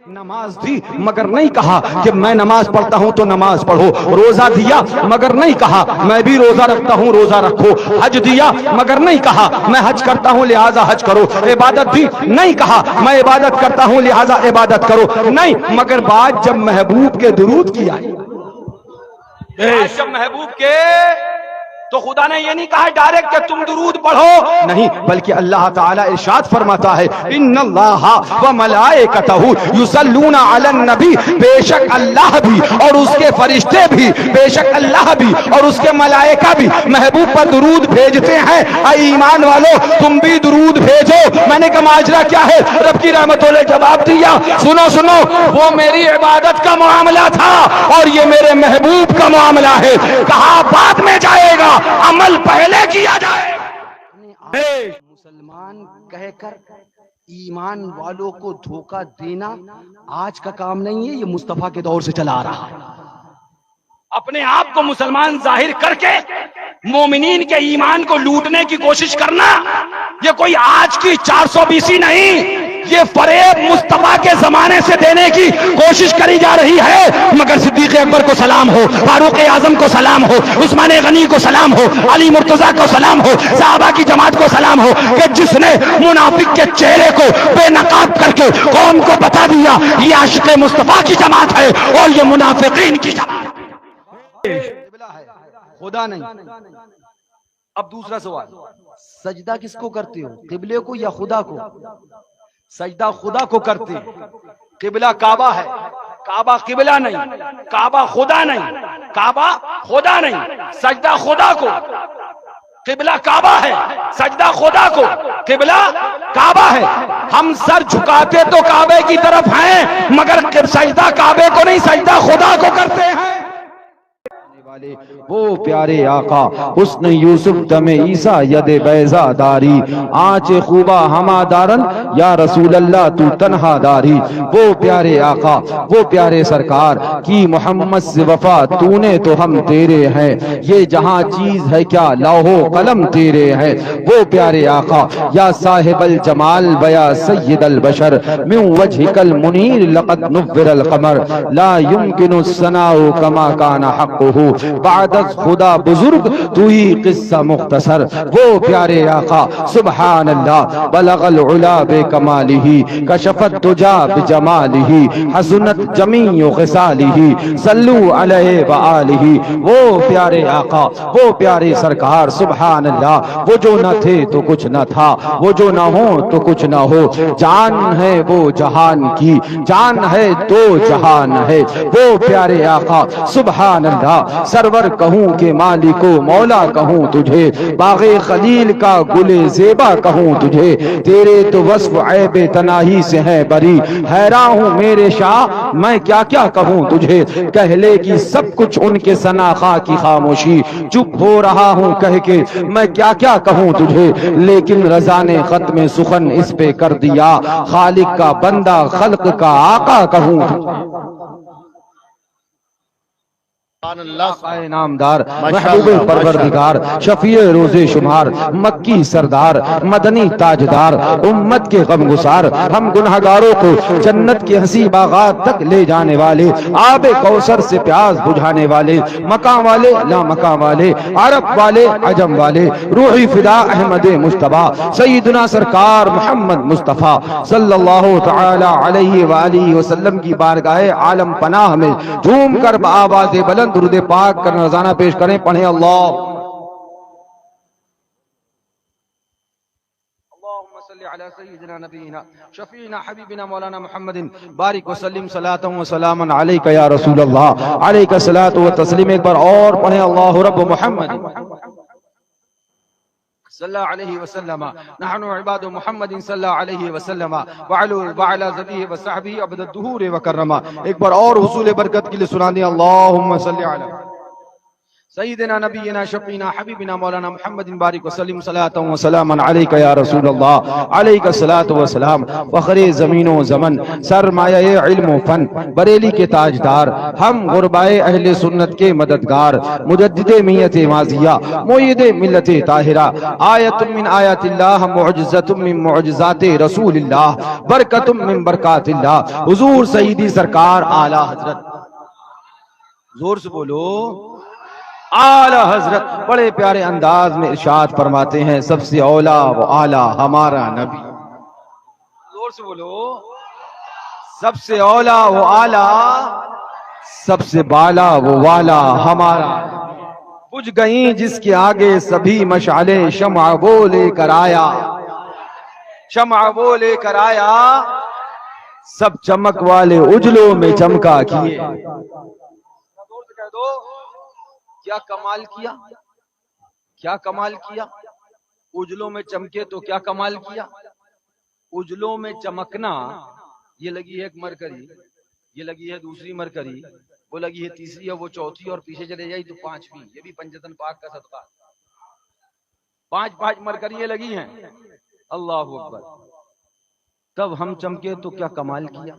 نماز دی مگر نہیں کہا کہ میں نماز پڑھتا ہوں تو نماز پڑھو، روزہ دیا مگر نہیں کہا میں بھی روزہ رکھتا ہوں روزہ رکھو، حج دیا مگر نہیں کہا میں حج کرتا ہوں لہذا حج کرو، عبادت دی نہیں کہا میں عبادت کرتا ہوں لہذا عبادت کرو، نہیں، مگر بات جب محبوب کے درود کی آئی، جب محبوب کے تو خدا نے یہ نہیں کہا ڈائریکٹ کہ تم درود پڑھو، نہیں، بلکہ اللہ تعالیٰ ارشاد فرماتا ہے ان اللہ و ملائکتہ یصلون علی النبی، بے شک اللہ بھی اور اس کے فرشتے بھی، بے شک اللہ بھی اور اس کے ملائکہ بھی محبوب پر درود بھیجتے ہیں، اے ایمان والو تم بھی درود بھیجو۔ میں نے کہا ماجرا کیا ہے؟ رب کی رحمتوں نے جواب دیا سنو سنو، وہ میری عبادت کا معاملہ تھا اور یہ میرے محبوب کا معاملہ ہے، کہا بعد میں جائے گا عمل پہلے کیا جائے۔ مسلمان کہہ کر ایمان والوں کو دھوکہ دینا آج کا کام نہیں ہے، یہ مصطفیٰ کے دور سے چلا آ رہا ہے۔ اپنے آپ کو مسلمان ظاہر کر کے مومنین کے ایمان کو لوٹنے کی کوشش کرنا یہ کوئی آج کی 420 نہیں، یہ فریب مصطفیٰ کے زمانے سے دینے کی کوشش کری جا رہی ہے۔ مگر صدیق اکبر کو سلام ہو، فاروق اعظم کو سلام ہو، عثمان غنی کو سلام ہو، علی مرتضیٰ کو سلام ہو، صحابہ کی جماعت کو سلام ہو کہ جس نے منافق کے چہرے کو بے نقاب کر کے قوم کو بتا دیا یہ عاشق مصطفیٰ کی جماعت ہے اور یہ منافقین کی جماعت ہے، خدا نہیں۔ اب دوسرا سوال، سجدہ کس کو کرتے ہو، قبلے کو یا خدا کو؟ سجدہ خدا کو کرتے ہیں، قبلہ کعبہ ہے، کعبہ قبلہ نہیں، کعبہ خدا نہیں، کعبہ خدا نہیں، سجدہ خدا کو، قبلہ کعبہ ہے، سجدہ خدا کو، قبلہ کعبہ ہے۔ ہم سر جھکاتے تو کعبے کی طرف ہیں مگر سجدہ کعبے کو نہیں، سجدہ خدا کو کرتے ہیں۔ وہ پیارے آقا حسن یوسف دم عیسیٰ ید بیضا داری، آنچ خوبہ ہما دارن یا رسول اللہ تو تنہا داری، وہ پیارے آقا وہ پیارے سرکار کی محمد سے وفا تو نے تو ہم تیرے ہیں، یہ جہاں چیز ہے کیا لوح و قلم تیرے ہیں، وہ پیارے آقا یا صاحب الجمال ویا سید البشر من وجہک المنیر لقد نور القمر لا يمکن الثناء کما کان حقہ، بعد از خدا بزرگ تو ہی قصہ مختصر، وہ پیارے آقا سبحان اللہ بلغ العلا بکمالہ کشف الدجا بجمالہ حسنت جمیع خصالہ صلو علیہ وآلہ، وہ پیارے آقا وہ پیارے سرکار سبحان اللہ، وہ جو نہ تھے تو کچھ نہ تھا، وہ جو نہ ہو تو کچھ نہ ہو، جان ہے وہ جہان کی، جان ہے تو جہان ہے، وہ پیارے آقا سبحان اللہ، سرور کہوں کہ مالک و مولا کہوں تجھے، باغ خلیل کا گل زیبا کہوں تجھے، تیرے تو وصف عیب تناہی سے ہے بری، حیران ہوں میرے شاہ میں کیا کیا کہوں تجھے، کہہ لے گی سب کچھ ان کے ثناء کی خاموشی، چپ ہو رہا ہوں کہہ کے میں کیا کیا کہوں تجھے، لیکن رضا نے ختم سخن اس پہ کر دیا، خالق کا بندہ خلق کا آقا کہوں تجھے، نامدار محبوب پروردگار شفیع روز شمار مکی سردار مدنی تاجدار امت کے غم گسار، ہم گنہگاروں کو جنت کے ہنسی باغات تک لے جانے والے، آب کوثر سے پیاس بجھانے والے، مقام والے لا مقام والے، عرب والے عجم والے، روحی فدا احمد مجتبیٰ سیدنا سرکار محمد مصطفیٰ صلی اللہ تعالی علیہ وآلہ وسلم کی بارگاہ عالم پناہ میں جھوم کر بآواز بلند درود پاک کا نذرانہ پیش کریں، پڑھیں اللہم صلی علی سیدنا نبینا شفیعنا حبیبنا مولانا محمد بارک وسلم صلاۃ و سلاما علیک یا رسول اللہ، علیک الصلاۃ و تسلیم، ایک بار اور پڑھیں اللہ رب محمد صلی اللہ علیہ وسلم، نحن عباد محمد صلی اللہ علیہ وسلم وعلی ذبیہ وصحبہ عبد الدہور وکرما، ایک بار اور حصول برکت کے لیے سنا دیں اللہم صلی علی سیدنا نبینا شفینا حبیبنا مولانا محمد بارک وسلم صلاۃ و سلاما علیک یا رسول اللہ علیک الصلاۃ والسلام فخر زمین و زمن سرمایہ علم و فن بریلی کے تاجدار ہم غربائے اہل سنت کے مددگار مجدد میت ماضیہ معید ملت طاہرہ آیت من آیات اللہ معجزۃ من معجزات رسول اللہ برکت من برکات اللہ حضور سیدی سرکار اعلی حضرت، زور سے بولو اعلی حضرت بڑے پیارے انداز میں ارشاد فرماتے ہیں سب سے اولا و اعلی ہمارا نبی، زور سے بولو سب سے اولا و اعلی سب سے بالا و والا ہمارا، بجھ گئیں جس کے آگے سبھی مشعلیں شمع وہ لے کر آیا، شمع وہ لے کر آیا سب چمک والے اجلوں میں چمکا کیے، کہہ دو کیا کمال کیا، کیا کمال کیا، اجلوں میں چمکے تو کیا کمال کیا، اجلوں میں چمکنا، یہ لگی ہے ایک مرکری، یہ لگی ہے دوسری مرکری، وہ لگی ہے تیسری اور وہ چوتھی، اور پیچھے چلے جائی تو پانچویں، یہ بھی پنجتن پاک کا صدقہ، پانچ مرکریاں لگی ہیں، اللہ اکبر، تب ہم چمکے تو کیا کمال کیا،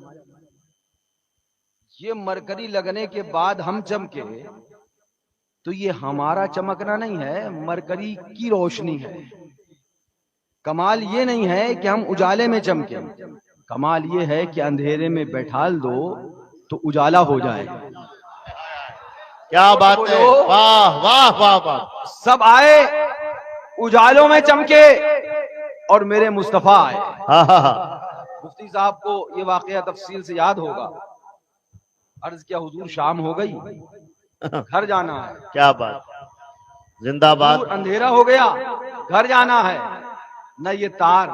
یہ مرکری لگنے کے بعد ہم چمکے تو یہ ہمارا چمکنا نہیں ہے، مرکری کی روشنی ہے، کمال یہ نہیں ہے کہ ہم اجالے میں چمکیں، کمال یہ ہے کہ اندھیرے میں بیٹھال دو تو اجالا ہو جائے، کیا بات ہے، واہ واہ واہ واہ، سب آئے اجالوں میں چمکے اور میرے مصطفیٰ آئے، مفتی صاحب کو یہ واقعہ تفصیل سے یاد ہوگا، عرض کیا حضور شام ہو گئی گھر جانا ہے، کیا بات، زندہ باد، اندھیرا ہو گیا گھر جانا ہے، نہ یہ تار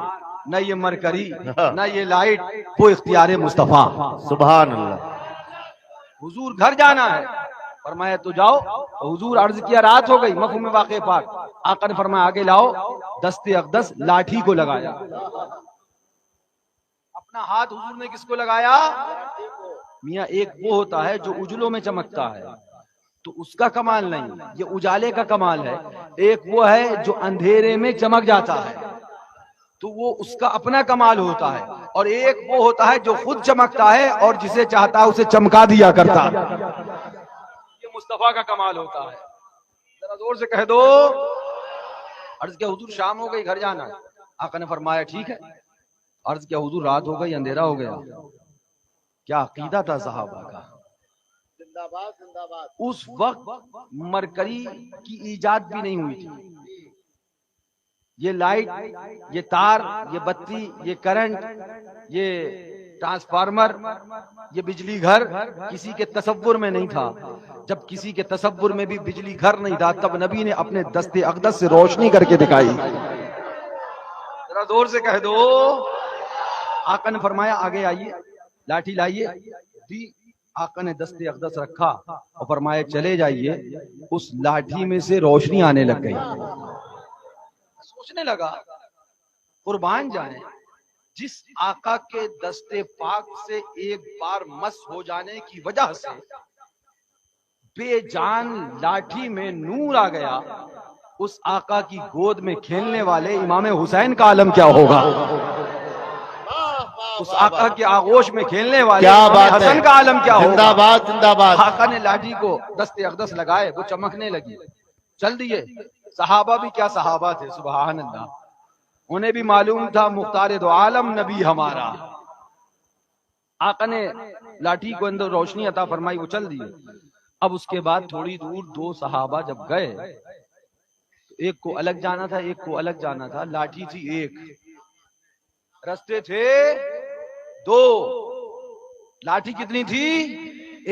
نہ یہ مرکری نہ یہ لائٹ، وہ اختیار مصطفیٰ، سبحان اللہ، حضور گھر جانا ہے، فرمایا تو جاؤ، حضور عرض کیا رات ہو گئی، مفہوم واقع پاک، آقا نے فرمایا آگے لاؤ، دست اقدس لاٹھی کو لگایا، اپنا ہاتھ حضور نے کس کو لگایا، میاں ایک وہ ہوتا ہے جو اجلوں میں چمکتا ہے تو اس کا کمال نہیں، یہ اجالے کا کمال ہے، ایک وہ ہے جو اندھیرے میں چمک جاتا ہے تو وہ اس کا اپنا کمال ہوتا ہے، اور ایک وہ ہوتا ہے جو خود چمکتا ہے اور جسے چاہتا ہے اسے چمکا دیا کرتا ہے، یہ مصطفیٰ کا کمال ہوتا ہے، ذرا زور سے کہہ دو، عرض کیا حضور شام ہو گئی گھر جانا، آقا نے فرمایا ٹھیک ہے، عرض کیا حضور رات ہو گئی اندھیرا ہو گیا، کیا عقیدہ تھا صحابہ کا، اس وقت مرکری کی ایجاد بھی نہیں ہوئی تھی، یہ لائٹ، یہ تار، یہ بتی، یہ کرنٹ، یہ ٹرانسفارمر، یہ بجلی گھر کسی کے تصور میں نہیں تھا، جب کسی کے تصور میں بھی بجلی گھر نہیں تھا تب نبی نے اپنے دست اقدس سے روشنی کر کے دکھائی، ذرا زور سے کہہ دو، آقا نے فرمایا آگے آئیے، لاٹھی لائیے، دی، آقا نے دست اقدس رکھا اور فرمایا چلے جائیے، اس لاٹھی میں سے روشنی آنے لگ گئی، سوچنے لگا قربان جائیں جس آقا کے دست پاک سے ایک بار مس ہو جانے کی وجہ سے بے جان لاٹھی میں نور آ گیا، اس آقا کی گود میں کھیلنے والے امام حسین کا عالم کیا ہوگا، اس آقا کے آغوش میں کھیلنے والے امام حسن کا عالم کیا ہوگا، زندہ باد زندہ باد، آقا نے لاٹھی کو دست اقدس لگائے، وہ چمکنے لگی، چل دیے، صحابہ بھی کیا صحابہ تھے، سبحان اللہ، انہیں بھی معلوم تھا مختار دو عالم نبی ہمارا، آقا نے لاٹھی کو اندر روشنی عطا فرمائی، وہ چل دیے، اب اس کے بعد تھوڑی دور دو صحابہ جب گئے، ایک کو الگ جانا تھا ایک کو الگ جانا تھا، لاٹھی تھی ایک، رستے تھے دو، لاٹھی کتنی تھی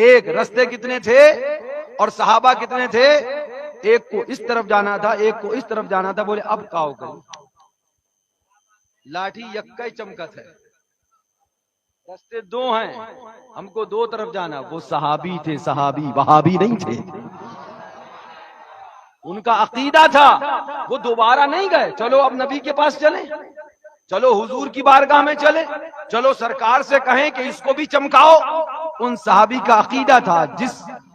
ایک، رستے کتنے تھے اور صحابہ کتنے تھے، ایک کو اس طرف جانا تھا ایک کو اس طرف جانا تھا، بولے اب کا ہو گئی، لاٹھی یکا چمکت ہے، رستے دو ہیں، ہم کو دو طرف جانا، وہ صحابی تھے، صحابی وہابی نہیں تھے، ان کا عقیدہ تھا، وہ دوبارہ نہیں گئے، چلو اب نبی کے پاس چلیں، چلو حضور کی بارگاہ میں چلے، چلو سرکار سے کہیں کہ اس کو بھی چمکاؤ، ان صحابی کا عقیدہ تھا جس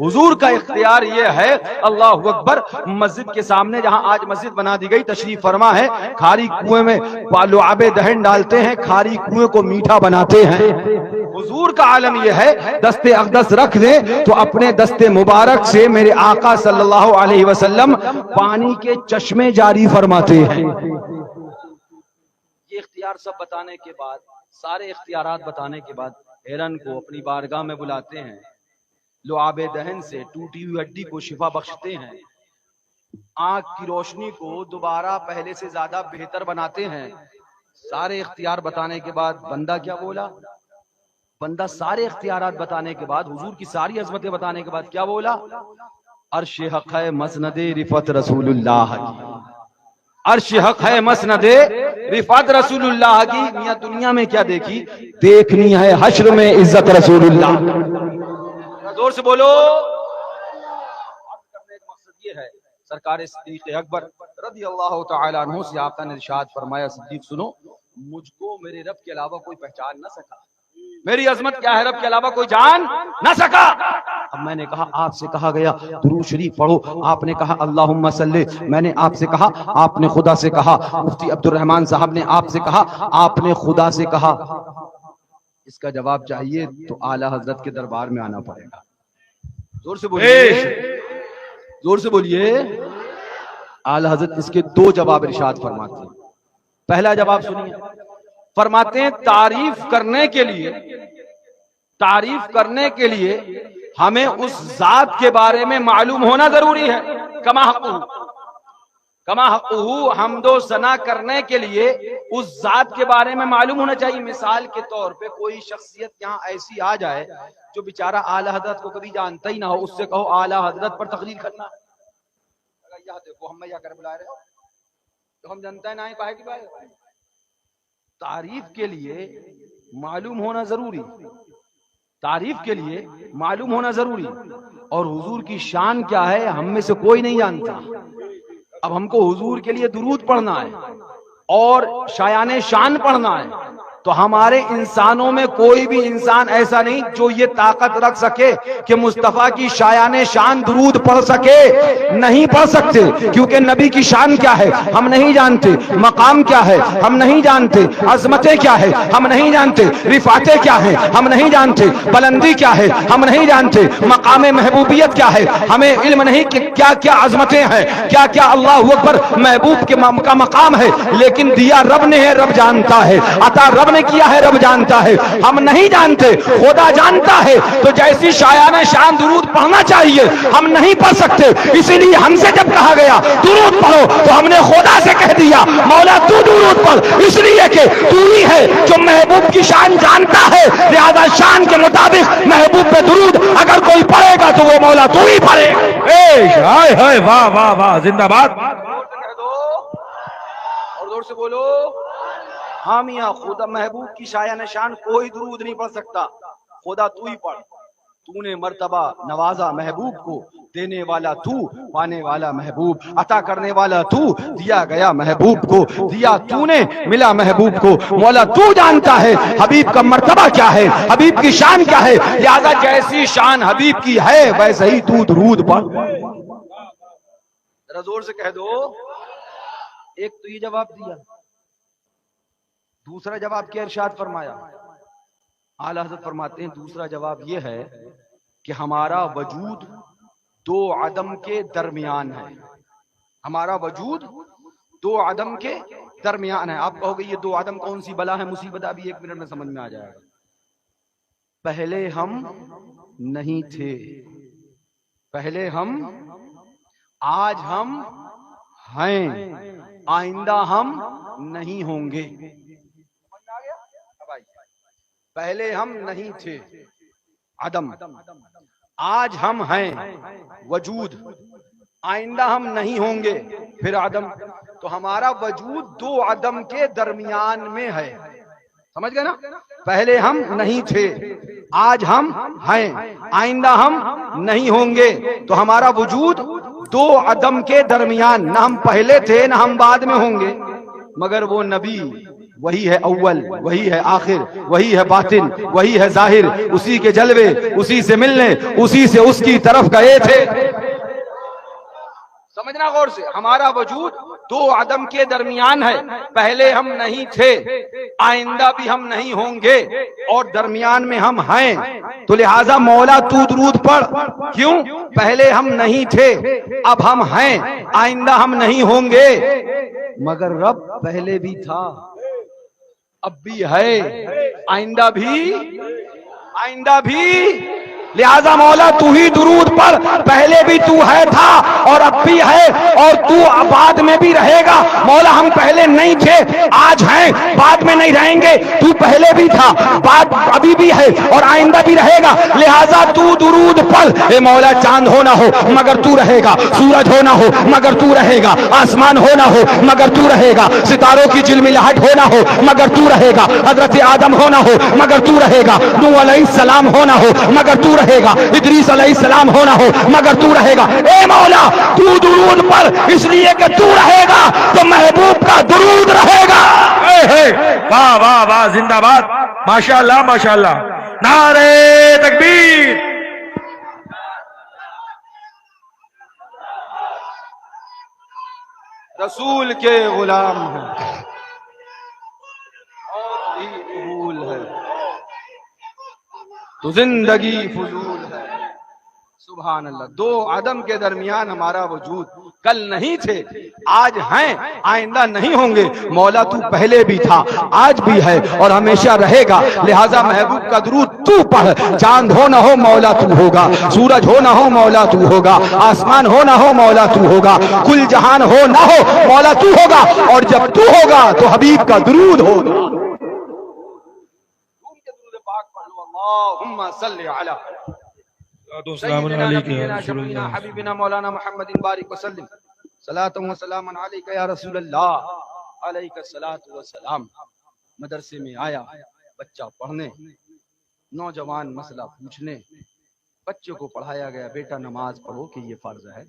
حضور کا اختیار یہ ہے، اللہ اکبر، مسجد کے سامنے جہاں آج مسجد بنا دی گئی، تشریف فرما ہے، کھاری کنویں میں لعاب دہن ڈالتے ہیں، کھاری کنویں کو میٹھا بناتے ہیں۔ حضور کا عالم یہ ہے، دست اقدس رکھ دیں تو اپنے دست مبارک سے میرے آقا صلی اللہ علیہ وسلم پانی کے چشمے جاری فرماتے ہیں۔ یہ اختیار سب بتانے کے بعد، سارے اختیارات بتانے کے بعد، ہرن کو اپنی بارگاہ میں بلاتے ہیں، لعاب دہن سے ٹوٹی ہوئی ہڈی کو شفا بخشتے ہیں، آنکھ کی روشنی کو دوبارہ پہلے سے زیادہ بہتر بناتے ہیں۔ سارے اختیار بتانے کے بعد بندہ کیا بولا؟ بندہ سارے اختیارات بتانے کے بعد، حضور کی ساری عظمتیں بتانے کے بعد کیا بولا؟ عرش حق ہے مسند رفعت رسول اللہ کی، عرش حق ہے مسند رفعت رسول اللہ کی۔ میاں دنیا میں کیا دیکھی؟ دیکھنی ہے حشر میں عزت رسول اللہ۔ زور سے بولو۔ کرنے کا مقصد یہ ہے، سرکار صدیق اکبر رضی اللہ تعالی عنہ سے آپ نے ارشاد فرمایا، صدیق سنو، مجھ کو میرے رب کے علاوہ کوئی پہچان نہ سکا، میری عظمت کیا ہے، رب کے علاوہ کوئی جان نہ سکا۔ اب میں نے کہا آپ سے کہا گیا درود شریف پڑھو، آپ نے کہا اللہم صلی، میں نے آپ سے کہا، آپ نے خدا سے کہا، مفتی عبد الرحمن صاحب نے آپ سے کہا، آپ نے خدا سے کہا۔ اس کا جواب چاہیے تو اعلی حضرت کے دربار میں آنا پڑے گا۔ زور سے بولیے، زور سے بولیے۔ اعلی حضرت اس کے دو جواب ارشاد فرماتے ہیں۔ پہلا جواب سنیے، فرماتے ہیں تعریف کرنے کے لیے، تعریف کرنے کے لیے ہمیں اس ذات کے بارے میں معلوم ہونا ضروری ہے، کما حقہ، کما حقہ، حمد و ثنا کرنے کے لیے اس ذات کے بارے میں معلوم ہونا چاہیے۔ مثال کے طور پہ کوئی شخصیت یہاں ایسی آ جائے جو بیچارہ اعلی حضرت کو کبھی جانتا ہی نہ ہو، اس سے کہو اعلی حضرت پر تقریر کرنا، یہ دیکھو ہم یا کر بلا رہے ہو تو ہم جانتا ہے نہ کہا کہ بھائی تعریف کے لیے معلوم ہونا ضروری، تعریف کے لیے معلوم ہونا ضروری۔ اور حضور کی شان کیا ہے ہم میں سے کوئی نہیں جانتا۔ اب ہم کو حضور کے لیے درود پڑھنا ہے اور شایان شان پڑھنا ہے، تو ہمارے انسانوں میں کوئی بھی انسان ایسا نہیں جو یہ طاقت رکھ سکے کہ مصطفیٰ کی شایان شان درود پڑھ سکے، نہیں پڑھ سکتے، کیونکہ نبی کی شان کیا ہے ہم نہیں جانتے، مقام کیا ہے ہم نہیں جانتے، عظمتیں کیا ہے ہم نہیں جانتے، رفعتیں کیا ہیں ہم نہیں جانتے، بلندی کیا ہے ہم نہیں جانتے، مقام محبوبیت کیا ہے ہمیں علم نہیں کہ کیا کیا عظمتیں ہیں، کیا کیا اللہ اکبر محبوب کے کا مقام ہے، لیکن دیا رب نے ہے، رب جانتا ہے، عطا رب نے کیا ہے، رب جانتا ہے، ہم نہیں جانتے، خدا جانتا ہے۔ تو جیسی شایان شان درود پڑھنا چاہیے ہم نہیں پڑھ سکتے، اسی لیے ہم سے جب کہا گیا درود پڑھو تو ہم نے خدا سے کہہ دیا مولا تو درود پڑھ، اس لیے کہ تو ہی ہے جو محبوب کی شان جانتا ہے، لہذا شان کے مطابق محبوب پہ درود اگر کوئی پڑھے گا تو وہ مولا تو ہی پڑھے گا۔ ہائے ہائے، واہ واہ واہ، زندہ باد۔ اور زور سے بولو۔ ہاں میاں، خدا محبوب کی شایان شان کوئی درود نہیں پڑھ سکتا، خدا تو ہی پڑھ۔ تو نے مرتبہ نوازا محبوب کو، دینے والا تو، پانے والا محبوب، عطا کرنے والا تو، دیا گیا محبوب کو، دیا تو نے، ملا محبوب کو، مولا تو جانتا ہے حبیب کا مرتبہ کیا ہے، حبیب کی شان کیا ہے، لہذا جیسی شان حبیب کی ہے ویسے ہی تو درود پڑھ۔ ذرا زور سے کہہ دو۔ ایک تو یہ جواب دیا، دوسرا جواب کیا ارشاد فرمایا؟ اعلیٰ حضرت فرماتے ہیں دوسرا جواب یہ ہے کہ ہمارا وجود دو عدم کے درمیان ہے، ہمارا وجود دو عدم کے درمیان ہے۔ آپ کہو گے یہ دو عدم کون سی بلا ہے مصیبت؟ ابھی 1 منٹ میں سمجھ میں آ جائے گا۔ پہلے ہم نہیں تھے، پہلے ہم، آج ہم ہیں، آئندہ ہم نہیں ہوں گے۔ پہلے ہم نہیں تھے، عدم، آج ہم ہیں، وجود، آئندہ ہم نہیں ہوں گے، پھر عدم۔ تو ہمارا وجود دو عدم کے درمیان میں ہے، سمجھ گئے نا؟ پہلے ہم نہیں تھے، آج ہم ہیں، آئندہ ہم نہیں ہوں گے، تو ہمارا وجود دو عدم کے درمیان، نہ ہم پہلے تھے نہ ہم بعد میں ہوں گے، مگر وہ نبی وہی ہے اول، وہی ہے آخر، وہی ہے باطن، وہی ہے ظاہر، اسی کے جلوے، اسی سے ملنے، اسی سے اس کی طرف گئے تھے۔ سمجھنا غور سے، ہمارا وجود دو عدم کے درمیان ہے، پہلے ہم نہیں تھے، آئندہ بھی ہم نہیں ہوں گے، اور درمیان میں ہم ہیں۔ تو لہٰذا مولا تو درود پڑھ، کیوں؟ پہلے ہم نہیں تھے، اب ہم ہیں، آئندہ ہم نہیں ہوں گے، مگر رب پہلے بھی تھا، اب بھی ہے، آئندہ بھی، لہذا مولا تو ہی درود پڑھ، پہلے بھی تو ہے تھا اور اب بھی ہے اور تو بعد میں بھی رہے گا۔ مولا ہم پہلے نہیں تھے، آج ہیں، بعد میں نہیں رہیں گے، تو پہلے بھی تھا، بعد ابھی بھی ہے اور آئندہ بھی رہے گا، لہذا تو درود پڑھ۔ اے مولا چاند ہو نہ ہو مگر تو رہے گا، سورج ہو نہ ہو مگر تو رہے گا، آسمان ہو نہ ہو مگر تو رہے گا، ستاروں کی جلملاہٹ ہو نہ ہو مگر تو رہے گا، حضرت آدم ہو نہ ہو مگر تو رہے گا، نوح علیہ السلام ہو نہ ہو مگر تو رہے گا، ادریس علیہ السلام ہو نہ ہو مگر تو رہے گا۔ اے مولا تو درود پڑھ، اس لیے کہ تو رہے گا تو محبوب کا درود رہے گا۔ واہ واہ واہ، زندہ باد، ماشاءاللہ ماشاءاللہ، نعرہ تکبیر۔ رسول کے غلام ہیں، موت بھی قبول ہے تو زندگی فضول ہے۔ سبحان اللہ، دو عدم کے درمیان ہمارا وجود، کل نہیں تھے، آج ہیں، آئندہ نہیں ہوں گے۔ مولا تو پہلے بھی تھا، آج بھی ہے اور ہمیشہ رہے گا، لہذا محبوب کا درود تو پڑھ۔ چاند ہو نہ ہو مولا تو ہوگا، سورج ہو نہ ہو مولا تو ہوگا، آسمان ہو نہ ہو مولا تو ہوگا، کل جہان ہو نہ ہو مولا تو ہوگا، اور جب تو ہوگا تو حبیب کا درود ہوگا۔ اللہم صلی علی سیدنا نبینا شفیعنا حبیبنا مولانا محمد بارک وسلم، صلاۃ و سلام علیک یا رسول اللہ، علیک الصلاۃ والسلام۔ مدرسے میں آیا بچہ پڑھنے، نوجوان مسئلہ پوچھنے، بچے کو پڑھایا گیا بیٹا نماز پڑھو کہ یہ فرض ہے۔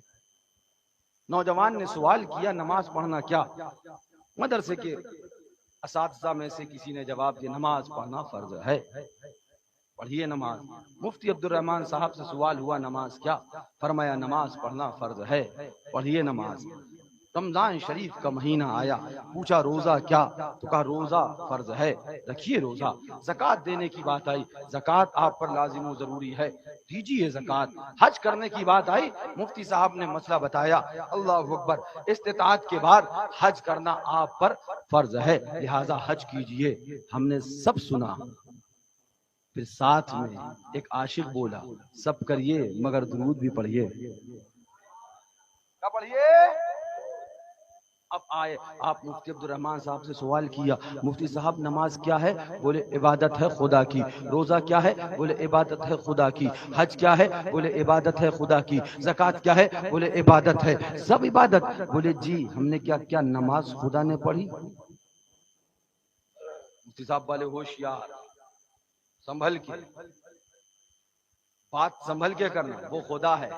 نوجوان نے سوال کیا نماز پڑھنا کیا؟ مدرسے کے اساتذہ میں سے کسی نے جواب دیا نماز پڑھنا فرض ہے، پڑھیے نماز۔ مفتی عبد الرحمن صاحب سے سوال ہوا نماز کیا؟ فرمایا نماز پڑھنا فرض ہے، پڑھیے نماز۔ رمضان شریف کا مہینہ آیا، پوچھا روزہ کیا؟ تو کہا روزہ فرض ہے، رکھیے روزہ۔ زکوٰۃ دینے کی بات آئی، زکوٰۃ آپ پر لازم و ضروری ہے، دیجیے زکوٰۃ۔ حج کرنے کی بات آئی، مفتی صاحب نے مسئلہ بتایا، اللہ اکبر، استطاعت کے بعد حج کرنا آپ پر فرض ہے، لہذا حج کیجیے۔ ہم نے سب سنا، پھر ساتھ میں ایک عاشق بولا سب کریے مگر درود بھی پڑھیے۔ کیا پڑھیے؟ اب آئے آپ مفتی عبد الرحمن صاحب سے سوال کیا مفتی صاحب نماز کیا ہے؟ بولے عبادت ہے خدا کی۔ روزہ کیا ہے؟ بولے عبادت ہے خدا کی۔ حج کیا ہے؟ بولے عبادت ہے خدا کی۔ زکوٰۃ کیا ہے؟ بولے عبادت ہے، سب عبادت۔ بولے جی ہم نے کیا نماز خدا نے پڑھی؟ مفتی صاحب والے ہوشیار، سنبھل کے بات سنبھل کے کرنا، وہ خدا ہے،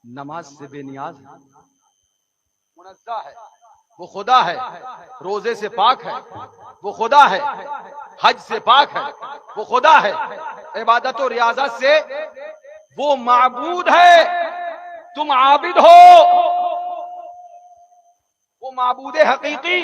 نماز سے بے نیاز ہے، منزہ ہے، وہ خدا ہے، روزے سے پاک ہے، وہ خدا ہے، حج سے پاک ہے، وہ خدا ہے، عبادت و ریاضت سے وہ معبود ہے، تم عابد ہو، وہ معبود حقیقی،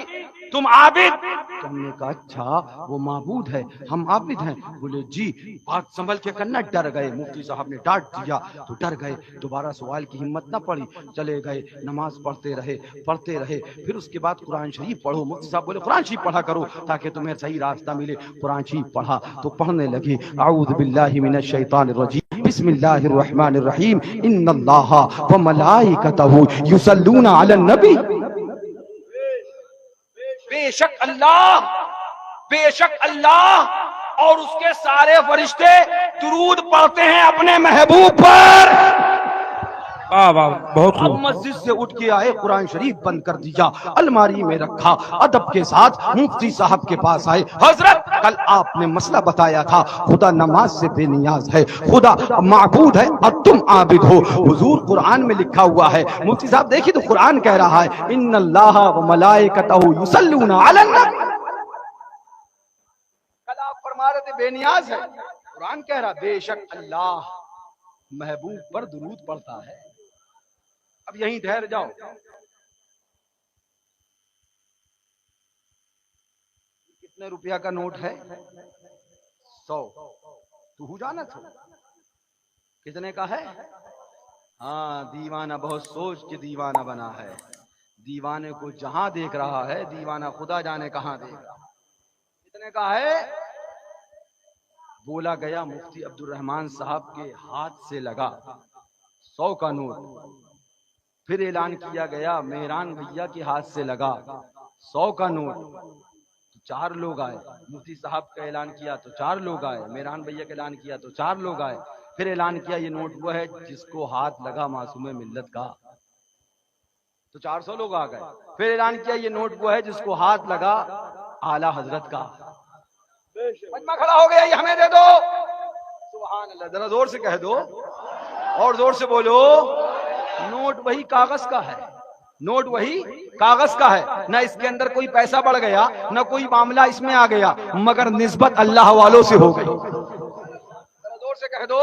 تم عابد۔ تو ہم نے کہا اچھا وہ معبود ہے ہم عابد ہیں؟ بولے جی بات سنبھل کے کرنا۔ ڈر گئے، مفتی صاحب نے ڈانٹ دیا تو ڈر گئے، دوبارہ سوال کی ہمت نہ پڑی، چلے گئے، نماز پڑھتے رہے، پھر اس کے بعد قرآن شریف پڑھو۔ مفتی صاحب بولے قرآن شریف پڑھا کرو تاکہ تمہیں صحیح راستہ ملے۔ قرآن شریف پڑھا تو پڑھنے لگے، اعوذ باللہ من الشیطان الرجیم، بسم اللہ الرحمن الرحیم، ان اللہ وملائکتہ یصلون علی النبی، بے شک اللہ اور اس کے سارے فرشتے درود پڑھتے ہیں اپنے محبوب پر۔ بہت اب مسجد سے اٹھ کے آئے، قرآن شریف بند کر دیا، الماری میں رکھا، ادب کے ساتھ مفتی صاحب کے پاس آئے، حضرت کل آپ نے مسئلہ بتایا تھا، خدا نماز سے بے نیاز ہے، خدا معبود ہے اور تم عابد ہو، حضور قرآن میں لکھا ہوا ہے۔ مفتی صاحب دیکھیے تو قرآن کہہ رہا ہے ان اللہ و ملائکتہ یصلون علی النبی، فرما رہے تھے بے نیاز ہے، قرآن کہہ رہا بے شک اللہ محبوب پر درود پڑھتا ہے. اب یہیں ٹھہر جاؤ. کتنے روپیہ کا نوٹ ہے؟ 100. تو ہو جانا تھا. کتنے کا ہے؟ ہاں دیوانہ بہت سوچ کے دیوانہ بنا ہے. دیوانے کو جہاں دیکھ رہا ہے دیوانہ خدا جانے کہاں دیکھ رہا. کتنے کا ہے؟ بولا گیا مفتی عبد الرحمان صاحب کے ہاتھ سے لگا 100 کا نوٹ. پھر اعلان کیا گیا مہران بھیا کے ہاتھ سے لگا 100 کا نوٹ. تو 4 لوگ آئے. مفتی صاحب کا اعلان کیا تو 4 لوگ آئے. مہران بھیا کا اعلان کیا تو 4 لوگ آئے. پھر اعلان کیا یہ نوٹ وہ ہے جس کو ہاتھ لگا معصوم ملت کا. تو 400 لوگ آ گئے. پھر اعلان کیا یہ نوٹ وہ ہے جس کو ہاتھ لگا اعلی حضرت کا. مجمع کھڑا ہو گیا یہ ہمیں دے دو. سبحان اللہ. ذرا زور سے کہہ دو اور زور سے بولو. نوٹ وہی کاغذ کا ہے. نوٹ وہی کاغذ کا ہے. نہ اس کے اندر کوئی پیسہ بڑھ گیا نہ کوئی معاملہ اس میں آ گیا مگر نسبت اللہ والوں سے ہو گئی. ذرا زور سے کہہ دو.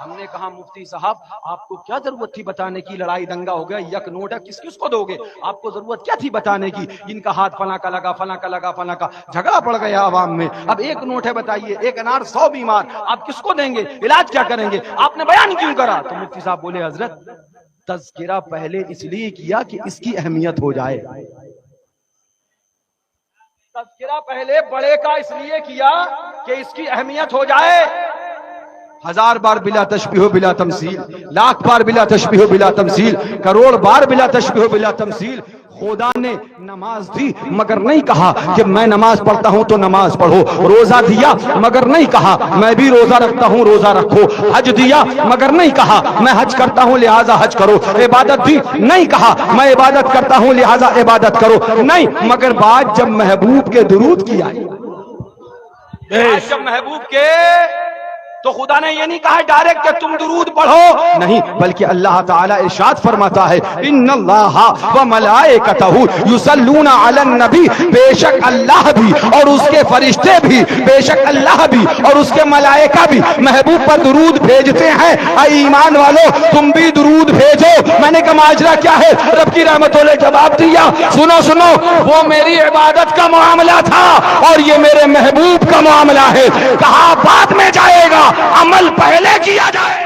ہم نے کہا مفتی صاحب آپ کو کیا ضرورت تھی بتانے کی. لڑائی دنگا ہو گیا. یک نوٹ ہے کس کس کو دو گے. آپ کو ضرورت کیا تھی بتانے کی. ان کا ہاتھ فلاں کا لگا فلاں کا لگا فلاں کا. جھگڑا پڑ گیا عوام میں. اب ایک نوٹ ہے بتائیے ایک انار 100 بیمار آپ کس کو دیں گے. علاج کیا کریں گے. آپ نے بیان کیوں کرا. تو مفتی صاحب بولے حضرت تذکرہ پہلے اس لیے کیا کہ اس کی اہمیت ہو جائے. تذکرہ پہلے بڑے کا اس لیے کیا کہ اس کی اہمیت ہو جائے. 1000 بار بلا تشبیہ بلا تمثیل. 1,00,000 بار بلا تشبیہ بلا تمثیل. کروڑ بار بلا تشبیہ بلا تمثیل. خدا نے نماز دی مگر نہیں کہا کہ میں نماز پڑھتا ہوں تو نماز پڑھو. روزہ دیا مگر نہیں کہا میں بھی روزہ رکھتا ہوں روزہ رکھو. حج دیا مگر نہیں کہا میں حج کرتا ہوں لہذا حج کرو. عبادت دی نہیں کہا میں عبادت کرتا ہوں لہذا عبادت کرو. نہیں مگر بات جب محبوب کے درود کی آئی. جب محبوب کے تو خدا نے یہ نہیں کہا ڈائریکٹ کہ تم درود پڑھو. نہیں بلکہ اللہ تعالیٰ ارشاد فرماتا ہے ان اللہ و ملائکتہ یصلون علی النبی. بے شک اللہ بھی اور اس کے فرشتے بھی بے شک اللہ بھی اور اس کے ملائکہ بھی محبوب پر درود بھیجتے ہیں. اے ایمان والو تم بھی درود بھیجو. میں نے کہا ماجرا کیا ہے. رب کی رحمتوں نے جواب دیا سنو سنو وہ میری عبادت کا معاملہ تھا اور یہ میرے محبوب کا معاملہ ہے. کہا بعد میں جائے گا عمل پہلے کیا جائے.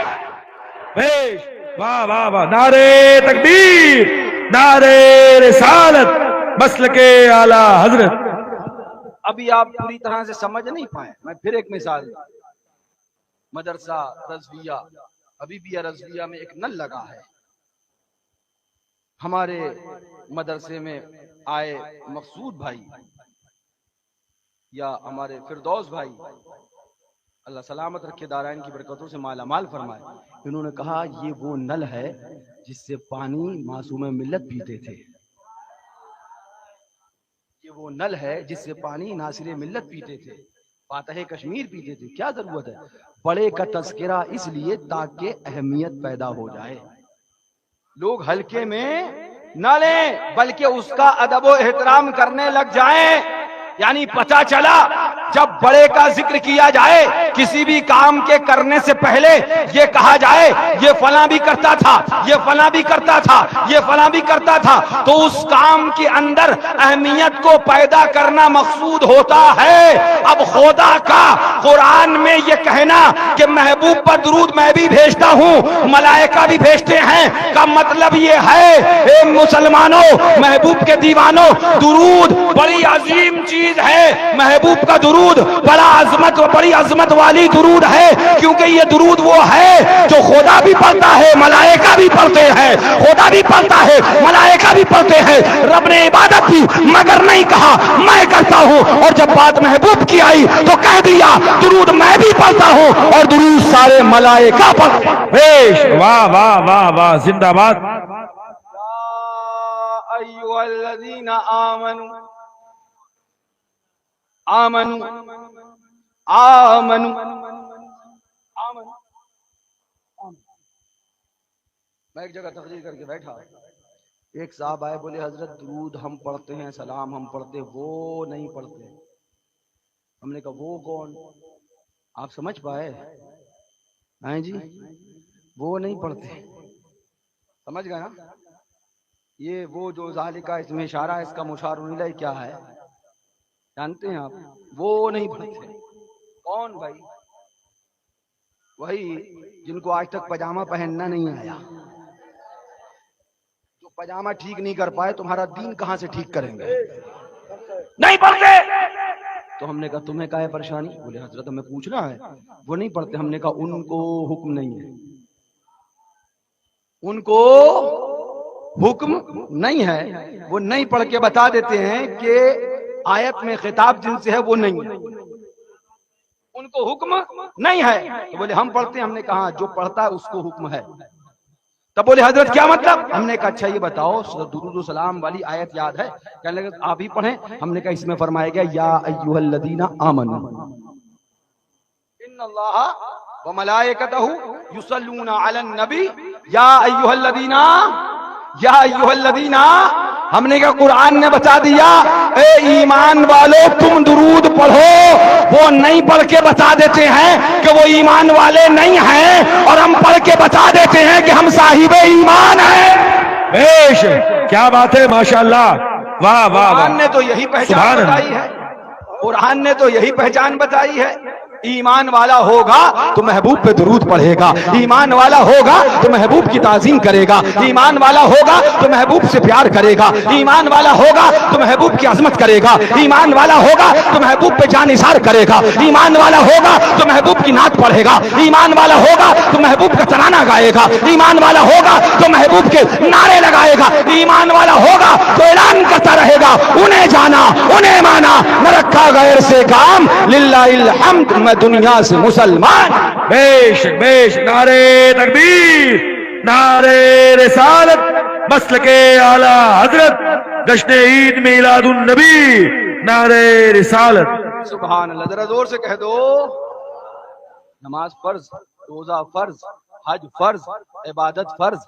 واہ واہ واہ. نعرے تکبیر نعرے رسالت مسلک اعلی حضرت. ابھی آپ پوری طرح سے سمجھ نہیں پائے. میں پھر ایک مثال. مدرسہ رضویہ ابھی بھی رضویہ میں ایک نل لگا ہے. ہمارے مدرسے میں آئے مقصود بھائی یا ہمارے فردوس بھائی اللہ سلامت رکھے دارائن کی برکتوں سے مالا مال فرمائے. انہوں نے کہا یہ وہ نل ہے جس سے پانی معصوم ملت پیتے تھے. یہ وہ نل ہے جس سے پانی ناصر ملت پیتے تھے فاتح کشمیر پیتے تھے. کیا ضرورت ہے. بڑے کا تذکرہ اس لیے تاکہ اہمیت پیدا ہو جائے. لوگ ہلکے میں نہ لیں بلکہ اس کا ادب و احترام کرنے لگ جائیں. یعنی پتہ چلا جب بڑے کا ذکر کیا جائے کسی بھی کام کے کرنے سے پہلے یہ کہا جائے یہ فلاں بھی کرتا تھا یہ فلاں بھی کرتا تھا یہ فلاں بھی کرتا تھا تو اس کام کے اندر اہمیت کو پیدا کرنا مقصود ہوتا ہے. اب خدا کا قرآن میں یہ کہنا کہ محبوب پر درود میں بھی بھیجتا ہوں ملائکہ بھی بھیجتے ہیں کا مطلب یہ ہے اے مسلمانوں محبوب کے دیوانوں درود بڑی عظیم چیز ہے. محبوب کا درود بڑی عظمت والی درود ہے کیونکہ یہ درود وہ ہے جو خدا بھی پڑھتا ہے ملائکہ بھی پڑھتے ہیں. خدا بھی پڑھتا ہے ملائکہ بھی پڑھتے ہیں. رب نے عبادت کی مگر نہیں کہا میں کرتا ہوں اور جب بات محبوب کی آئی تو کہہ دیا درود میں بھی پڑھتا ہوں اور درود سارے ملائکہ پڑھتے ہیں. واہ واہ واہ واہ. زندہ باد. ایھا الذین آمنوا آمنوا آمنوا آمنوا. میں ایک جگہ تقریر کر کے بیٹھا. ایک صاحب آئے بولے حضرت درود ہم پڑھتے ہیں سلام ہم پڑھتے وہ نہیں پڑھتے. ہم نے کہا وہ کون؟ آپ سمجھ پائے ہیں جی؟ وہ نہیں پڑھتے، سمجھ گئے نا؟ یہ وہ جو ذالکہ اس میں اشارہ ہے، اس کا مشار الیہ کیا ہے جانتے ہیں آپ؟ وہ نہیں پڑھتے۔ کون بھائی؟ وہی جن کو آج تک پاجامہ پہننا نہیں آیا، جو پاجامہ ٹھیک نہیں کر پائے، تمہارا دین کہاں سے ٹھیک کریں گے؟ نہیں پڑھتے۔ تو ہم نے کہا تمہیں کیا ہے پریشانی؟ بولے حضرت ہمیں پوچھنا ہے۔ وہ نہیں پڑھتے۔ ہم نے کہا ان کو حکم نہیں ہے، ان کو حکم نہیں ہے، وہ نہیں پڑھ کے بتا دیتے ہیں کہ آیت میں خطاب جن سے ہے وہ نہیں ہے، ان کو حکم نہیں ہے۔ تو بولے ہم پڑھتے ہیں۔ ہم نے کہا جو پڑھتا ہے اس کو حکم ہے۔ تب بولے حضرت کیا مطلب؟ ہم نے کہا اچھا یہ بتاؤ درود و سلام والی آیت یاد ہے؟ کہنے لگے آپ ہی پڑھیں۔ ہم نے کہا اس میں فرمایا گیا یا ایھا الذین آمنوا ان اللہ وملائکتہ یصلون علی النبی یا ایھا الذین ہم نے کہا قرآن نے بتا دیا اے ایمان والو تم درود پڑھو۔ وہ نہیں پڑھ کے بتا دیتے ہیں کہ وہ ایمان والے نہیں ہیں، اور ہم پڑھ کے بتا دیتے ہیں کہ ہم صاحب ایمان ہیں۔ بیش کیا بات ہے، ماشاءاللہ، واہ واہ واہ۔ قرآن نے تو یہی پہچان بتائی ہے، قرآن نے تو یہی پہچان بتائی ہے۔ ایمان والا ہوگا تو محبوب پہ درود پڑھے گا، ایمان والا ہوگا تو محبوب کی تعظیم کرے گا، ایمان والا ہوگا تو محبوب سے پیار کرے گا، ایمان والا ہوگا تو محبوب کی عظمت کرے گا، ایمان والا ہوگا تو محبوب پہ جان نثار کرے گا، ایمان والا ہوگا تو محبوب کی نعت پڑھے گا، ایمان والا ہوگا تو محبوب کا ترانہ گائے گا، ایمان والا ہوگا تو محبوب کے نعرے لگائے گا، ایمان والا ہوگا تو اعلان کرتا رہے گا انہیں جانا انہیں مانا، نہ رکھا غیر سے کام، للہ الحمد میں دنیا سے مسلمان۔ بیش بیش، نعرے تکبیر، نعرے رسالت، مسلک اعلی حضرت، جشن عید میلاد النبی، نعرے رسالت۔ سبحان اللہ، ذرا زور سے کہہ دو۔ نماز فرض، روزہ فرض، حج فرض، عبادت فرض۔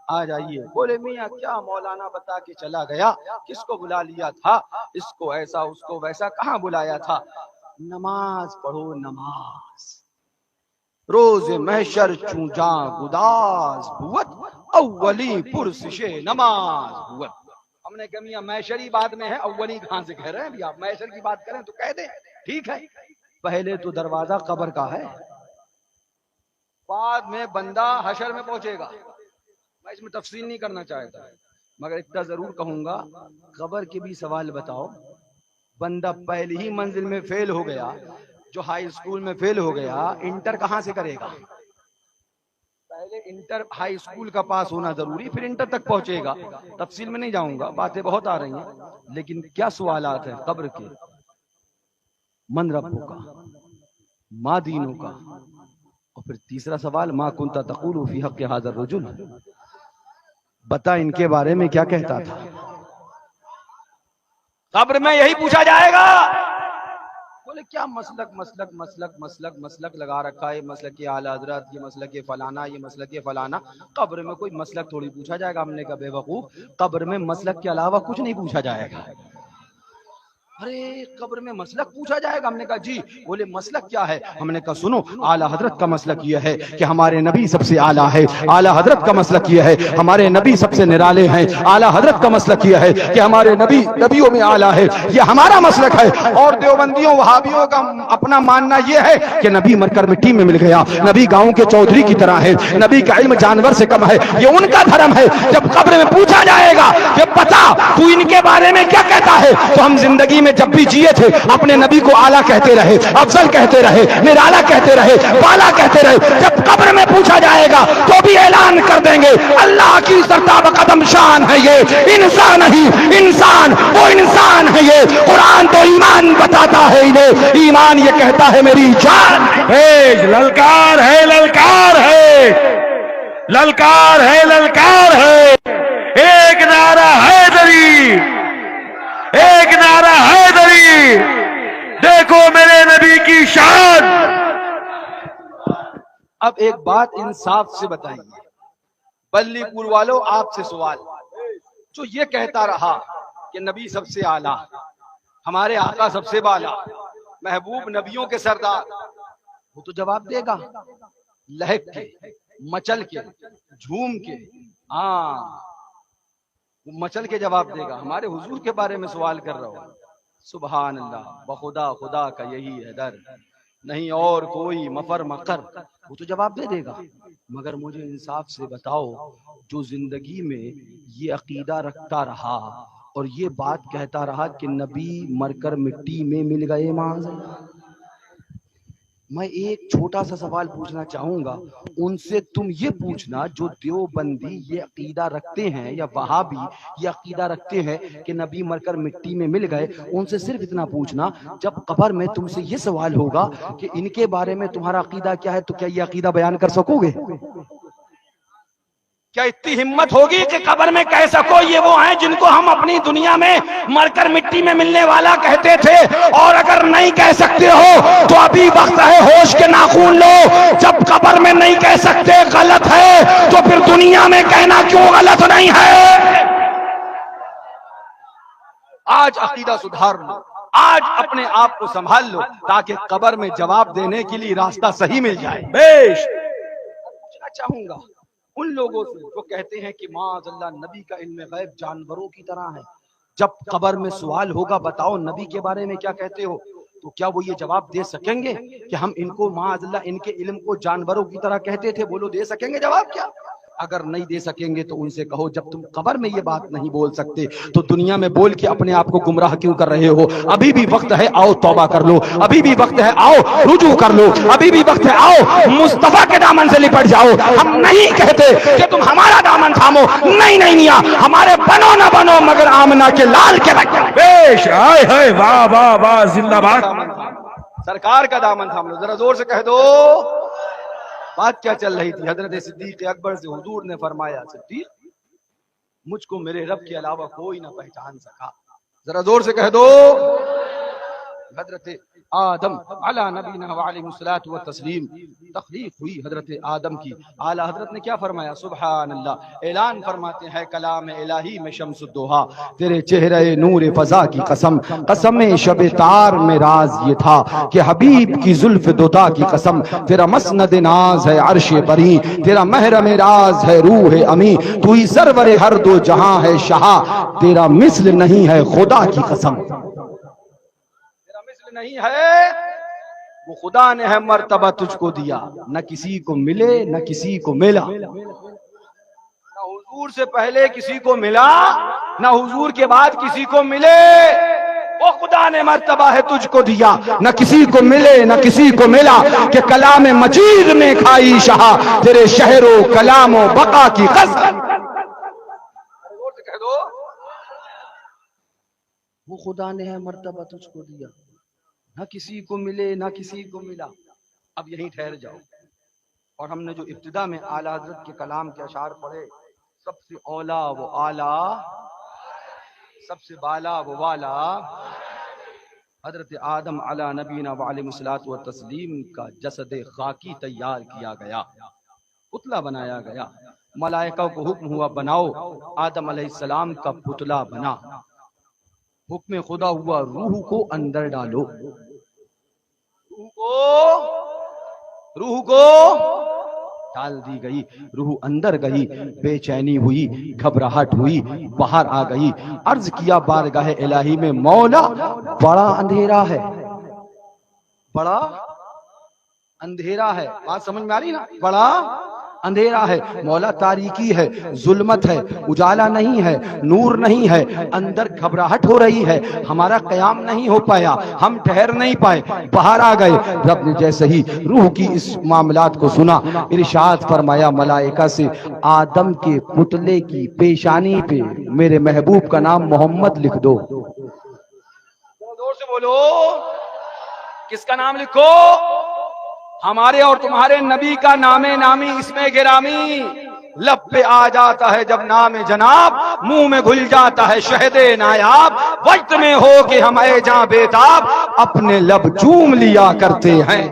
آ جائیے۔ بولے میاں کیا مولانا بتا کے چلا گیا، کس کو بلا لیا تھا، اس کو ایسا اس کو ویسا، کہاں بلایا تھا؟ نماز پڑھو نماز، روز محشر چوں جاں گداز بوت، اولی پرسش نماز بوت۔ ہم نے کہا میاں محشری بات میں ہے، اولی کہاں سے کہہ رہے ہیں؟ آپ محشر کی بات کریں تو کہہ دیں، ٹھیک ہے، پہلے تو دروازہ قبر کا ہے، بعد میں بندہ حشر میں پہنچے گا۔ میں اس میں تفصیل نہیں کرنا چاہتا، مگر اتنا ضرور کہوں گا، قبر کے بھی سوال بتاؤ۔ بندہ پہلی ہی منزل میں فیل ہو گیا، جو ہائی اسکول میں فیل ہو گیا، انٹر کہاں سے کرے گا؟ پہلے انٹر ہائی اسکول کا پاس ہونا ضروری، پھر انٹر تک پہنچے گا۔ تفصیل میں نہیں جاؤں گا، باتیں بہت آ رہی ہیں، لیکن کیا سوالات ہیں قبر کے؟ من ربوں کا، ما دینوں کا، اور پھر تیسرا سوال ما کنت تقول فی حق ھذا الرجل، بتا ان کے بارے میں کیا کہتا تھا؟ قبر میں یہی پوچھا جائے گا۔ بولے کیا مسلک مسلک مسلک مسلک مسلک لگا رکھا ہے، مسلک اعلی حضرت، یہ مسلک فلانا، یہ مسلک فلانا۔ قبر میں کوئی مسلک تھوڑی پوچھا جائے گا۔ ہم نے کہا بے وقوف، قبر میں مسلک کے علاوہ کچھ نہیں پوچھا جائے گا۔ ارے قبر میں مسلک پوچھا جائے گا؟ ہم نے کہا جی۔ بولے مسلک کیا ہے؟ ہم نے کہا سنو، اعلی حضرت کا مسلک یہ ہے کہ ہمارے نبی سب سے اعلیٰ ہے، اعلی حضرت کا مسلک یہ ہے ہمارے نبی سب سے نرالے ہیں، اعلی حضرت کا مسلک یہ ہے کہ ہمارے نبی نبیوں میں اعلیٰ ہے، یہ ہمارا مسلک ہے۔ اور دیوبندیوں وہابیوں کا اپنا ماننا یہ ہے کہ نبی مر کر مٹی میں مل گیا، نبی گاؤں کے چودھری کی طرح ہے، نبی کا علم جانور سے کم ہے، یہ ان کا دھرم ہے۔ جب قبر میں پوچھا جائے گا کہ پتا تو ان کے بارے میں کیا کہتا ہے، تو ہم زندگی میں جب بھی جیے تھے اپنے نبی کو اعلیٰ کہتے رہے، افضل کہتے رہے، نرالا کہتے رہے، بالا کہتے رہے۔ جب قبر میں پوچھا جائے گا تو بھی اعلان کر دیں گے اللہ کی سرتاب قدم شان ہے یہ، انسان نہیں انسان، وہ انسان ہے یہ۔ قرآن تو ایمان بتاتا ہے انہیں، ایمان یہ کہتا ہے میری جان۔ للکار ہے للکار ہے للکار ہے للکار ہے، ایک نعرہ حیدری، ایک نعرہ حیدری، دیکھو میرے نبی کی شان۔ اب ایک بات انصاف سے بتائیے، بلی پور والوں، آپ سے سوال، جو یہ کہتا رہا کہ نبی سب سے اعلیٰ، ہمارے آقا سب سے بالا، محبوب نبیوں کے سردار، وہ تو جواب دے گا لہک کے، مچل کے، جھوم کے، ہاں وہ مچل کے جواب دے گا۔ ہمارے حضور کے بارے میں سوال کر رہا ہوں، سبحان اللہ، بخدا خدا کا یہی ہے در، نہیں اور کوئی مفر مقر، وہ تو جواب دے گا۔ مگر مجھے انصاف سے بتاؤ، جو زندگی میں یہ عقیدہ رکھتا رہا اور یہ بات کہتا رہا کہ نبی مر کر مٹی میں مل گئے، معاذ اللہ، میں ایک چھوٹا سا سوال پوچھنا چاہوں گا ان سے، تم یہ پوچھنا جو دیوبندی یہ عقیدہ رکھتے ہیں یا وہابی یہ عقیدہ رکھتے ہیں کہ نبی مر کر مٹی میں مل گئے، ان سے صرف اتنا پوچھنا، جب قبر میں تم سے یہ سوال ہوگا کہ ان کے بارے میں تمہارا عقیدہ کیا ہے، تو کیا یہ عقیدہ بیان کر سکو گے؟ کیا اتنی ہمت ہوگی کہ قبر میں کہہ سکو یہ وہ ہیں جن کو ہم اپنی دنیا میں مر کر مٹی میں ملنے والا کہتے تھے؟ اور اگر نہیں کہہ سکتے ہو تو ابھی وقت ہے ہوش کے ناخون لو، جب قبر میں نہیں کہہ سکتے غلط ہے تو پھر دنیا میں کہنا کیوں غلط نہیں ہے؟ آج عقیدہ سدھار لو، آج اپنے آپ کو سنبھال لو، تاکہ قبر میں جواب دینے کے لیے راستہ صحیح مل جائے۔ بیش پوچھنا چاہوں گا ان لوگوں سے جو کہتے ہیں کہ معاذ اللہ نبی کا علم غیب جانوروں کی طرح ہے، جب قبر میں سوال ہوگا بتاؤ نبی کے بارے میں کیا کہتے ہو، تو کیا وہ یہ جواب دے سکیں گے کہ ہم ان کو معاذ اللہ ان کے علم کو جانوروں کی طرح کہتے تھے؟ بولو دے سکیں گے جواب کیا؟ اگر نہیں دے سکیں گے تو ان سے کہو جب تم قبر میں یہ بات نہیں بول سکتے تو دنیا میں بول کے اپنے آپ کو گمراہ کیوں کر رہے ہو؟ ابھی بھی وقت ہے، آؤ توبہ کر لو، ابھی بھی وقت ہے، آؤ رجوع کر لو، ابھی بھی وقت ہے، آؤ مصطفیٰ کے دامن سے لپٹ جاؤ۔ ہم نہیں کہتے کہ تم ہمارا دامن تھامو، نہیں نہیں میاں، ہمارے بنو نہ بنو مگر آمنہ کے لال کے بچے۔ بیش، آئے ہائے، واہ واہ واہ، زندہ باد۔ سرکار کا دامن تھام لو، ذرا زور سے کہہ دو۔ بات کیا چل رہی تھی؟ حضرت صدیق اکبر سے حضور نے فرمایا، صدیق مجھ کو میرے رب کے علاوہ کوئی نہ پہچان سکا، ذرا زور سے کہہ دو۔ حضرت آدم علی نبینا وعلیہ الصلوۃ والتسلیم، تخلیق ہوئی حضرت آدم کی، اعلی حضرت نے کیا فرمایا؟ سبحان اللہ، اعلان فرماتے ہیں کلام الہی میں شمس الدوحا، تیرے چہرے نور فضا کی قسم، قسم شب تار میں راز یہ تھا کہ حبیب کی زلف دوتا کی قسم، تیرا مسند ناز ہے عرش بری، تیرا محرم راز ہے روح امی، تو ہی سرور ہر دو جہاں ہے شہا، تیرا مثل نہیں ہے خدا کی قسم، نہیں ہے وہ خدا نے ہے مرتبہ تجھ کو دیا، نہ کسی کو ملے نہ کسی کو ملا، نہ حضور سے پہلے کسی کو ملا نہ حضور کے بعد کسی کو ملے، وہ خدا نے مرتبہ ہے تجھ کو دیا، نہ کسی کو ملے نہ کسی کو ملا، کہ کلام مجید میں کھائی شہا، تیرے شہر و کلام و بقا کی قسم، وہ خدا نے ہے مرتبہ تجھ کو دیا، نہ کسی کو ملے نہ کسی کو ملا۔ اب یہیں ٹھہر جاؤ، اور ہم نے جو ابتدا میں اعلیٰ حضرت کے کلام کے اشعار پڑھے، سب سے اولا وہ اعلیٰ، سب سے بالا وہ والا، حضرت آدم علی نبینا وعلیہ الصلوۃ والتسلیم کا جسد خاکی تیار کیا گیا، پتلا بنایا گیا، ملائکہ کو حکم ہوا بناؤ، آدم علیہ السلام کا پتلا بنا، حکم خدا ہوا روح کو اندر ڈالو، روح کو ڈال دی گئی، روح اندر گئی، بے چینی ہوئی، گھبراہٹ ہوئی، باہر آ گئی، عرض کیا بارگاہ الہی میں، مولا بڑا اندھیرا ہے، بڑا اندھیرا ہے، بات سمجھ میں آ رہی نا؟ بڑا اندھیرا ہے مولا، تاریکی ہے، ظلمت ہے، اجالا نہیں ہے، نور نہیں ہے، اندر گھبراہٹ ہو رہی ہے، ہمارا قیام نہیں ہو پایا، ہم ٹھہر نہیں پائے، باہر آ گئے۔ رب نے جیسے ہی روح کی اس معاملات کو سنا، ارشاد فرمایا ملائکہ سے، آدم کے پتلے کی پیشانی پہ میرے محبوب کا نام محمد لکھ دو۔ زور سے بولو، کس کا نام لکھو؟ ہمارے اور تمہارے نبی کا نام نامی، اس میں گرامی، لب پہ آ جاتا ہے جب نام جناب، منہ میں گھل جاتا ہے شہد نایاب، وقت میں ہو کہ ہم اے جاں بیتاب، اپنے لب چوم لیا کرتے ہیں۔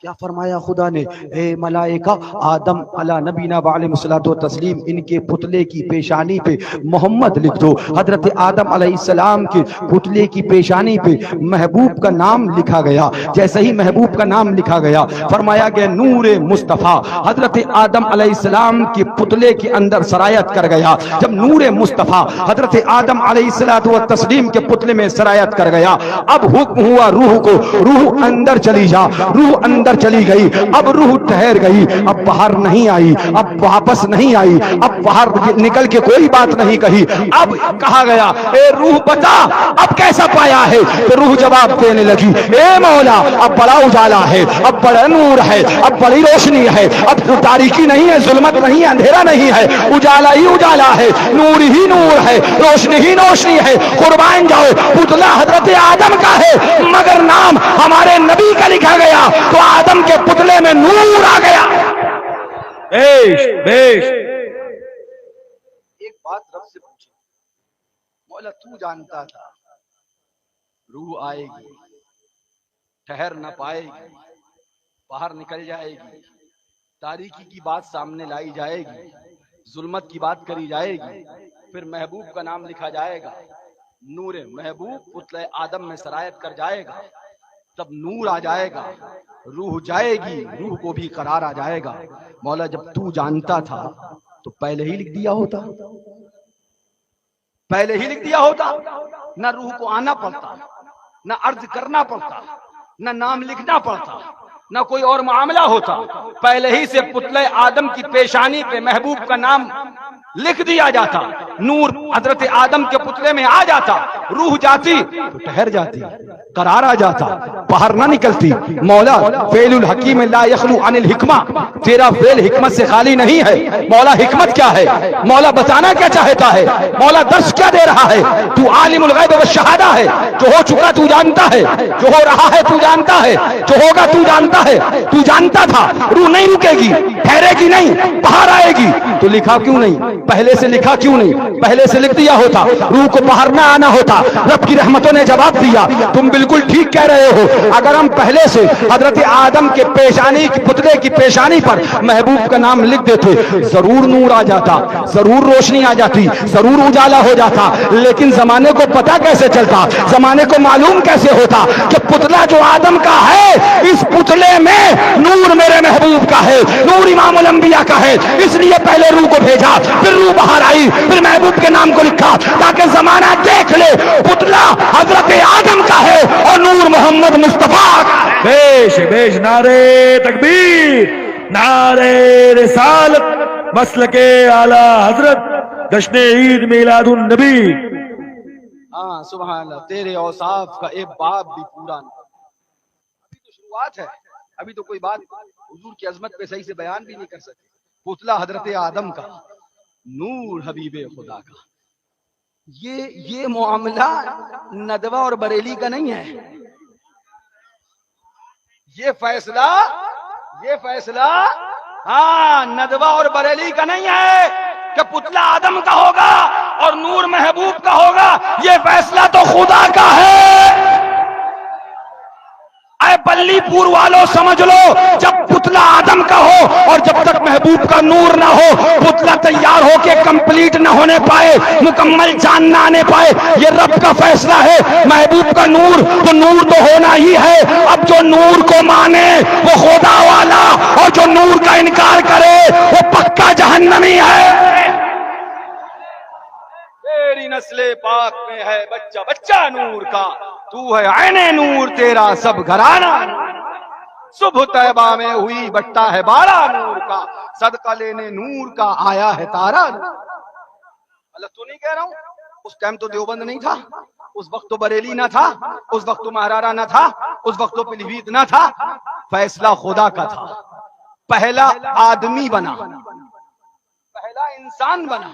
کیا فرمایا خدا نے؟ اے ملائکہ، آدم علی نبینا وعلیہ الصلوۃ والتسلیم ان کے پتلے کی پیشانی پہ محمد لکھ دو۔ حضرت آدم علیہ السلام کے پتلے کی پیشانی پہ محبوب کا نام لکھا گیا۔ جیسے ہی محبوب کا نام لکھا گیا، فرمایا گیا نور مصطفیٰ حضرت آدم علیہ السلام کے پتلے کے اندر سرایت کر گیا۔ جب نور مصطفیٰ حضرت آدم علیہ الصلوۃ والتسلیم کے پتلے میں سرایت کر گیا، اب حکم ہوا روح کو، روح اندر چلی جا۔ روح اندر چلی گئی، اب روح ٹھہر گئی، اب باہر نہیں آئی، اب واپس نہیں آئی، اب باہر نکل کے کوئی بات نہیں کہی۔ اب کہا گیا اے روح بتا اب کیسا پایا ہے؟ تو روح جواب دینے لگی، اے مولا اب بڑا اجالا ہے، اب بڑا نور ہے، اب بڑی روشنی ہے، اب تاریکی نہیں ہے، ظلمت نہیں ہے، اندھیرا نہیں ہے، اجالا ہی اجالا ہے، نور ہی نور ہے، روشنی ہی روشنی ہے۔ قربان جاؤ، پتلا حضرت آدم کا ہے مگر نام ہمارے نبی کا لکھا گیا تو آدم کے پتلے میں نور آ گیا۔ بیش بیش۔ ایک بات رب سے پوچھو، مولا تو جانتا تھا روح آئے گی، ٹھہر نہ پائے گی، باہر نکل جائے گی، تاریکی کی بات سامنے لائی جائے گی، ظلمت کی بات کری جائے گی، پھر محبوب کا نام لکھا جائے گا، نور محبوب پتلے آدم میں سرایت کر جائے گا، تب نور آ جائے گا، روح جائے گی، روح کو بھی قرار آ جائے گا۔ مولا جب تو جانتا تھا تو پہلے ہی لکھ دیا ہوتا، پہلے ہی لکھ دیا ہوتا، نہ روح کو آنا پڑتا، نہ عرض کرنا پڑتا، نہ نام لکھنا پڑتا، نہ کوئی اور معاملہ ہوتا، پہلے ہی سے پتلے آدم کی پیشانی پہ محبوب کا نام لکھ دیا جاتا، نور حضرت آدم کے پتلے میں آ جاتا، روح جاتی تو ٹھہر جاتی، قرار آ جاتا، باہر نہ نکلتی۔ مولا فعل الحکیم لا یخلو عن الحکمہ، تیرا فعل حکمت سے خالی نہیں ہے۔ مولا حکمت کیا ہے؟ مولا بتانا کیا چاہتا ہے؟ مولا درس کیا دے رہا ہے؟ تو عالم الغیب والشہادہ ہے، جو ہو چکا تو جانتا ہے، جو ہو رہا ہے تو جانتا ہے، جو ہوگا تو جانتا ہے۔ تو جانتا تھا روح نہیں رکے گی، ٹھہرے گی نہیں، باہر آئے گی، تو لکھا کیوں نہیں؟ پہلے سے لکھا کیوں نہیں؟ پہلے سے لکھ دیا ہوتا، روح کو باہر نہ آنا ہوتا۔ رب کی رحمتوں نے جواب دیا، تم بالکل ٹھیک کہہ رہے ہو، اگر ہم پہلے سے حضرت آدم کے پیشانی کی پتلے کی پیشانی پر محبوب کا نام لکھ دیتے، ضرور نور آ جاتا، ضرور روشنی آ جاتی، ضرور اجالا ہو جاتا۔ لیکن زمانے کو پتا کیسے چلتا؟ زمانے کو معلوم کیسے ہوتا کہ پتلا جو آدم کا ہے، اس پتلے میں نور میرے محبوب کا ہے، نور امام الانبیاء کا ہے، اس لیے پہلے روح کو بھیجا، پھر روح باہر آئی، پھر محبوب کے نام کو لکھا تاکہ زمانہ دیکھ لے پتلا حضرت آدم کا ہے اور نور محمد مصطفیٰ کا ہے۔ بیش بیش، نعرے تکبیر، نعرے رسالت، مسلک اعلی حضرت، جشن عید میلاد النبی۔ ہاں سبحان اللہ، تیرے اوصاف کا ایک باب بھی پورا نہیں، ابھی تو شروعات ہے، ابھی تو کوئی بات حضور کی عظمت پہ صحیح سے بیان بھی نہیں کر سکتے۔ پتلا حضرت آدم کا، نور حبیب خدا کا، یہ معاملہ ندوہ اور بریلی کا نہیں ہے، یہ فیصلہ ہاں ندوہ اور بریلی کا نہیں ہے کہ پتلا آدم کا ہوگا اور نور محبوب کا ہوگا، یہ فیصلہ تو خدا کا ہے۔ اے بلی پور والوں سمجھ لو، جب پتلا آدم کا ہو اور جب تک محبوب کا نور نہ ہو، پتلا تیار ہو کے کمپلیٹ نہ ہونے پائے، مکمل جان نہ آنے پائے، یہ رب کا فیصلہ ہے۔ محبوب کا نور تو نور تو ہونا ہی ہے، اب جو نور کو مانے وہ خدا والا، اور جو نور کا انکار کرے وہ پکا جہنمی ہے۔ تیری نسل پاک میں ہے بچہ بچہ نور کا، تو ہے عین نور تیرا سب گھرانہ، صبح طیبہ میں ہوئی بٹا ہے بارہ نور کا، صدقہ لینے نور کا آیا ہے تارا۔ اللہ تو نہیں کہہ رہا ہوں، اس ٹائم تو دیوبند نہیں تھا، اس وقت تو بریلی نہ تھا، اس وقت تو مہرارا نہ تھا، اس وقت تو پیلی بھیت نہ تھا، فیصلہ خدا کا تھا۔ پہلا آدمی بنا، پہلا انسان بنا،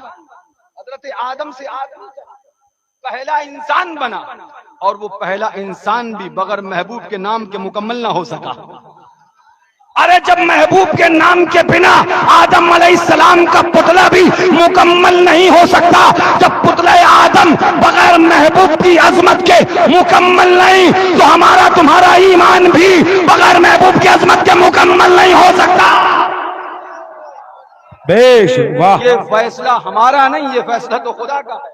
حضرت آدم سے آدمی پہلا انسان بنا، اور وہ پہلا انسان بھی بغیر محبوب کے نام کے مکمل نہ ہو سکا۔ ارے جب محبوب کے نام کے بنا آدم علیہ السلام کا پتلا بھی مکمل نہیں ہو سکتا، جب پتلا آدم بغیر محبوب کی کی عظمت کے مکمل نہیں تو ہمارا تمہارا ایمان بھی بغیر محبوب کی عظمت کے مکمل نہیں ہو سکتا. بیش واہ. یہ فیصلہ ہمارا نہیں، یہ فیصلہ تو خدا کا ہے.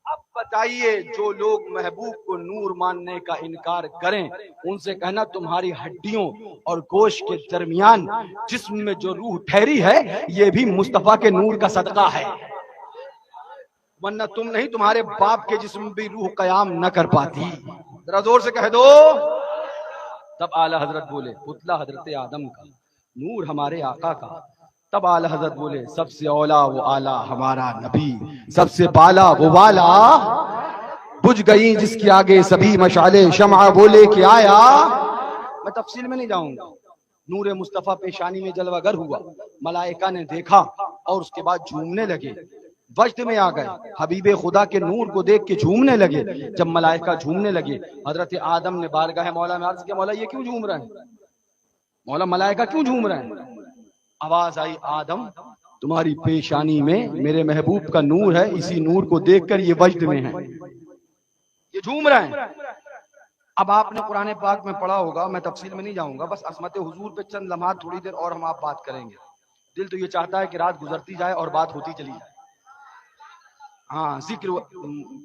اب بتائیے جو لوگ محبوب کو نور ماننے کا انکار کریں ان سے کہنا تمہاری ہڈیوں اور گوشت کے درمیان جسم میں جو روح ٹھہری ہے یہ بھی مصطفیٰ کے نور کا صدقہ ہے، ورنہ تم نہیں تمہارے باپ کے جسم بھی روح قیام نہ کر پاتی. ذرا زور سے کہہ دو. تب اعلی حضرت بولے پتلا حضرت آدم کا، نور ہمارے آقا کا. تب اعلی حضرت بولے سب سے اولا وہ اعلی ہمارا نبی، سب سے بالا وہ والا. بجھ گئی جس کے آگے سبھی مشعلے شمع بولے کہ آیا. میں تفصیل میں نہیں جاؤں گا. نور مصطفیٰ پیشانی میں جلوہ گر ہوا، ملائکہ نے دیکھا اور اس کے بعد جھومنے لگے، وجد میں آ گئے. حبیب خدا کے نور کو دیکھ کے جھومنے لگے. جب ملائکہ جھومنے لگے حضرت آدم نے بارگاہ مولا میں عرض کیا مولا یہ کیوں جھوم رہے ہیں، مولا ملائکہ کیوں جھوم رہے ہیں. آواز آئی آدم تمہاری پیشانی میں میرے محبوب کا نور ہے، اسی نور کو دیکھ کر یہ وجد میں ہے، یہ جھوم رہے ہیں. اب آپ نے قرآن پاک میں پڑھا ہوگا، میں تفصیل میں نہیں جاؤں گا، بس عظمت حضور پہ چند لمحات تھوڑی دیر اور ہم آپ بات کریں گے. دل تو یہ چاہتا ہے کہ رات گزرتی جائے اور بات ہوتی چلی جائے. ہاں ذکر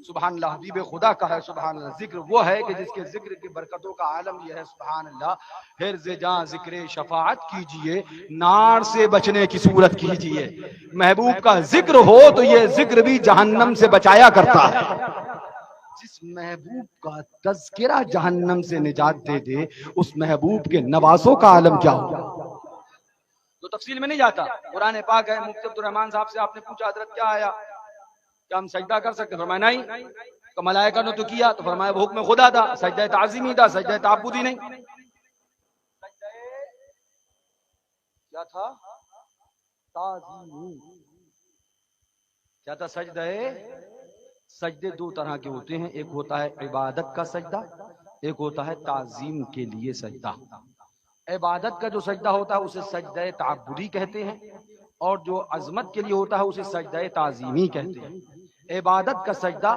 سبحان اللہ حبیب خدا کا ہے. سبحان اللہ ذکر وہ ہے کہ جس کے ذکر کی برکتوں کا عالم یہ ہے. سبحان اللہ. حرز جاں ذکر شفاعت کیجئے، نار سے بچنے کی صورت کیجئے. محبوب کا ذکر ہو تو یہ ذکر بھی جہنم سے بچایا کرتا ہے. جس محبوب کا تذکرہ جہنم سے نجات دے دے اس محبوب کے نوازوں کا عالم کیا ہوگا. تو تفصیل میں نہیں جاتا. قرآن پاک ہے. مفتی عبد الرحمان صاحب سے آپ نے پوچھا حضرت کیا آیا، کیا ہم سجدہ کر سکتے؟ فرمایا نہیں. تو ملائکہ نے تو کیا، تو فرمایا وہ حکم خدا تھا، سجدہ تعظیمی تھا، سجدہ تعبدی نہیں. کیا تھا؟ تعظیمی. کیا تھا؟ سجدہ. سجدے دو طرح کے ہوتے ہیں، ایک ہوتا ہے عبادت کا سجدہ، ایک ہوتا ہے تعظیم کے لیے سجدہ. عبادت کا جو سجدہ ہوتا ہے اسے سجدہ تعبدی کہتے ہیں، اور جو عظمت کے لیے ہوتا ہے اسے سجدہ تعظیمی کہتے ہیں. عبادت کا سجدہ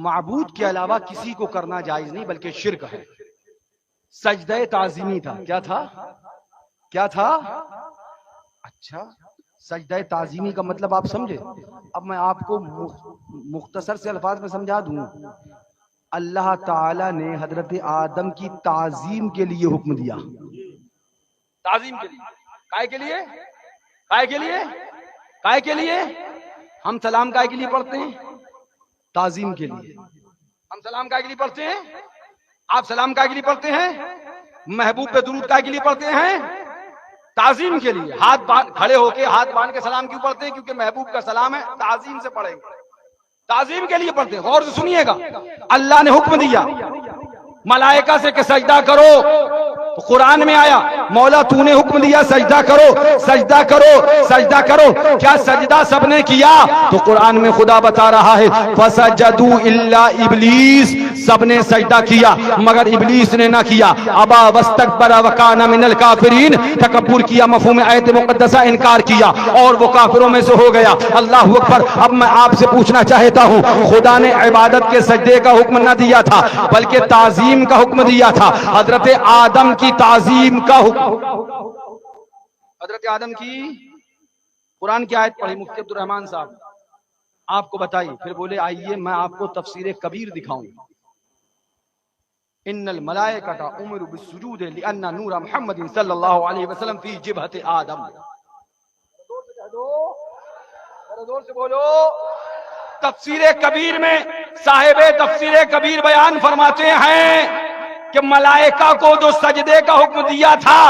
معبود کے علاوہ کسی کو کرنا جائز نہیں بلکہ شرک ہے. سجدہ تعظیمی تھا. کیا تھا؟ کیا تھا؟ اچھا سجدہ تعظیمی کا مطلب آپ سمجھے. اب میں آپ کو مختصر سے الفاظ میں سمجھا دوں. اللہ تعالی نے حضرت آدم کی تعظیم کے لیے حکم دیا. تعظیم کے لیے. کائے کے لیے؟ کائے کے لیے؟ کائے کے لیے؟ ہم سلام کائے کے لیے پڑھتے ہیں؟ تعظیم کے لیے. ہم سلام کائے کے لیے پڑھتے ہیں؟ آپ سلام کائے کے لیے پڑھتے ہیں؟ محبوب پہ درود کائے کے لیے پڑھتے ہیں؟ تعظیم کے لیے. ہاتھ کھڑے ہو کے ہاتھ باندھ کے سلام کیوں پڑھتے ہیں؟ کیونکہ محبوب کا سلام ہے، تعظیم سے پڑھیں گے. تعظیم کے لیے پڑھتے ہیں. غور سے سنیے گا. اللہ نے حکم دیا ملائکہ سے کہ سجدہ کرو، تو قرآن میں آیا مولا تو نے حکم دیا سجدہ کرو، سجدہ کرو، سجدہ کرو. کیا سجدہ سب نے کیا؟ تو قرآن میں خدا بتا رہا ہے فسجدوا الا ابلیس. سب نے سجدہ کیا مگر ابلیس نے نہ کیا. ابا واستکبر وکان من الکافرین. تکبر کیا، مفہوم آیت مقدسہ انکار کیا اور وہ کافروں میں سے ہو گیا. اللہ اکبر. اب میں آپ سے پوچھنا چاہتا ہوں، خدا نے عبادت کے سجدے کا حکم نہ دیا تھا بلکہ تعظیم کا حکم دیا تھا. حضرت آدم کی تعظیم کا حکم. حضرت آدم کی قرآن کی آیت پڑھی مفتی عبد الرحمان صاحب، آپ کو بتائی. پھر بولے آئیے میں آپ کو تفسیر کبیر دکھاؤں. ان الملائکۃ امروا بالسجود لان نور محمد صلی اللہ علیہ وسلم فی جبہۃ آدم. زور سے بولو. تفسیر کبیر میں صاحب تفسیر کبیر بیان فرماتے ہیں کہ ملائکہ کو جو سجدے کا حکم دیا تھا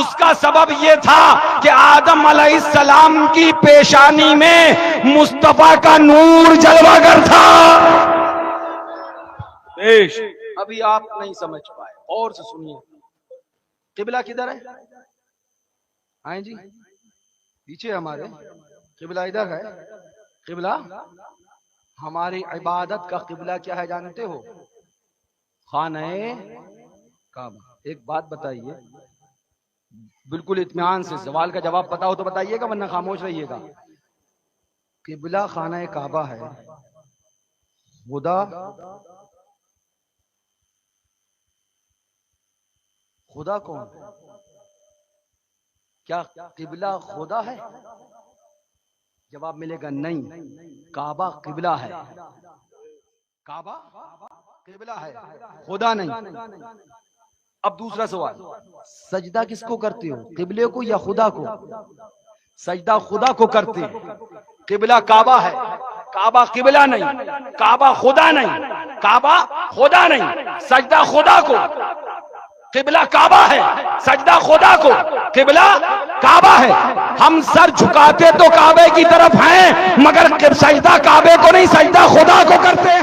اس کا سبب یہ تھا کہ آدم علیہ السلام کی پیشانی میں مصطفیٰ کا نور جلوہ گر تھا. ابھی آپ نہیں سمجھ پائے، اور سے سنیے. قبلہ کدھر ہے؟ آئیں جی پیچھے ہمارے قبلہ ادھر ہے. قبلہ ہماری عبادت کا قبلہ کیا ہے جانتے ہو؟ خانہ کعبہ. ایک بات بتائیے بالکل اطمینان سے، سوال کا جواب پتا ہو تو بتائیے گا ورنہ خاموش رہیے گا. قبلہ خانہ کعبہ ہے، خدا کون ہے؟ کیا قبلہ خدا ہے؟ جواب ملے گا نہیں، کعبہ قبلہ ہے، کعبہ قبلہ ہے، خدا نہیں۔ اب دوسرا سوال، سجدہ کس کو کرتے ہو، قبلے کو یا خدا کو؟ سجدہ خدا کو کرتے ہیں، قبلہ کعبہ ہے، کعبہ قبلہ نہیں، کعبہ خدا نہیں، کعبہ خدا نہیں، سجدہ خدا کو، قبلہ کعبہ ہے، سجدہ خدا کو، قبلہ کعبہ ہے۔ ہم سر جھکاتے تو کعبے کی طرف ہیں، مگر سجدہ کعبے کو نہیں، سجدہ خدا کو کرتے ہیں۔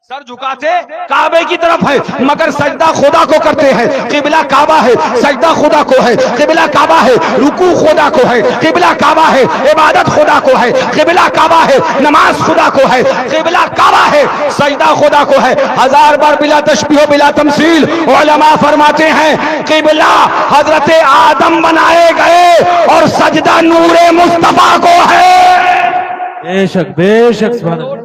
سر جھکاتے کعبے کی طرف ہے مگر سجدہ خدا کو کرتے ہیں۔ قبلہ کعبہ ہے، سجدہ خدا کو ہے، قبلہ کعبہ ہے، رکوع خدا کو ہے، قبلہ کعبہ ہے، عبادت خدا کو ہے، قبلہ کعبہ ہے، نماز خدا کو ہے، قبلہ کعبہ ہے، سجدہ خدا کو ہے۔ ہزار بار بلا تشبیہ و بلا تمثیل علماء فرماتے ہیں قبلہ حضرت آدم بنائے گئے اور سجدہ نور مصطفیٰ کو ہے۔ بے شک سبحان اللہ۔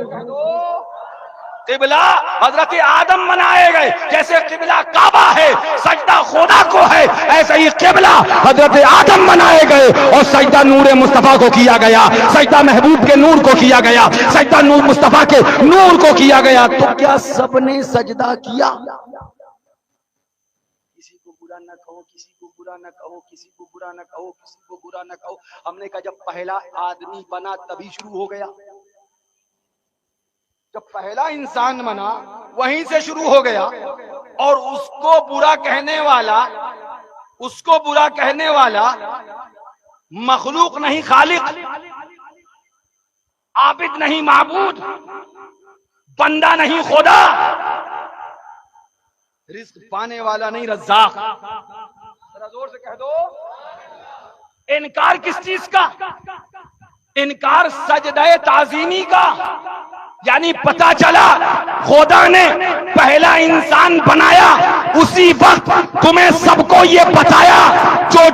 قبلہ حضرت آدم بنائے گئے، جیسے قبلہ کعبہ ہے سجدہ خدا کو ہے، ایسے ہی قبلہ حضرت آدم بنائے گئے اور سجدہ نور مصطفیٰ کو کیا گیا، سجدہ محبوب کے نور کو کیا گیا، سجدہ نور مصطفیٰ کے نور کو کیا گیا۔ تو کیا سب نے سجدہ کیا؟ کسی کو برا نہ کہو، کسی کو برا نہ کہو، کسی کو برا نہ کہو، کسی کو برا نہ کہو۔ ہم نے کہا جب پہلا آدمی بنا تبھی شروع ہو گیا، جب پہلا انسان بنا وہیں سے شروع ہو گیا، اور اس کو برا کہنے والا مخلوق نہیں خالق، عابد نہیں معبود، بندہ نہیں خدا، رزق پانے والا نہیں رزاق۔ ذرا زور سے کہہ دو، انکار کس چیز کا؟ انکار سجدہ تعظیمی کا، یعنی پتا چلا خدا نے پہلا انسان بنایا اسی وقت تمہیں سب کو یہ بتایا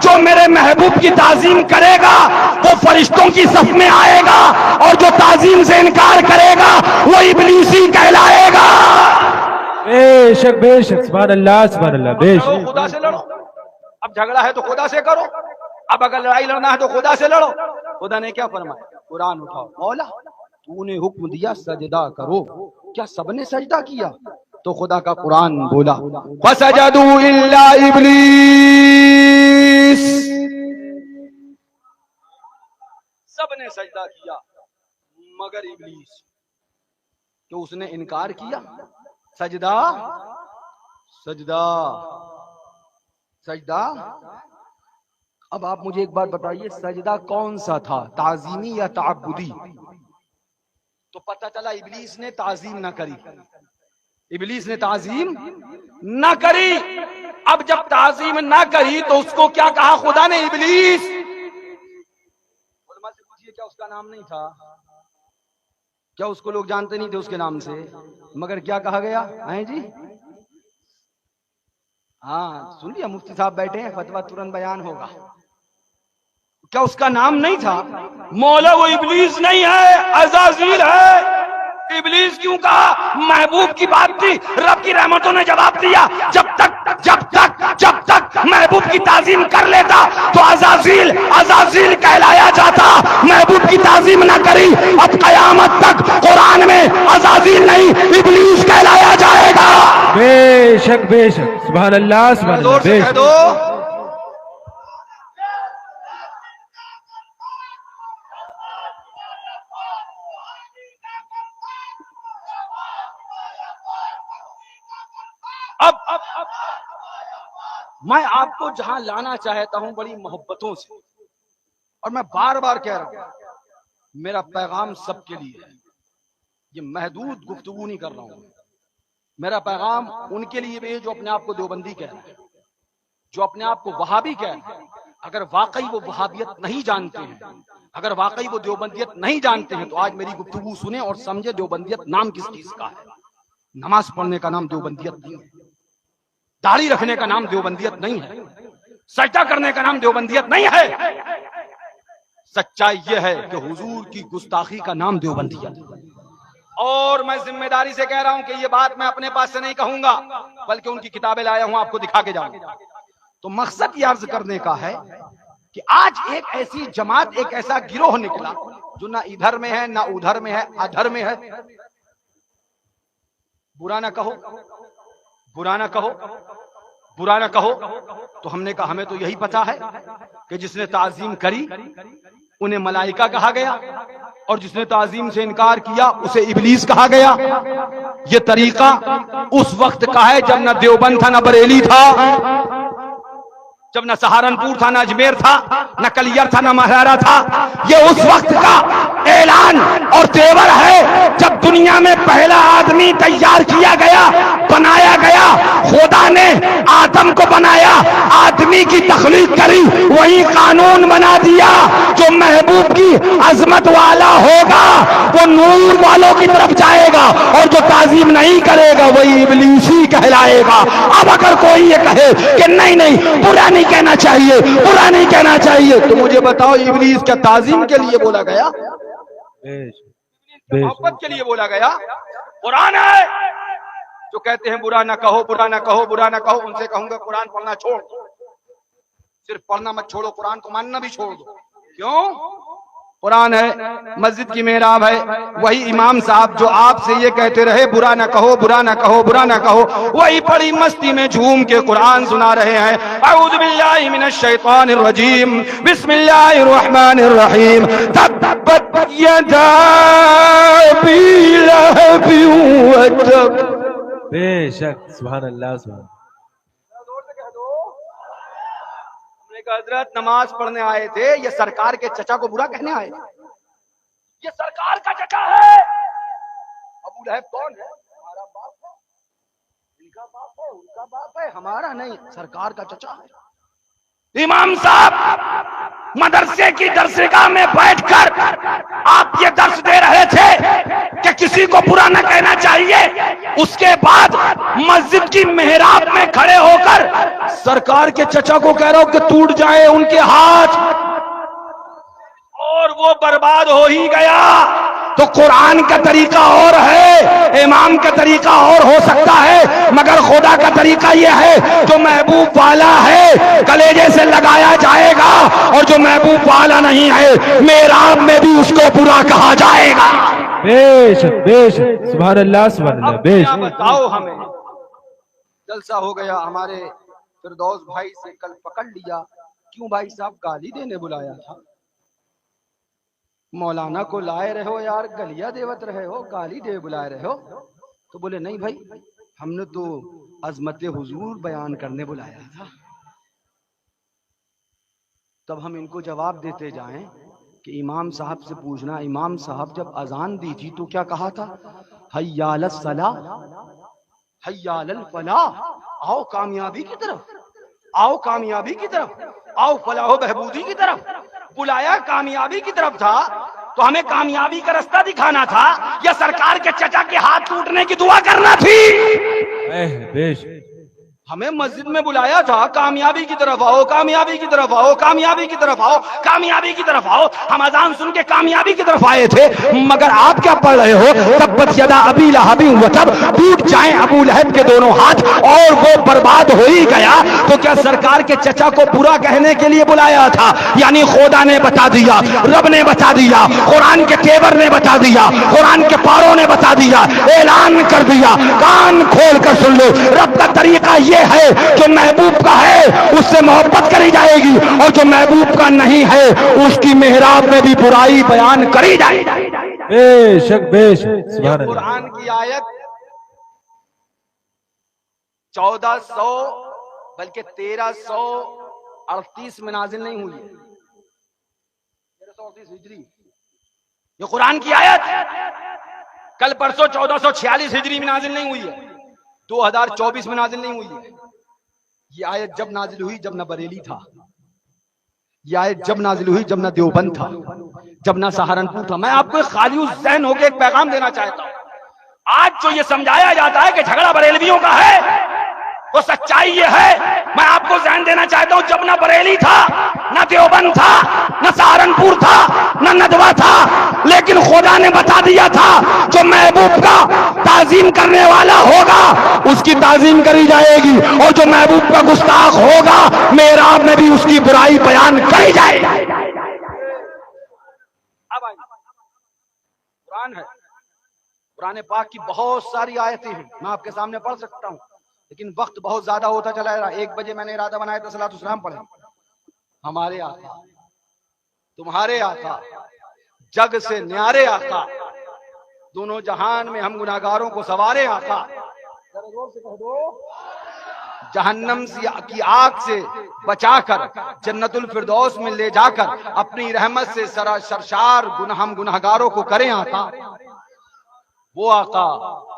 جو میرے محبوب کی تعظیم کرے گا وہ فرشتوں کی صف میں آئے گا، اور جو تعظیم سے انکار کرے گا وہ ابلیسی کہلائے گا۔ بے شک سبحان اللہ بے شک۔ خدا سے لڑو، اب جھگڑا ہے تو خدا سے کرو، اب اگر لڑائی لڑنا ہے تو خدا سے لڑو۔ خدا نے کیا فرمایا؟ قرآن اٹھاؤ، مولا تو نے حکم دیا سجدہ کرو، کیا سب نے سجدہ کیا؟ تو خدا کا قرآن بولا فسجدوا الا ابلیس، سب نے سجدہ کیا مگر ابلیس، تو اس نے انکار کیا۔ سجدہ اب آپ مجھے ایک بات بتائیے، سجدہ کون سا تھا، تعظیمی یا تعبدی؟ تو پتہ چلا ابلیس نے تعظیم نہ کری، ابلیس نے تعظیم نہ کری۔ اب جب تعظیم نہ کری تو اس کو کیا کہا خدا نے؟ ابلیس۔ علماء سے پوچھئے کیا اس کا نام نہیں تھا؟ کیا اس کو لوگ جانتے نہیں تھے اس کے نام سے؟ مگر کیا کہا گیا ہیں جی؟ ہاں سن لیا، مفتی صاحب بیٹھے ہیں، فتویٰ ترنت بیان ہوگا۔ کیا اس کا نام نہیں تھا؟ مولا وہ ابلیس نہیں ہے، عزازیل ہے۔ ابلیس کیوں کہا؟ محبوب کی بات تھی، رب کی رحمتوں نے جواب دیا جب تک محبوب کی تعظیم کر لیتا تو عزازیل کہلایا جاتا۔ محبوب کی تعظیم نہ کری، اب قیامت تک قرآن میں عزازیل نہیں ابلیس کہلایا جائے گا۔ بے شک سبحان اللہ بے شک۔ اب میں آپ کو جہاں لانا چاہتا ہوں بڑی محبتوں سے، اور میں بار بار کہہ رہا ہوں میرا پیغام سب کے لیے ہے، یہ محدود گفتگو نہیں کر رہا ہوں۔ میرا پیغام ان کے لیے بھی ہے جو اپنے آپ کو دیوبندی کہہ رہے ہیں، جو اپنے آپ کو وہابی کہہ رہے ہیں۔ اگر واقعی وہ وہابیت نہیں جانتے ہیں، اگر واقعی وہ دیوبندیت نہیں جانتے ہیں تو آج میری گفتگو سنیں اور سمجھے دیوبندیت نام کس چیز کا ہے۔ نماز پڑھنے کا نام دیوبندیت نہیں ہے، داڑھی رکھنے کا نام دیوبندیت نہیں ہے، سجدہ کرنے کا نام دیوبندیت نہیں ہے۔ سچائی یہ ہے کہ حضور کی گستاخی کا نام دیوبندیت ہے۔ اور میں ذمہ داری سے کہہ رہا ہوں کہ یہ بات میں اپنے پاس سے نہیں کہوں گا، بلکہ ان کی کتابیں لایا ہوں آپ کو دکھا کے جاؤں. تو مقصد یہ عرض کرنے کا ہے کہ آج ایک ایسی جماعت، ایک ایسا گروہ نکلا جو نہ ادھر میں ہے، نہ ادھر میں ہے، ادھر میں ہے. برا نہ کہو، برا نہ کہو، برا نہ کہو. تو ہم نے کہا ہمیں تو یہی پتا ہے کہ جس نے تعظیم کری انہیں ملائکہ کہا گیا، اور جس نے تعظیم سے انکار کیا اسے ابلیس کہا گیا. یہ طریقہ اس وقت کا ہے جب نہ دیوبند تھا، نہ بریلی تھا، جب نہ سہارنپور تھا، نہ اجمیر تھا، نہ کلیر تھا، نہ مہارا تھا. یہ اس وقت کا اعلان اور تیور ہے جب دنیا میں پہلا آدمی تیار کیا گیا، بنایا گیا. خدا نے آدم کو بنایا، آدمی کی تخلیق کری، وہی قانون بنا دیا جو محبوب کی عظمت والا ہوگا وہ نور والوں کی طرف جائے گا، اور جو تعظیم نہیں کرے گا وہی ابلیسی کہلائے گا. اب اگر کوئی یہ کہے کہ نہیں نہیں برا نہیں کہنا چاہیے، برا نہیں کہنا چاہیے، تو مجھے بتاؤ ابلیس کیا تعظیم کے لیے بولا گیا؟ محبت کے لیے بولا گیا؟ قرآن ہے جو کہتے ہیں برا نہ کہو، برا نہ کہو، برا نہ کہو. ان سے کہوں گا قرآن پڑھنا چھوڑ دو. صرف پڑھنا مت چھوڑو، قرآن کو ماننا بھی چھوڑ دو. کیوں؟ قرآن ہے، مسجد کی محراب ہے، وہی امام صاحب جو آپ سے یہ کہتے رہے برا نہ کہو، برا نہ کہو، برا نہ کہو، وہی بڑی مستی میں جھوم کے قرآن سنا رہے ہیں. اعوذ باللہ من الشیطان الرجیم، بسم اللہ الرحمن الرحیم. تبت یدا ابی لہب وتب. بے شک، سبحان اللہ، سبحان. حضرت نماز پڑھنے آئے تھے، یہ سرکار کے چچا کو برا کہنے آئے. یہ سرکار کا چچا ہے. ابو لہب کون ہے؟ ہمارا باپ ہے. ان کا باپ ہے، ان کا باپ ہے، ہمارا نہیں، سرکار کا چچا ہے. امام صاحب مدرسے کی درسگاہ میں بیٹھ کر آپ یہ درس دے رہے تھے کہ کسی کو برا نہ کہنا چاہیے. اس کے بعد مسجد کی محراب میں کھڑے ہو کر سرکار کے چچا کو کہہ رہا ہوں کہ ٹوٹ جائے ان کے ہاتھ، اور وہ برباد ہو ہی گیا. تو قرآن کا طریقہ اور ہے، امام کا طریقہ اور ہو سکتا ہے، مگر خدا کا طریقہ یہ ہے جو محبوب والا ہے کلیجے سے لگایا جائے گا، اور جو محبوب والا نہیں ہے محراب میں بھی اس کو برا کہا جائے گا. بے شک، بے شک، سبحان اللہ، سبحان اللہ، بے شک. بتاؤ ہمیں، جلسہ ہو گیا ہمارے فردوس بھائی سے کل پکڑ لیا، کیوں بھائی صاحب گالی دینے بلایا تھا؟ مولانا کو لائے رہے ہو یار، گلیا دیوت رہے ہو، گالی دے بلائے رہے ہو. تو بولے نہیں بھائی ہم نے تو عظمت حضور بیان کرنے بلایا تھا. تب ہم ان کو جواب دیتے جائیں کہ امام صاحب سے پوچھنا، امام صاحب جب اذان دی تھی تو کیا کہا تھا؟ حی علی الصلاۃ، حی علی الفلاح. آؤ کامیابی کی طرف، آؤ کامیابی کی طرف، آؤ فلاح و بہبودی کی طرف. بلایا کامیابی کی طرف تھا، تو ہمیں کامیابی کا رستہ دکھانا تھا یا سرکار کے چچا کے ہاتھ ٹوٹنے کی دعا کرنا تھی؟ بے شک. ہمیں مسجد میں بلایا تھا، کامیابی کی طرف آؤ، کامیابی کی طرف آؤ، کامیابی کی طرف آؤ، کامیابی کی طرف آؤ. ہم اذان سن کے کامیابی کی طرف آئے تھے، مگر آپ کیا پڑھ رہے ہو؟ تبت یدا ابی لہب وتب. ٹوٹ جائیں ابو لہب کے دونوں ہاتھ، اور وہ برباد ہو ہی گیا. تو کیا سرکار کے چچا کو برا کہنے کے لیے بلایا تھا؟ یعنی خدا نے بتا دیا، رب نے بتا دیا، قرآن کے تیور نے بتا دیا، قرآن کے پاروں نے بتا دیا، اعلان کر دیا. کان کھول کر سن لو، رب کا طریقہ یہ ہے جو محبوب کا ہے اس سے محبت کری جائے گی، اور جو محبوب کا نہیں ہے اس کی محراب میں بھی برائی بیان کری جائے گی. بے شک، بے شک، سبحان اللہ. قرآن کی آیت 1400 بلکہ 1338 میں نازل نہیں ہوئی ہے، 1338 ہجری. یہ قرآن کی آیت کل پرسوں 1446 ہجری میں نازل نہیں ہوئی ہے، 2024 میں نازل نہیں ہوئی ہے. یہ آیت جب نازل ہوئی جب نہ بریلی تھا، یہ آیت جب نازل ہوئی جب نہ دیوبند تھا، جب نہ سہارنپور تھا. میں آپ کو خالی ذہن ہو کے ایک پیغام دینا چاہتا ہوں. آج جو یہ سمجھایا جاتا ہے کہ جھگڑا بریلویوں کا ہے، وہ سچائی یہ ہے. میں آپ کو ذہن دینا چاہتا ہوں جب نہ بریلی تھا، نہ دیوبند تھا، نہ سہارنپور تھا، نہ ندوہ تھا، لیکن خدا خدا نے بتا دیا تھا جو محبوب کا تعظیم کرنے والا ہوگا اس کی تعظیم کری جائے گی، اور جو محبوب کا گستاخ ہوگا محراب میں بھی اس کی برائی بیان کری جائے گی۔ اب آئیں، قرآن ہے، قرآن پاک کی بہت ساری آیتیں ہیں، میں آپ کے سامنے پڑھ سکتا ہوں، لیکن وقت بہت زیادہ ہوتا چلا رہا۔ 1 بجے میں نے ارادہ بنایا تھا صلاۃ السلام پڑھیں۔ ہمارے آقا، تمہارے آقا، جگ سے نیارے آقا، دونوں جہان میں ہم گناہگاروں کو سوارے آقا، جہنم کی آگ سے بچا کر جنت الفردوس میں لے جا کر اپنی رحمت سے سرشار ہم گناہگاروں کو کریں آقا۔ وہ آقا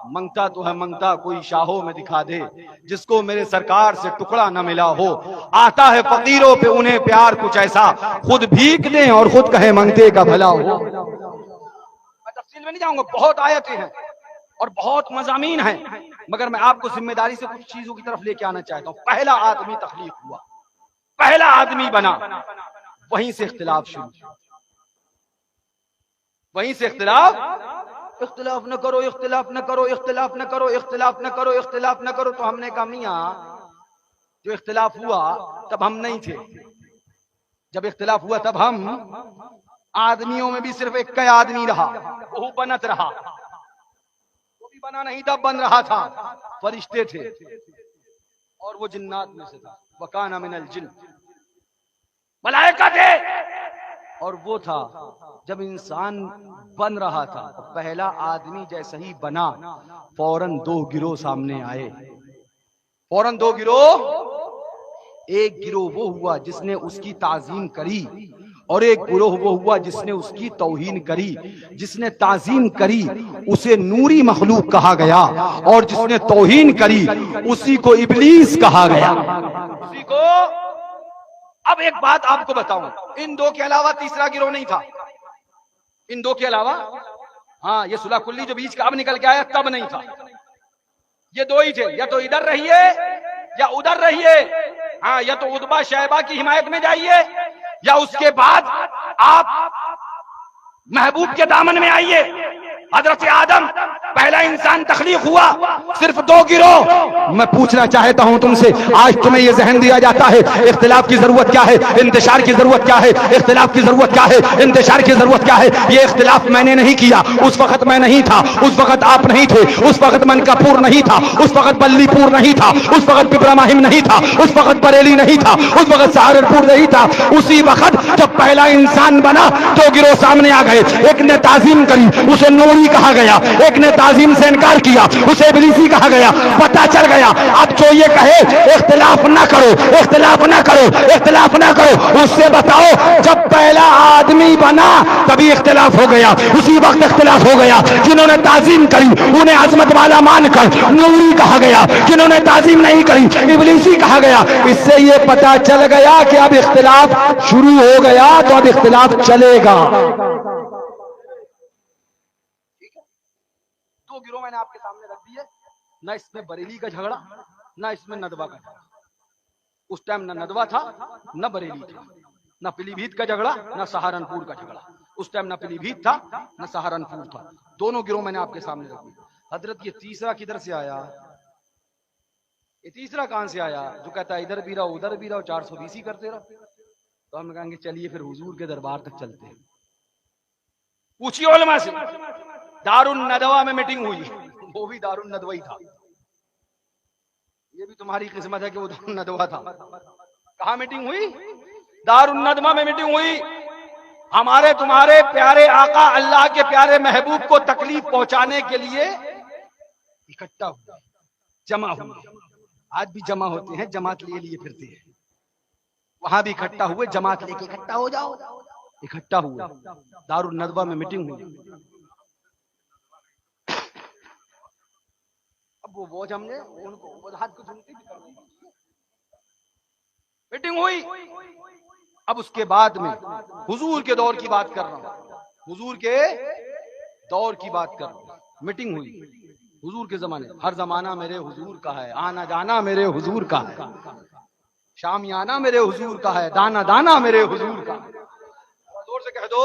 منگتا تو ہے منگتا کوئی شاہوں میں دکھا دے، جس کو میرے سرکار سے ٹکڑا نہ ملا ہو۔ آتا ہے فقیروں پہ انہیں پیار کچھ ایسا، خود بھیک دیں اور خود کہے منگتے کا بھلا ہو۔ میں تفصیل میں نہیں جاؤں گا، بہت آیتیں ہیں اور بہت مضامین ہیں، مگر میں آپ کو ذمہ داری سے کچھ چیزوں کی طرف لے کے آنا چاہتا ہوں۔ پہلا آدمی تخلیق ہوا، پہلا آدمی بنا، وہیں سے اختلاف شروع، وہیں سے اختلاف نہ کرو، اختلاف نہ کرو، اختلاف نہ کرو، اختلاف نہ کرو، اختلاف نہ کرو۔ تو ہم نے کہا میاں جو اختلاف ہوا تب ہم نہیں تھے، جب اختلاف ہوا تب ہم آدمیوں میں بھی صرف ایک کا آدمی رہا، وہ بنت رہا، وہ بھی بنا نہیں تھا، بن رہا تھا، فرشتے تھے اور وہ جنات میں سے تھا، وَكَانَ مِنَ الْجِنِّ، ملائکہ تھے، اور وہ تھا جب انسان بن رہا تھا پہلا آدمی جیسا ہی بنا، فوراً 2 گروہ سامنے آئے، فوراً 2 گروہ۔ ایک گروہ وہ ہوا جس نے اس کی تعظیم کری، اور ایک گروہ وہ ہوا جس نے اس کی توہین کری۔ جس نے تعظیم کری اسے نوری مخلوق کہا گیا، اور جس نے توہین کری اسی کو ابلیس کہا گیا، اسی کو۔ اب ایک بات آپ کو بتاؤں، ان 2 کے علاوہ تیسرا گروہ نہیں تھا، ان 2 کے علاوہ، ہاں یہ صلح کلی جو بیچ کا اب نکل کے آیا تب نہیں تھا، یہ 2 ہی تھے، یا تو ادھر رہیے یا ادھر رہیے، ہاں یا تو عتبہ شیبہ کی حمایت میں جائیے یا اس کے بعد آپ محبوب کے دامن میں آئیے۔ حضرت آدم پہلا انسان تخلیق ہوا، صرف 2 گروہ۔ میں پوچھنا چاہتا ہوں تم سے، آج تمہیں یہ ذہن دیا جاتا ہے اختلاف کی ضرورت کیا ہے، انتشار کی ضرورت کیا ہے، اختلاف کی ضرورت کیا ہے، انتشار کی ضرورت کیا ہے۔ یہ اختلاف میں نے نہیں کیا، اس وقت میں نہیں تھا، اس وقت آپ نہیں تھے، اس وقت منکاپور نہیں تھا، اس وقت بلی پور نہیں تھا، اس وقت پپرا مہم نہیں تھا، اس وقت بریلی نہیں تھا، اس وقت سہارنپور نہیں تھا۔ اسی وقت جب پہلا انسان بنا 2 گروہ سامنے آ گئے، ایک نے تعظیم کری اسے نوری کہا گیا، ایک نے تعظیم سے انکار کیا اسے ابلیسی کہا گیا۔ پتہ چل گیا اب جو یہ کہے اختلاف نہ کرو، اختلاف نہ کرو، اختلاف نہ کرو، اس سے بتاؤ جب پہلا آدمی بنا تبھی اختلاف ہو گیا، اسی وقت اختلاف ہو گیا۔ جنہوں نے تعظیم کری انہیں عظمت والا مان کر نوری کہا گیا، جنہوں نے تعظیم نہیں کری ابلیسی کہا گیا۔ اس سے یہ پتہ چل گیا کہ اب اختلاف شروع ہو گیا تو اب اختلاف چلے گا۔ 2 گروہ میں نے آپ کے سامنے رکھ دیے، نہ اس میں بریلی کا جھگڑا، نہ اس میں ندوہ کا جھگڑا۔ اس ٹائم نہ ندوہ تھا نہ بریلی تھا، نہ پیلی بھیت کا جھگڑا نہ سہارنپور کا جھگڑا۔ اس ٹائم نہ پیلی بھیت تھا نہ سہارنپور تھا، دونوں گروہ میں نے آپ کے سامنے رکھ دیے۔ حضرت یہ تیسرا کدھر سے آیا؟ یہ تیسرا کہاں سے آیا جو کہتا ہے ادھر بھی رہو ادھر بھی رہو 420 ہی کرتے رہو؟ تو ہم کہیں گے چلیے پھر حضور کے دربار تک چلتے ہیں۔ پوچھیے علماء سے، دار الندوہ میں میٹنگ ہوئی، وہ بھی دار الندوہ ہی تھا۔ یہ بھی تمہاری قسمت ہے کہ وہ دار الندوہ تھا۔ کہاں میٹنگ ہوئی؟ دار الندوہ میں میٹنگ ہوئی۔ ہمارے تمہارے پیارے آقا اللہ کے پیارے محبوب کو تکلیف پہنچانے کے لیے اکٹھا ہوئے، جمع ہوئے۔ آج بھی جمع ہوتے ہیں، جماعت لیے پھرتے ہیں۔ وہاں بھی اکٹھا ہوئے، جماعت لے کے اکٹھا ہو جاؤ، اکٹھا ہوئے، دار الندوہ میں میٹنگ ہوئی۔ اب وہ ہم نے ان کو وضاحت کو سنتی میٹنگ ہوئی۔ اب اس کے بعد میں حضور کے دور کی بات کر رہا ہوں، حضور کے دور کی بات کر رہا ہوں۔ میٹنگ ہوئی حضور کے زمانے، ہر زمانہ میرے حضور کا ہے، آنا جانا میرے حضور کا ہے، شامیانہ میرے حضور کا ہے، دانا دانا میرے حضور کا ہے۔ زور سے کہہ دو۔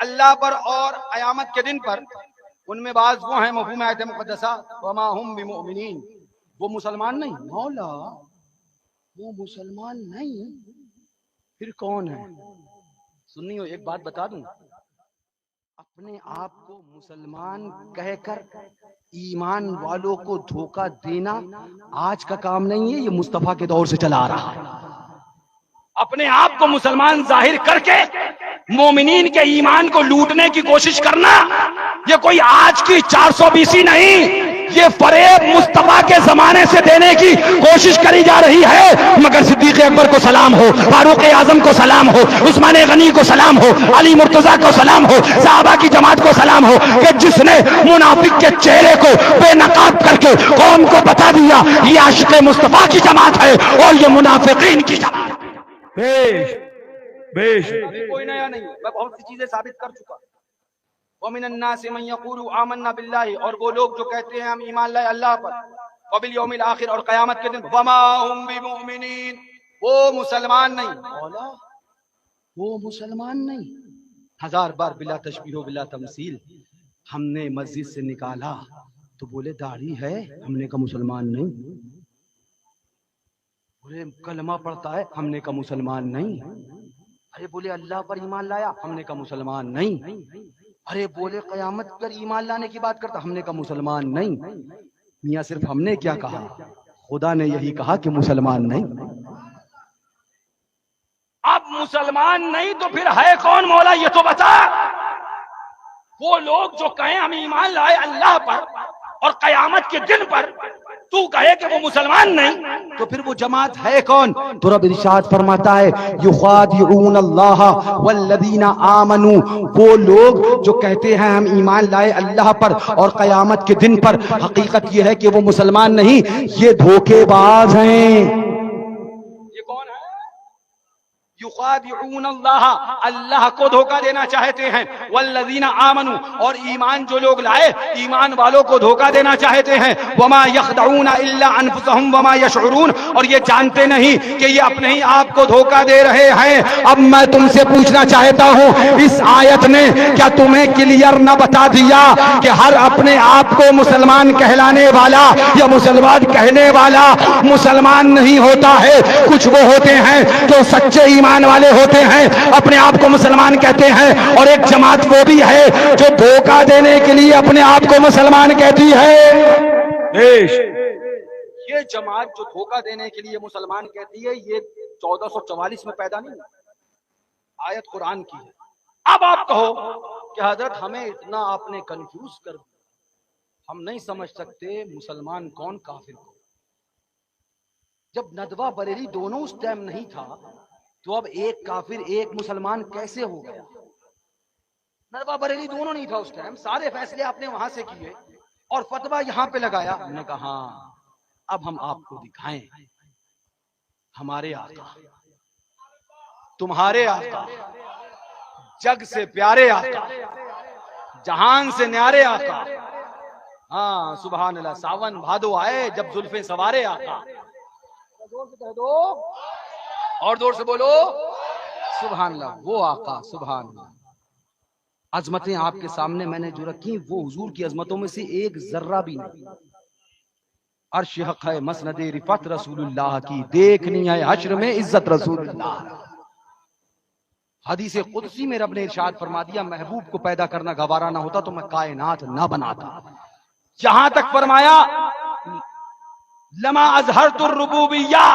اللہ پر اور قیامت کے دن پر، ان میں بعض وہ ہیں مفہوم آیت مقدسہ وما ہم بمؤمنین، وہ مسلمان نہیں۔ مولا وہ مسلمان نہیں، پھر کون ہے؟ سنیو ایک بات بتا دوں، اپنے آپ کو مسلمان کہہ کر ایمان والوں کو دھوکہ دینا آج کا کام نہیں ہے، یہ مصطفیٰ کے دور سے چلا آ رہا ہے۔ اپنے آپ کو مسلمان ظاہر کر کے مومنین کے ایمان کو لوٹنے کی کوشش کرنا یہ کوئی آج کی 420 نہیں، یہ فریب مصطفیٰ کے زمانے سے دینے کی کوشش کری جا رہی ہے۔ مگر صدیق اکبر کو سلام ہو، فاروق اعظم کو سلام ہو، عثمان غنی کو سلام ہو، علی مرتضیٰ کو سلام ہو، صحابہ کی جماعت کو سلام ہو کہ جس نے منافق کے چہرے کو بے نقاب کر کے قوم کو بتا دیا یہ عاشق مصطفیٰ کی جماعت ہے اور یہ منافقین کی جماعت۔ کوئی نیا نہیں، میں بہت سی چیزیں ثابت کر چکا۔ وَمِنَ النَّاسِ مَن يَقُولُ آمَنَّا بِاللَّهِ، اور وہ لوگ جو کہتے ہیں ہم ایمان لائے اللہ پر، وَبِالْيَوْمِ الْآخِرِ، اور قیامت کے دن، وَمَا هُمْ بِمُؤْمِنِينَ، وہ مسلمان نہیں۔ مولا وہ مسلمان نہیں، ہزار بار بلا تشبیہ و بلا تمثیل ہم نے مسجد سے نکالا تو بولے داڑھی ہے، ہم نے کہا مسلمان نہیں۔ بولے کلمہ پڑھتا ہے، ہم نے کہا مسلمان نہیں۔ ارے بولے اللہ پر ایمان لایا، ہم نے کہا مسلمان نہیں۔ ارے بولے قیامت پر ایمان لانے کی بات کرتا، ہم نے کہا مسلمان نہیں۔ میاں صرف ہم نے کیا کہا، خدا نے یہی کہا کہ مسلمان نہیں۔ اب مسلمان نہیں تو پھر ہے کون مولا یہ تو بتا۔ وہ لوگ جو کہیں ہم ایمان لائے اللہ پر اور قیامت کے دن پر، تو کہے کہ وہ مسلمان نہیں، تو پھر وہ جماعت ہے کون؟ تو رب ارشاد فرماتا ہے یخادعون اللہ والذین آمنوا، وہ لوگ جو کہتے ہیں ہم ایمان لائے اللہ پر اور قیامت کے دن پر، حقیقت یہ ہے کہ وہ مسلمان نہیں، یہ دھوکے باز ہیں۔ یہ کون ہے؟ یخادعون اللہ، اللہ کو دھوکہ دینا چاہتے ہیں، والذین آمنوا، اور ایمان جو لوگ لائے ایمان والوں کو دھوکہ دینا چاہتے ہیں، وما یخدعون الا انفسهم وما یشعرون، اور یہ جانتے نہیں کہ یہ اپنے ہی آپ کو دھوکہ دے رہے ہیں۔ اب میں تم سے پوچھنا چاہتا ہوں، اس آیت نے کیا تمہیں کلیئر نہ بتا دیا کہ ہر اپنے آپ کو مسلمان کہلانے والا یا مسلمان کہنے والا مسلمان نہیں ہوتا ہے؟ کچھ وہ ہوتے ہیں جو سچے ایمان والے ہوتے ہیں، اپنے آپ کو مسلمان کہتے ہیں، اور ایک جماعت وہ بھی ہے جو دھوکہ دینے کے لیے اپنے آپ کو مسلمان کہتی ہے۔ یہ جماعت جو دھوکہ دینے کے لیے مسلمان کہتی ہے یہ 1444 میں پیدا نہیں، آیت قرآن کی ہے۔ اب آپ کہو کہ حضرت ہمیں اتنا آپ نے کنفیوز کر دیا، ہم نہیں سمجھ سکتے مسلمان کون کافر کون۔ جب ندوہ بریلی دونوں اس ٹائم نہیں تھا تو اب ایک کافر ایک مسلمان کیسے ہو گیا؟ ندوہ بریلی دونوں نہیں تھا اس ٹائم، سارے فیصلے آپ نے وہاں سے کیے اور فتویٰ یہاں پہ لگایا۔ ہم نے کہا ہاں اب ہم آپ کو دکھائیں ہمارے آقا، تمہارے آقا، جگ سے پیارے آقا، جہان سے نیارے آقا، ہاں سبحان اللہ، ساون بھادو آئے جب زلفیں سوارے آقا، زور سے کہہ دو اور زور سے بولو سبحان اللہ، وہ آقا سبحان اللہ۔ عظمتیں آپ کے سامنے میں نے جو رکھی وہ حضور کی عظمتوں میں سے ایک ذرہ بھی نہیں۔ عرش حق ہے مسند رفعت رسول اللہ کی، دیکھنی ہے حشر میں عزت رسول اللہ۔ حدیث قدسی میں رب نے ارشاد فرما دیا محبوب کو پیدا کرنا گوارا نہ ہوتا تو میں کائنات نہ بناتا۔ یہاں تک فرمایا لما اظہرت الربوبیہ،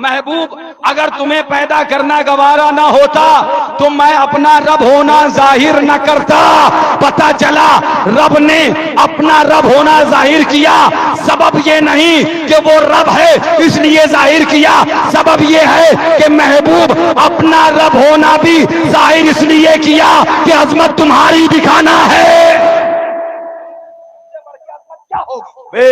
محبوب اگر تمہیں پیدا کرنا گوارا نہ ہوتا تو میں اپنا رب ہونا ظاہر نہ کرتا۔ پتہ چلا رب نے اپنا رب ہونا ظاہر کیا، سبب یہ نہیں کہ وہ رب ہے اس لیے ظاہر کیا، سبب یہ ہے کہ محبوب اپنا رب ہونا بھی ظاہر اس لیے کیا کہ عظمت تمہاری دکھانا ہے۔ کیا ہوگی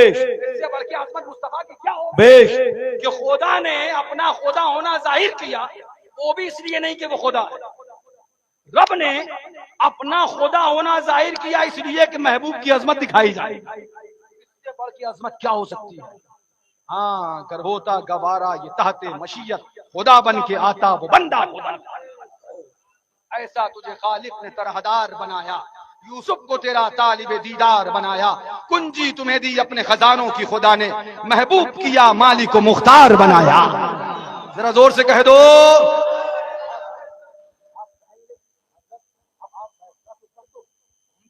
اس سے بڑھ کے عظمت مصطفیٰ کی کیا ہوگی کہ خدا نے اپنا خدا ہونا ظاہر کیا، وہ بھی اس لیے نہیں کہ وہ خدا ہے، رب نے اپنا خدا ہونا ظاہر کیا اس لیے کہ محبوب کی عظمت دکھائی جائے۔ اس سے بڑھ کے عظمت کیا ہو سکتی ہے؟ ہاں اگر ہوتا گوارا یہ تحت مشیت خدا بن کے آتا وہ بندہ خدا، ایسا تجھے خالق نے طرحدار بنایا، یوسف کو تیرا طالب دیدار بنایا، کنجی تمہیں دی اپنے خزانوں کی خدا نے، محبوب کیا مالک و مختار بنایا۔ ذرا زور سے کہہ دو،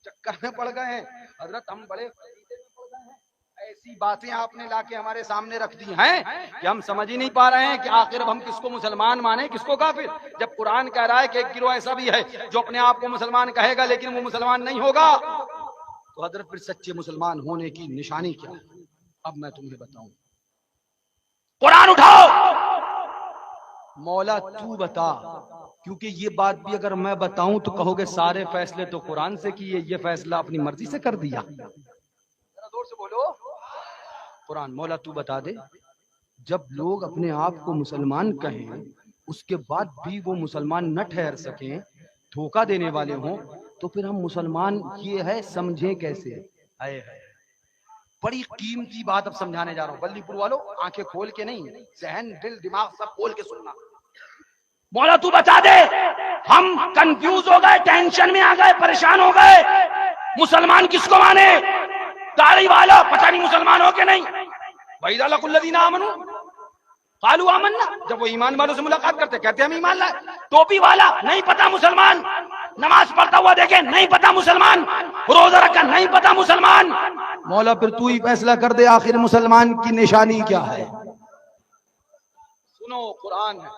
چکر میں پڑ گئے ہیں حضرت، ہم بڑے ایسی باتیں آپ نے لا کے ہمارے سامنے رکھ دی ہیں کہ ہم سمجھ ہی نہیں پا رہے ہیں کہ آخر اب ہم کس کو مسلمان مانیں کس کو کافر، جب قرآن کہہ رہا ہے کہ ایک گروہ ایسا بھی ہے جو اپنے آپ کو مسلمان کہے گا لیکن وہ مسلمان نہیں ہوگا، تو حضرت پھر سچے مسلمان ہونے کی نشانی کیا ہے؟ اب میں تمہیں بتاؤں، قرآن اٹھاؤ، مولا تو بتا، کیونکہ یہ بات بھی اگر میں بتاؤں تو کہو گے سارے فیصلے تو قرآن سے کیے، یہ فیصلہ اپنی مرضی سے کر دیا۔ ذرا زور سے بولو، قرآن، مولا تو بتا دے، جب لوگ اپنے آپ کو مسلمان کہیں اس کے بعد بھی وہ مسلمان نہ ٹھہر سکیں، دھوکہ دینے والے ہوں، تو پھر ہم مسلمان یہ ہے سمجھیں کیسے؟ آئے بڑی قیمتی بات اب سمجھانے جا رہا ہوں، بلی پور والوں آنکھیں کھول کے نہیں، ذہن دل دماغ سب کھول کے سننا۔ مولا تو بتا دے، ہم کنفیوز ہو گئے، ٹینشن میں آ گئے، پریشان ہو گئے، مسلمان کس کو مانے؟ داڑھی والا پتہ نہیں مسلمان ہو کہ نہیں، وَإِذَا لَقُوا الَّذِينَ آمَنُوا قَالُوا آمَنَّا، جب وہ ایمان والوں سے ملاقات کرتے کہتے ہم ایمان لائے، ٹوپی والا نہیں پتا مسلمان، نماز پڑھتا ہوا دیکھے نہیں پتا مسلمان، روزہ رکھا نہیں پتا مسلمان۔ مولا پھر تو ہی فیصلہ کر دے آخر مسلمان کی نشانی کیا ہے؟ سنو، قرآن ہے،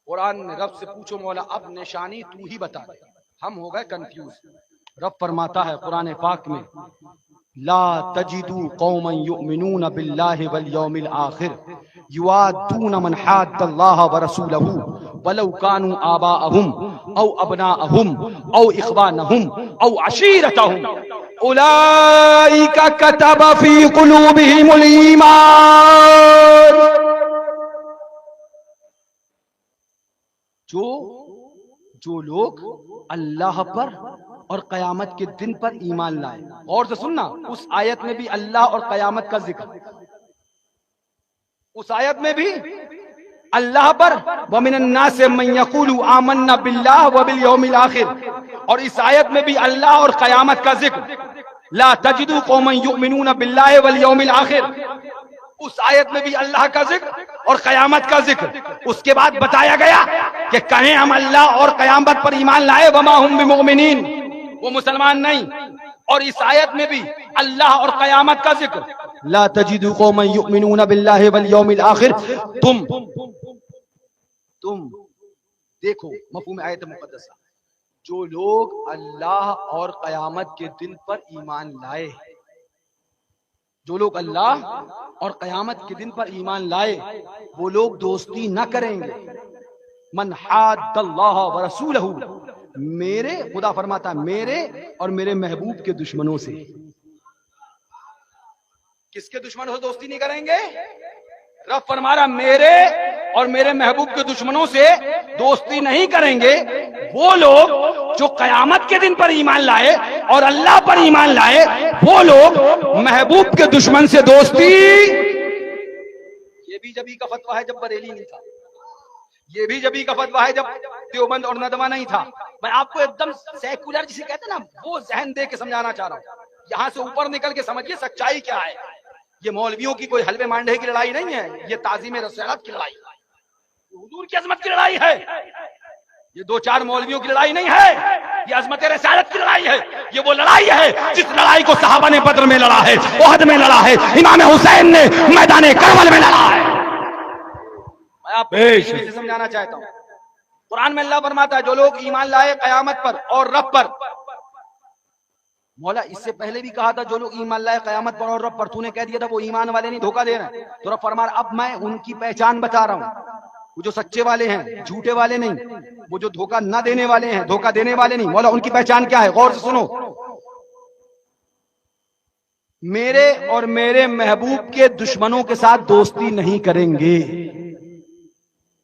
قرآن نے رب سے پوچھو مولا اب نشانی تو ہی بتا دے، ہم ہو گئے کنفیوز۔ رب فرماتا ہے قرآن پاک میں، لا تجدوا قوما يؤمنون بالله واليوم الآخر يوادون من حاد الله ورسوله ولو كانوا آباءهم أو أبناءهم أو إخوانهم أو عشيرتهم أولئك كتب في قلوبهم الإيمان، جو لوگ اللہ پر اور قیامت کے دن پر ایمان لائے، اور سے سننا، اس آیت میں بھی اللہ اور قیامت کا ذکر، اس آیت میں بھی اللہ پر وَمِنَ النَّاسِ مَن يَقُولُ آمَنَّا بِاللَّهِ وَبِالْيَوْمِ الْآخِرِ، اور اس آیت میں بھی اللہ اور قیامت کا ذکر، لا تجدوا قوما يؤمنون بالله واليوم الآخر، اس آیت میں بھی اللہ کا ذکر اور قیامت کا ذکر۔ اس کے بعد بتایا گیا کہ کہیں ہم اللہ اور قیامت پر ایمان لائے، وما ہم بمؤمنین، وہ مسلمان نہیں، اور اس آیت میں بھی اللہ اور قیامت کا ذکر، لا تجدوا قوما یؤمنون باللہ والیوم الآخر۔ تم دیکھو مفہوم آیت مقدسہ، جو لوگ اللہ اور قیامت کے دن پر ایمان لائے، جو لوگ اللہ اور قیامت کے دن پر ایمان لائے، وہ لوگ دوستی نہ کریں گے، من حاد اللہ ورسولہ، میرے، خدا فرماتا میرے اور میرے محبوب کے دشمنوں سے۔ کس کے دشمنوں سے دوستی نہیں کریں گے؟ رب فرما رہا میرے اور میرے محبوب کے دشمنوں سے دوستی نہیں کریں گے وہ لوگ جو قیامت کے دن پر ایمان لائے اور اللہ پر ایمان لائے، وہ لوگ محبوب کے دشمن سے دوستی۔ یہ بھی جبھی کا فتویٰ ہے جب بریلی نہیں تھا، یہ بھی جبھی کا فتویٰ ہے جب دیوبند اور ندوہ نہیں تھا۔ میں آپ کو ایک دم سیکولر جسے کہتے ہیں نا، وہ ذہن دے کے سمجھانا چاہ رہا ہوں، یہاں سے اوپر نکل کے سمجھیے سچائی کیا ہے۔ یہ مولویوں کی کوئی حلوے مانڈے کی لڑائی نہیں ہے، یہ تعظیم رسالت کی لڑائی ہے، حضور کی عظمت کی لڑائی ہے، یہ دو چار مولویوں کی لڑائی نہیں ہے، یہ عظمت رسالت کی لڑائی ہے۔ یہ وہ لڑائی ہے جس لڑائی کو صحابہ نے بدر میں لڑا ہے، احد میں لڑا ہے، امام حسین نے میدان کربلا میں لڑا ہے۔ میں آپ کو سمجھانا چاہتا ہوں، قرآن میں اللہ فرماتا ہے جو لوگ ایمان لائے قیامت پر اور رب پر، مولا اس سے پہلے بھی کہا تھا جو لوگ ایمان لائے قیامت پر اور رب پر، تو نے کہہ دیا تھا وہ ایمان والے نہیں، دھوکہ دے رہے ہیں، تو رب فرما رہا اب میں ان کی پہچان بتا رہا ہوں، وہ جو سچے والے ہیں، جھوٹے والے نہیں، وہ جو دھوکہ نہ دینے والے ہیں، دھوکہ دینے والے نہیں۔ مولا ان کی پہچان کیا ہے؟ غور سے سنو، میرے اور میرے محبوب کے دشمنوں کے ساتھ دوستی نہیں کریں گے،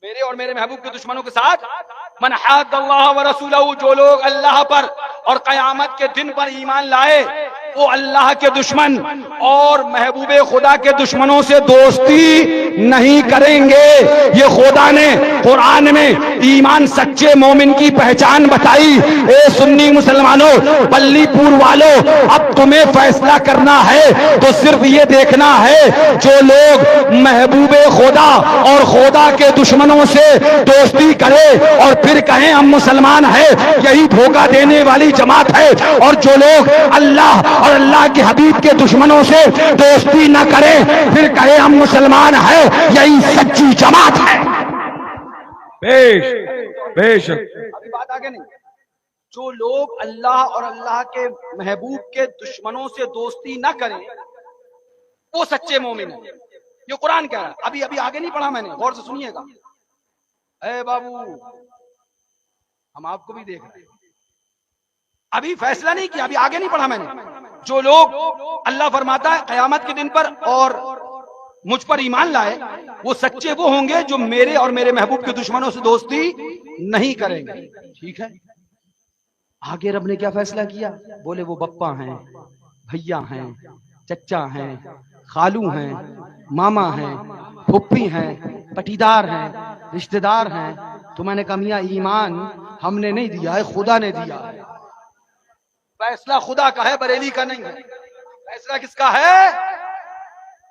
میرے اور میرے محبوب کے دشمنوں کے ساتھ، من حاد اللہ ورسولہ، جو لوگ اللہ پر اور قیامت کے دن پر ایمان لائے، وہ اللہ کے دشمن اور محبوب خدا کے دشمنوں سے دوستی نہیں کریں گے. یہ خدا نے قرآن میں ایمان سچے مومن کی پہچان بتائی. اے سنی مسلمانوں، بلی پور والوں، اب تمہیں فیصلہ کرنا ہے تو صرف یہ دیکھنا ہے جو لوگ محبوب خدا اور خدا کے دشمنوں سے دوستی کرے اور پھر کہیں ہم مسلمان ہیں، یہی دھوکہ دینے والی جماعت ہے. اور جو لوگ اللہ اور اللہ کے حبیب کے دشمنوں سے دوستی نہ کریں پھر کہیں ہم مسلمان ہیں، یہی سچی جماعت ہے. بے شک ابھی بات آگے نہیں. جو لوگ اللہ اور اللہ کے محبوب کے دشمنوں سے دوستی نہ کریں وہ سچے مومن ہیں. یہ قرآن کہہ رہا ہے. ابھی آگے نہیں پڑھا میں نے، غور سے سنیے گا. اے بابو، ہم آپ کو بھی دیکھ رہے ہیں. ابھی فیصلہ نہیں کیا، ابھی آگے نہیں پڑھا میں نے. جو لوگ اللہ فرماتا ہے قیامت کے دن پر اور مجھ پر ایمان لائے وہ سچے وہ ہوں گے جو میرے اور میرے محبوب کے دشمنوں سے دوستی نہیں کریں گے. ٹھیک ہے. آگے رب نے کیا فیصلہ کیا؟ بولے وہ بپا ہیں، بھیا ہیں، چچا ہیں، خالو ہیں، ماما ہیں، پھپھی ہیں، پٹیدار ہیں، رشتہ دار ہیں. تو میں نے کہا میاں ایمان ہم نے نہیں دیا ہے، خدا نے دیا ہے. فیصلہ خدا کا ہے، بریلی کا نہیں ہے. فیصلہ کس کا ہے؟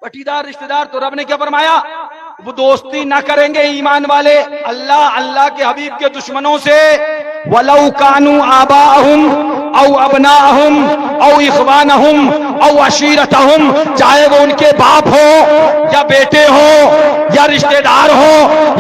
پٹیدار رشتہ دار. تو رب نے کیا فرمایا؟ وہ دوستی نہ کریں گے ایمان والے اللہ کے حبیب کے دشمنوں سے. وَلَوْ كَانُوا آبَاءَهُمْ أَوْ أَبْنَاءَهُمْ أَوْ إِخْوَانَهُمْ أَوْ عَشِيرَتَهُمْ، چاہے وہ ان کے باپ ہو یا بیٹے ہو یا رشتہ دار ہو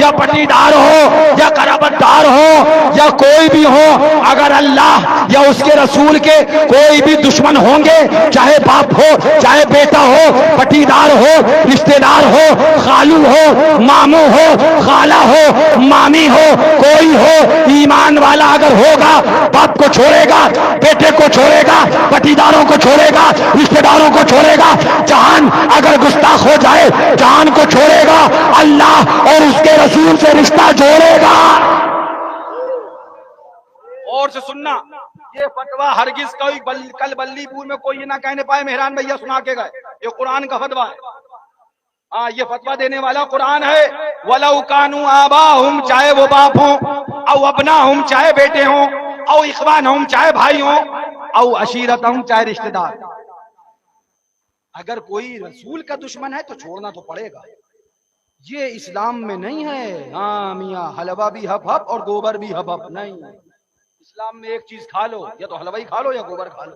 یا پٹیدار ہو یا قرابت دار ہو یا کوئی بھی ہو، اگر اللہ یا اس کے رسول کے کوئی بھی دشمن ہوں گے، چاہے باپ ہو، چاہے بیٹا ہو، پٹیدار ہو، رشتہ دار ہو، خالو ہو، ماموں ہو، خالہ ہو، مامی ہو، کوئی ہو، ایمان والا اگر ہوگا باپ کو چھوڑے گا، بیٹے کو چھوڑے گا، پٹیداروں کو چھوڑے گا، رشتہ داروں کو چھوڑے گا. جان اگر گستاخ ہو جائے جان کو چھوڑے گا، اللہ اور اس کے رسول سے رشتہ جوڑے گا. اور سے سننا، یہ فتویٰ ہرگز کوئی کل بلی پور میں کوئی یہ نہ کہنے پائے مہران بھیا سنا کے گئے. یہ قرآن کا فتویٰ ہے. ہاں، یہ فتویٰ دینے والا قرآن ہے. وَلَوْ كَانُوا آبَاءَهُمْ، چاہے وہ باپ ہوں، او ابناہم، چاہے بیٹے ہوں، او اخوانہم، چاہے بھائی ہوں، او عشیرتہم، چاہے رشتہ دار. اگر کوئی رسول کا دشمن ہے تو چھوڑنا تو پڑے گا. یہ اسلام میں نہیں ہے. ہاں میاں، حلوہ بھی ہپ ہپ اور گوبر بھی ہپ ہپ نہیں. اسلام میں ایک چیز کھا لو، یا تو حلوہ ہی کھا لو یا گوبر کھا لو.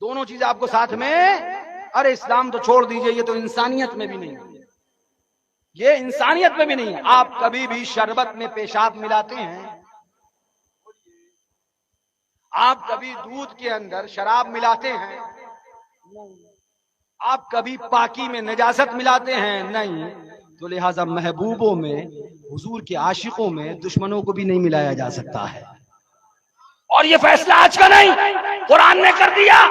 دونوں چیزیں آپ کو ساتھ میں. ارے اسلام تو چھوڑ دیجئے، یہ تو انسانیت میں بھی نہیں ہے. یہ انسانیت میں بھی نہیں ہے. آپ کبھی بھی شربت میں پیشاب ملاتے ہیں؟ آپ کبھی دودھ کے اندر شراب ملاتے ہیں؟ آپ کبھی پاکی میں نجاست ملاتے ہیں؟ نہیں. تو لہٰذا محبوبوں میں، حضور کے عاشقوں میں دشمنوں کو بھی نہیں ملایا جا سکتا ہے. اور یہ فیصلہ آج کا نہیں، قرآن نے کر دیا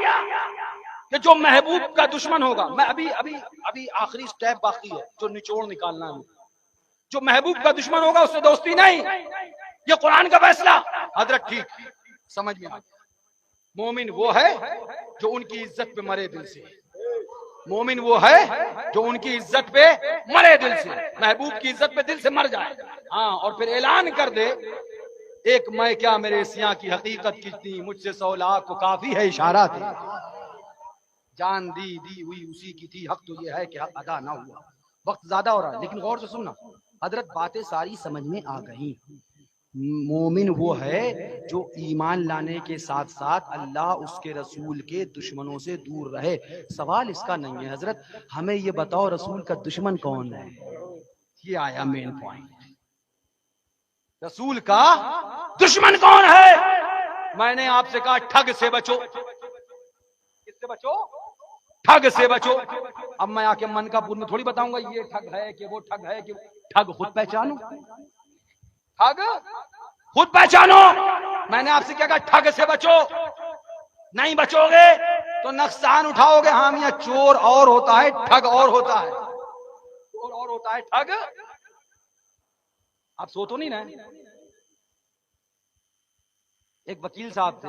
کہ جو محبوب کا دشمن ہوگا، میں ابھی آخری سٹیپ باقی ہے جو نچوڑ نکالنا ہے. جو محبوب کا دشمن ہوگا اس سے دوستی نہیں. یہ قرآن کا فیصلہ. حضرت ٹھیک سمجھ میں آ گیا. مومن وہ ہے جو ان کی عزت پہ مرے دل سے. مومن وہ ہے جو ان کی عزت پہ مرے دل سے، محبوب کی عزت پہ دل سے مر جائے. ہاں، اور پھر اعلان کر دے ایک میں کیا میرے سیاں کی حقیقت کتنی، مجھ سے 100 لاکھ کو کافی ہے اشارہ تھے. جان دی ہوئی اسی کی تھی، حق تو یہ ہے کہ حق ادا نہ ہوا. وقت زیادہ ہو رہا ہے لیکن غور سے سننا. حضرت باتیں ساری سمجھ میں آ گئی. مومن وہ ہے جو ایمان لانے کے ساتھ ساتھ اللہ اس کے رسول کے دشمنوں سے دور رہے. سوال اس کا نہیں ہے حضرت ہمیں یہ بتاؤ رسول کا دشمن کون ہے. یہ آیا مین پوائنٹ. رسول کا دشمن کون ہے؟ میں نے آپ سے کہا ٹھگ سے بچو. کس سے بچو؟ ٹھگ سے بچو. اب میں آ کے منکا پور میں تھوڑی بتاؤں گا یہ ٹھگ ہے کہ وہ ٹھگ ہے کہ ٹھگ خود پہچانو. ٹھگ خود پہچانو. میں نے آپ سے کیا کہا ٹھگ سے بچو. نہیں بچو گے تو نقصان اٹھاؤ گے. ہاں میاں، چور اور ہوتا ہے ٹھگ اور ہوتا ہے. چور اور ہوتا ہے ٹھگ. آپ سو تو نہیں رہے. ایک وکیل صاحب تھے،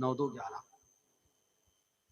9-2-11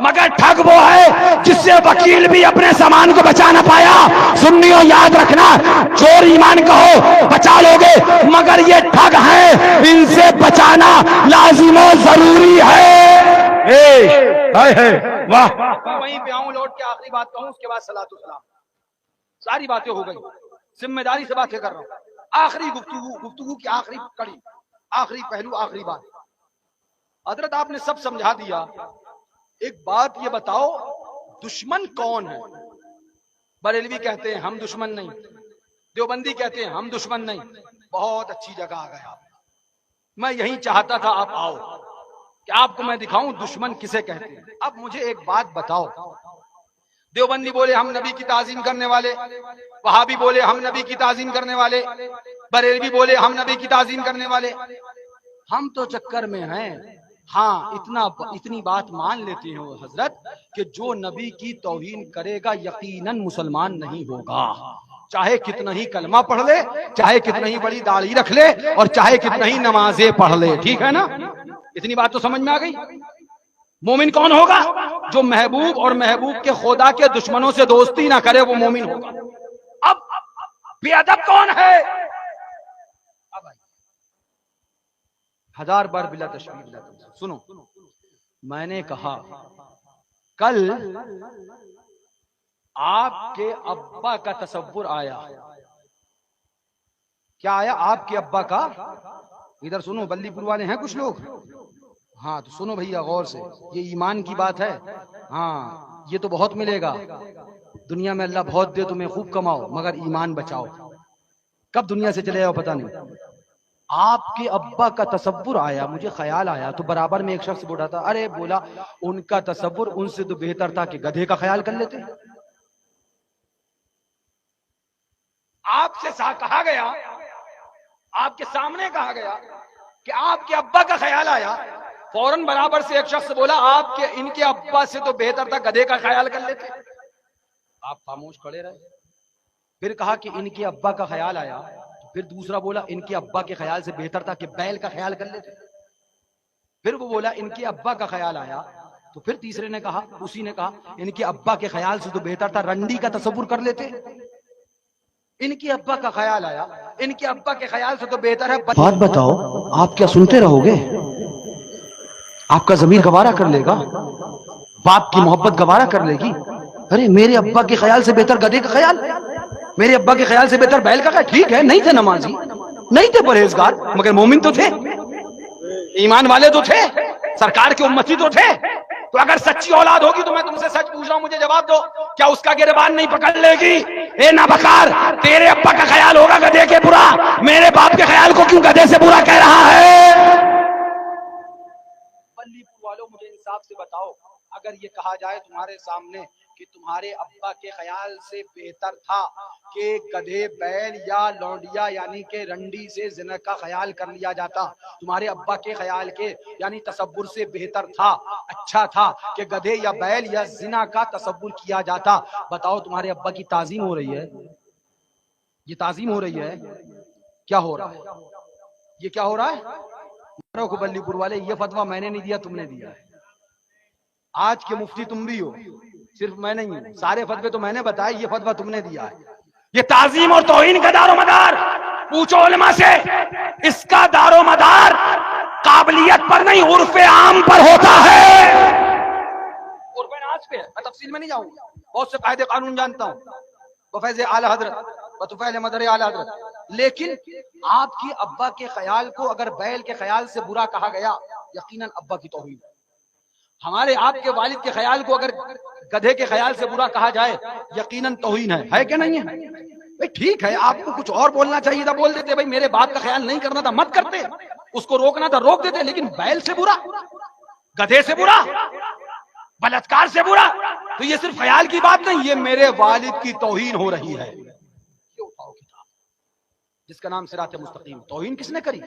مگر ٹھگ وہ ہے جس سے وکیل بھی اپنے سامان کو بچا نہ پایا۔ سنیوں یاد رکھنا، چور ایمان کہو بچا لو گے، مگر یہ ٹھگ ہیں، ان سے بچانا لازم و ضروری ہے۔ واہ، وہیں پہ آؤں، لوٹ کے آخری بات کہوں، اس کے بعد صلاۃ السلام۔ ساری باتیں ہو گئی، ذمہ داری سے باتیں کر رہا ہوں۔ آخری گفتگو کی آخری کڑی، آخری پہلو، آخری بات۔ حضرت آپ نے سب سمجھا دیا، ایک بات یہ بتاؤ دشمن کون ہے؟ بریلوی کہتے ہیں ہم دشمن نہیں، دیوبندی کہتے ہیں ہم دشمن نہیں۔ بہت اچھی جگہ آ گیا، میں یہی چاہتا تھا آپ آؤ کہ آپ کو میں دکھاؤں دشمن کسے کہتے ہیں۔ اب مجھے ایک بات بتاؤ، دیوبندی بولے ہم نبی کی تعظیم کرنے والے، وہابی بولے ہم نبی کی تعظیم کرنے والے، بریلوی بولے ہم نبی کی تعظیم کرنے والے، ہم تو چکر میں ہیں۔ ہاں اتنی بات مان لیتے ہیں حضرت کہ جو نبی کی توہین کرے گا یقیناً مسلمان نہیں ہوگا، چاہے کتنا ہی کلمہ پڑھ لے، چاہے کتنا ہی بڑی داڑھی رکھ لے، اور چاہے کتنا ہی نمازیں پڑھ لے۔ ٹھیک ہے نا؟ اتنی بات تو سمجھ میں آ گئی۔ مومن کون ہوگا؟ جو محبوب اور محبوب کے خدا کے دشمنوں سے دوستی نہ کرے، وہ مومن ہوگا۔ اب بے ادب کون ہے؟ ہزار بار بلا تشبیہ بلا تمثیل۔ سنو، میں نے کہا کل آپ کے ابا کا تصور آیا۔ کیا آیا؟ آپ کے ابا کا۔ ادھر سنو، بلی پور والے ہیں کچھ لوگ، ہاں تو سنو بھیا غور سے، یہ ایمان کی بات ہے۔ ہاں یہ تو بہت ملے گا دنیا میں، اللہ بہت دے، تمہیں خوب کماؤ، مگر ایمان بچاؤ۔ کب دنیا سے چلے جاؤ پتہ نہیں۔ آپ کے ابا کا تصور آیا، مجھے خیال آیا، تو برابر میں ایک شخص بولا تھا، ارے بولا ان کا تصور ان سے تو بہتر تھا کہ گدھے کا خیال کر لیتے۔ آپ سے کہا گیا، آپ کے سامنے کہا گیا کہ آپ کے ابا کا خیال آیا، فوراً برابر سے ایک شخص بولا ان کے ابا سے تو بہتر تھا گدھے کا خیال کر لیتے۔ آپ خاموش کھڑے رہے۔ پھر کہا کہ ان کے ابا کا خیال آیا، پھر دوسرا بولا ان کے ابا کے خیال سے بہتر تھا کہ بیل کا خیال کر لیتے۔ پھر وہ بولا ان کے ابا کا خیال آیا، تو پھر تیسرے نے کہا، اسی نے کہا ان کے ابا کے خیال سے تو بہتر تھا رنڈی کا تصور کر لیتے۔ ان کے ابا کا خیال آیا، ان کے ابا کے خیال سے تو بہتر ہے۔ بات بتاؤ، آپ کیا سنتے رہو گے؟ آپ کا ضمیر گوارا کر لے گا؟ باپ کی محبت گوارا کر لے گی؟ ارے میرے ابا کے خیال سے بہتر گدھے کا خیال، میرے ابا کے خیال سے بہتر بیل کا خیال۔ ٹھیک ہے، نہیں تھے نمازی، نہیں تھے پرہیزگار، مگر مومن تو تھے، ایمان والے تو تھے، سرکار کے امتی تو تھے۔ تو اگر سچی اولاد ہوگی تو میں تم سے سچ پوچھ رہا ہوں، مجھے جواب دو، کیا اس کا گریبان نہیں پکڑ لے گی؟ اے نابکار، تیرے ابا کا خیال ہوگا گدھے کے برا، میرے باپ کے خیال کو کیوں گدھے سے برا کہہ رہا ہے؟ بلی پور والوں مجھے انصاف سے بتاؤ، اگر یہ کہا جائے تمہارے سامنے کہ تمہارے ابا کے خیال سے بہتر تھا کہ گدھے، بیل یا لونڈیا یعنی کہ رنڈی سے زنا کا خیال کر لیا جاتا، تمہارے ابا کے خیال کے یعنی تصور سے بہتر تھا، اچھا تھا کہ گدھے یا بیل یا زنا کا تصور کیا جاتا، بتاؤ تمہارے ابا کی تعظیم ہو رہی ہے؟ یہ تعظیم ہو رہی ہے؟ کیا ہو رہا ہے؟ یہ کیا ہو رہا ہے؟ بلی پور والے، یہ فتویٰ میں نے نہیں دیا، تم نے دیا ہے۔ آج کے مفتی تم بھی ہو، صرف میں نہیں ہوں، سارے فتوے تو میں نے بتائے، یہ فتویٰ تم نے دیا ہے۔ یہ تعظیم اور توہین کا دار و مدار پوچھو علماء سے، اس کا دار و مدار قابلیت پر نہیں، عرف عام پر ہوتا ہے، عرف ناس پہ ہے۔ میں تفصیل میں نہیں جاؤں گا، بہت سے قاعدے قانون جانتا ہوں، بفیض اعلی حضرت، بطفیل مدر اعلی حضرت، لیکن آپ کی ابا کے خیال کو اگر بیل کے خیال سے برا کہا گیا، یقیناً ابا کی توہین ہے۔ ہمارے آپ کے والد کے خیال کو اگر گدھے کے خیال سے برا کہا جائے، یقیناً توہین ہے کہ نہیں ہے؟ بھئی ٹھیک ہے، آپ کو کچھ اور بولنا چاہیے تھا، بول دیتے بھئی میرے باپ کا خیال نہیں کرنا تھا، مت کرتے، اس کو روکنا تھا روک دیتے، لیکن بیل سے برا، گدھے سے برا، بلاتکار سے برا، تو یہ صرف خیال کی بات نہیں، یہ میرے والد کی توہین ہو رہی ہے۔ یہ اٹھاؤ کتاب، جس کا نام صراط مستقیم، توہین کس نے کری؟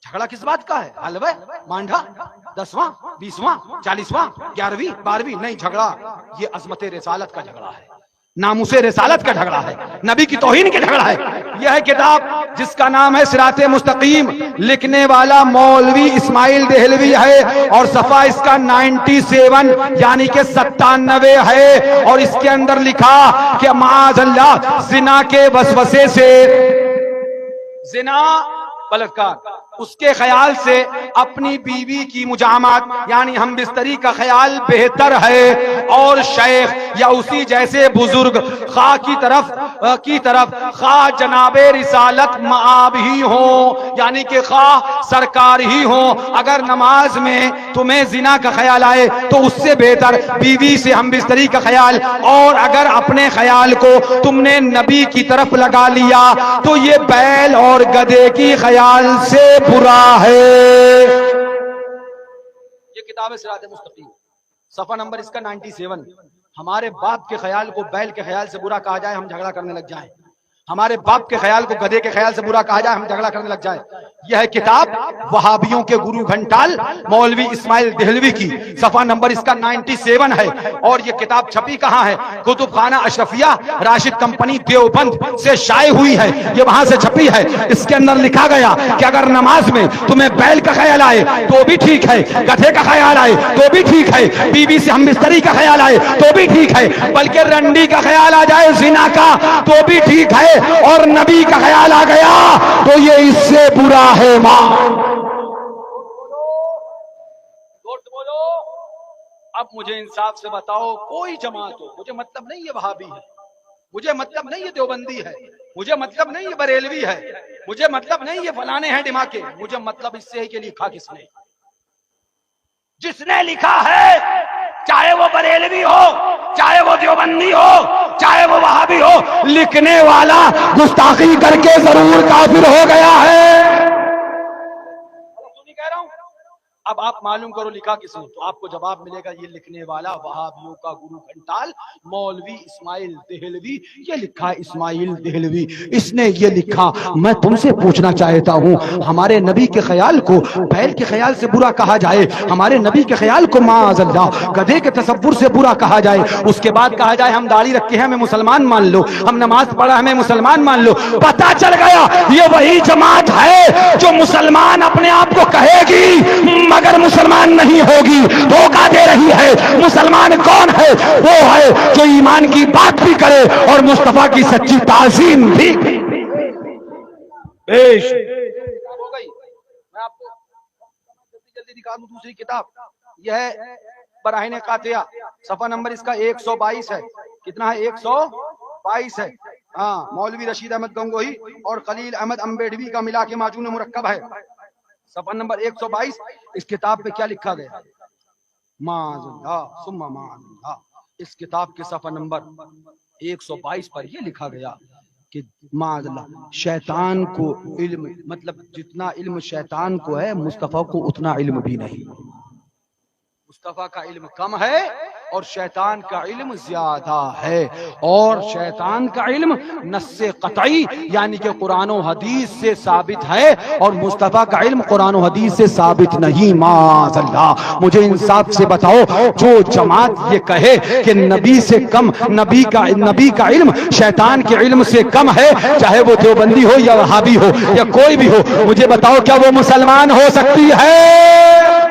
جھگڑا کس بات کا ہے؟ حلوہ مانڈا 10واں 20واں 40واں 11ویں 12ویں نہیں، جھگڑا یہ عظمت رسالت کا جھگڑا ہے، ناموس رسالت کا جھگڑا ہے، نبی کی توہین کا جھگڑا ہے۔ یہ ہے کتاب جس کا نام ہے صراط مستقیم، لکھنے والا مولوی اسماعیل دہلوی ہے، اور صفحہ اس کا 97 یعنی کہ 97 ہے، اور اس کے اندر لکھا کہ معاذ اللہ زنا کے وسوسے سے، زنا بلاکار، اس کے خیال سے اپنی بیوی کی مجامعت یعنی ہم بستری کا خیال بہتر ہے، اور شیخ یا اسی جیسے بزرگ خواہ کی طرف خواہ جناب رسالت مآب ہی ہوں، یعنی کہ خواہ سرکار ہی ہوں، اگر نماز میں تمہیں زنا کا خیال آئے تو اس سے بہتر بیوی سے ہم بستری کا خیال، اور اگر اپنے خیال کو تم نے نبی کی طرف لگا لیا تو یہ بیل اور گدھے کی خیال سے برا ہے۔ یہ کتاب ہے صراط مستقیم، صفحہ نمبر اس کا 97۔ ہمارے باپ کے خیال کو بیل کے خیال سے برا کہا جائے ہم جھگڑا کرنے لگ جائیں، ہمارے باپ کے خیال کو گدھے کے خیال سے برا کہا جائے ہم جھگڑا کرنے لگ جائیں۔ یہ ہے کتاب وہابیوں کے گرو گھنٹال مولوی اسماعیل دہلوی کی، صفحہ نمبر اس کا 97 ہے، اور یہ کتاب چھپی کہاں ہے؟ کتب خانہ اشرفیہ راشد کمپنی دیوبند سے شائع ہوئی ہے، یہ وہاں سے چھپی ہے۔ اس کے اندر لکھا گیا کہ اگر نماز میں تمہیں بیل کا خیال آئے تو بھی ٹھیک ہے، گدھے کا خیال آئے تو بھی ٹھیک ہے، بیوی سے ہم بستری کا خیال آئے تو بھی ٹھیک ہے، بلکہ رنڈی کا خیال آ جائے زنا کا تو بھی ٹھیک ہے، اور نبی کا خیال آ گیا تو یہ اس سے برا ہے۔ ماں بولو، اب مجھے انصاف سے بتاؤ، کوئی جماعت ہو، مجھے مطلب نہیں یہ وہابی ہے، مجھے مطلب نہیں یہ دیوبندی ہے، مجھے مطلب نہیں یہ بریلوی ہے، مجھے مطلب نہیں یہ فلانے ہیں ڈماکے، مجھے مطلب اس سے ہے کہ لکھا کس نے؟ جس نے لکھا ہے، چاہے وہ بریلوی ہو، چاہے وہ دیوبندی ہو، چاہے وہ وہابی ہو، لکھنے والا گستاخی کر کے ضرور کافر ہو گیا ہے۔ کہہ رہا ہوں، اب آپ معلوم کرو لکھا کس نے، تو آپ کو جواب ملے گا یہ لکھنے والا وہابیوں کا گرو گھنٹال مولوی اسماعیل دہلوی، یہ لکھا اسماعیل دہلوی، اس نے یہ لکھا۔ میں تم سے پوچھنا چاہتا ہوں، ہمارے نبی کے خیال کو بیل کے خیال سے برا کہا جائے، ہمارے نبی کے خیال کو معاذ اللہ گدھے کے تصور سے برا کہا جائے، اس کے بعد کہا جائے ہم داڑھی رکھے ہیں ہمیں مسلمان مان لو، ہم نماز پڑھا ہمیں مسلمان مان لو، پتہ چل گیا یہ وہی جماعت ہے جو مسلمان اپنے آپ کو کہے گی مگر مسلمان نہیں ہوگی، دھوکہ دے رہی ہے۔ مسلمان کون ہے؟ وہ ہے جو ایمان کی بات بھی کرے اور مصطفیٰ کی سچی تعظیم بھی۔ بیش ہو گئی، میں آپ کو جلدی دکھا دوں دوسری کتاب، یہ ہے براہین قاطعہ، صفحہ نمبر اس کا 122 ہے۔ کتنا ہے؟ 122 ہے۔ ہاں، مولوی رشید احمد گنگوہی اور خلیل احمد امبیڈوی کا ملا کے معجون مرکب ہے، صفحہ نمبر 122۔ اس کتاب پہ کیا لکھا گیا؟ معاذ اللہ ثم معاذ اللہ، اس کتاب کے صفحہ نمبر 122 پر یہ لکھا گیا کہ معاذ اللہ شیطان کو علم، مطلب جتنا علم شیطان کو ہے مصطفیٰ کو اتنا علم بھی نہیں، مصطفیٰ کا علم کم ہے اور شیطان کا علم زیادہ ہے، اور شیطان کا علم نص قطعی یعنی کہ قرآن و حدیث سے ثابت ہے، اور مصطفیٰ کا علم قرآن و حدیث سے ثابت نہیں۔ معاذ اللہ، مجھے انصاف سے بتاؤ، جو جماعت یہ کہے کہ نبی سے کم، نبی کا علم شیطان کے علم سے کم ہے، چاہے وہ دیوبندی ہو یا وہابی ہو یا کوئی بھی ہو، مجھے بتاؤ کیا وہ مسلمان ہو سکتی ہے؟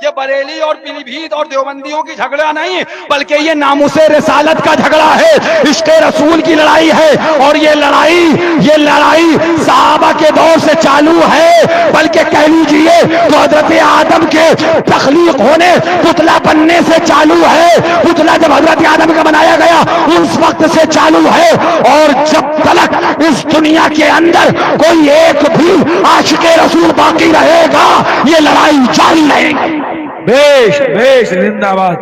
یہ بریلی اور پیلی بھیت اور دیوبندیوں کی جھگڑا نہیں، بلکہ یہ ناموس رسالت کا جھگڑا ہے، عشق رسول کی لڑائی ہے، اور یہ لڑائی صحابہ کے دور سے چالو ہے، بلکہ کہہ لیجئے تو حضرت آدم کے تخلیق ہونے، پتلا بننے سے چالو ہے، پتلا جب حضرت آدم کا بنایا گیا اس وقت سے چالو ہے، اور جب تلک اس دنیا کے اندر کوئی ایک بھی عاشق رسول باقی رہے گا یہ لڑائی جاری رہے گی۔ بیش بیش زندہ باد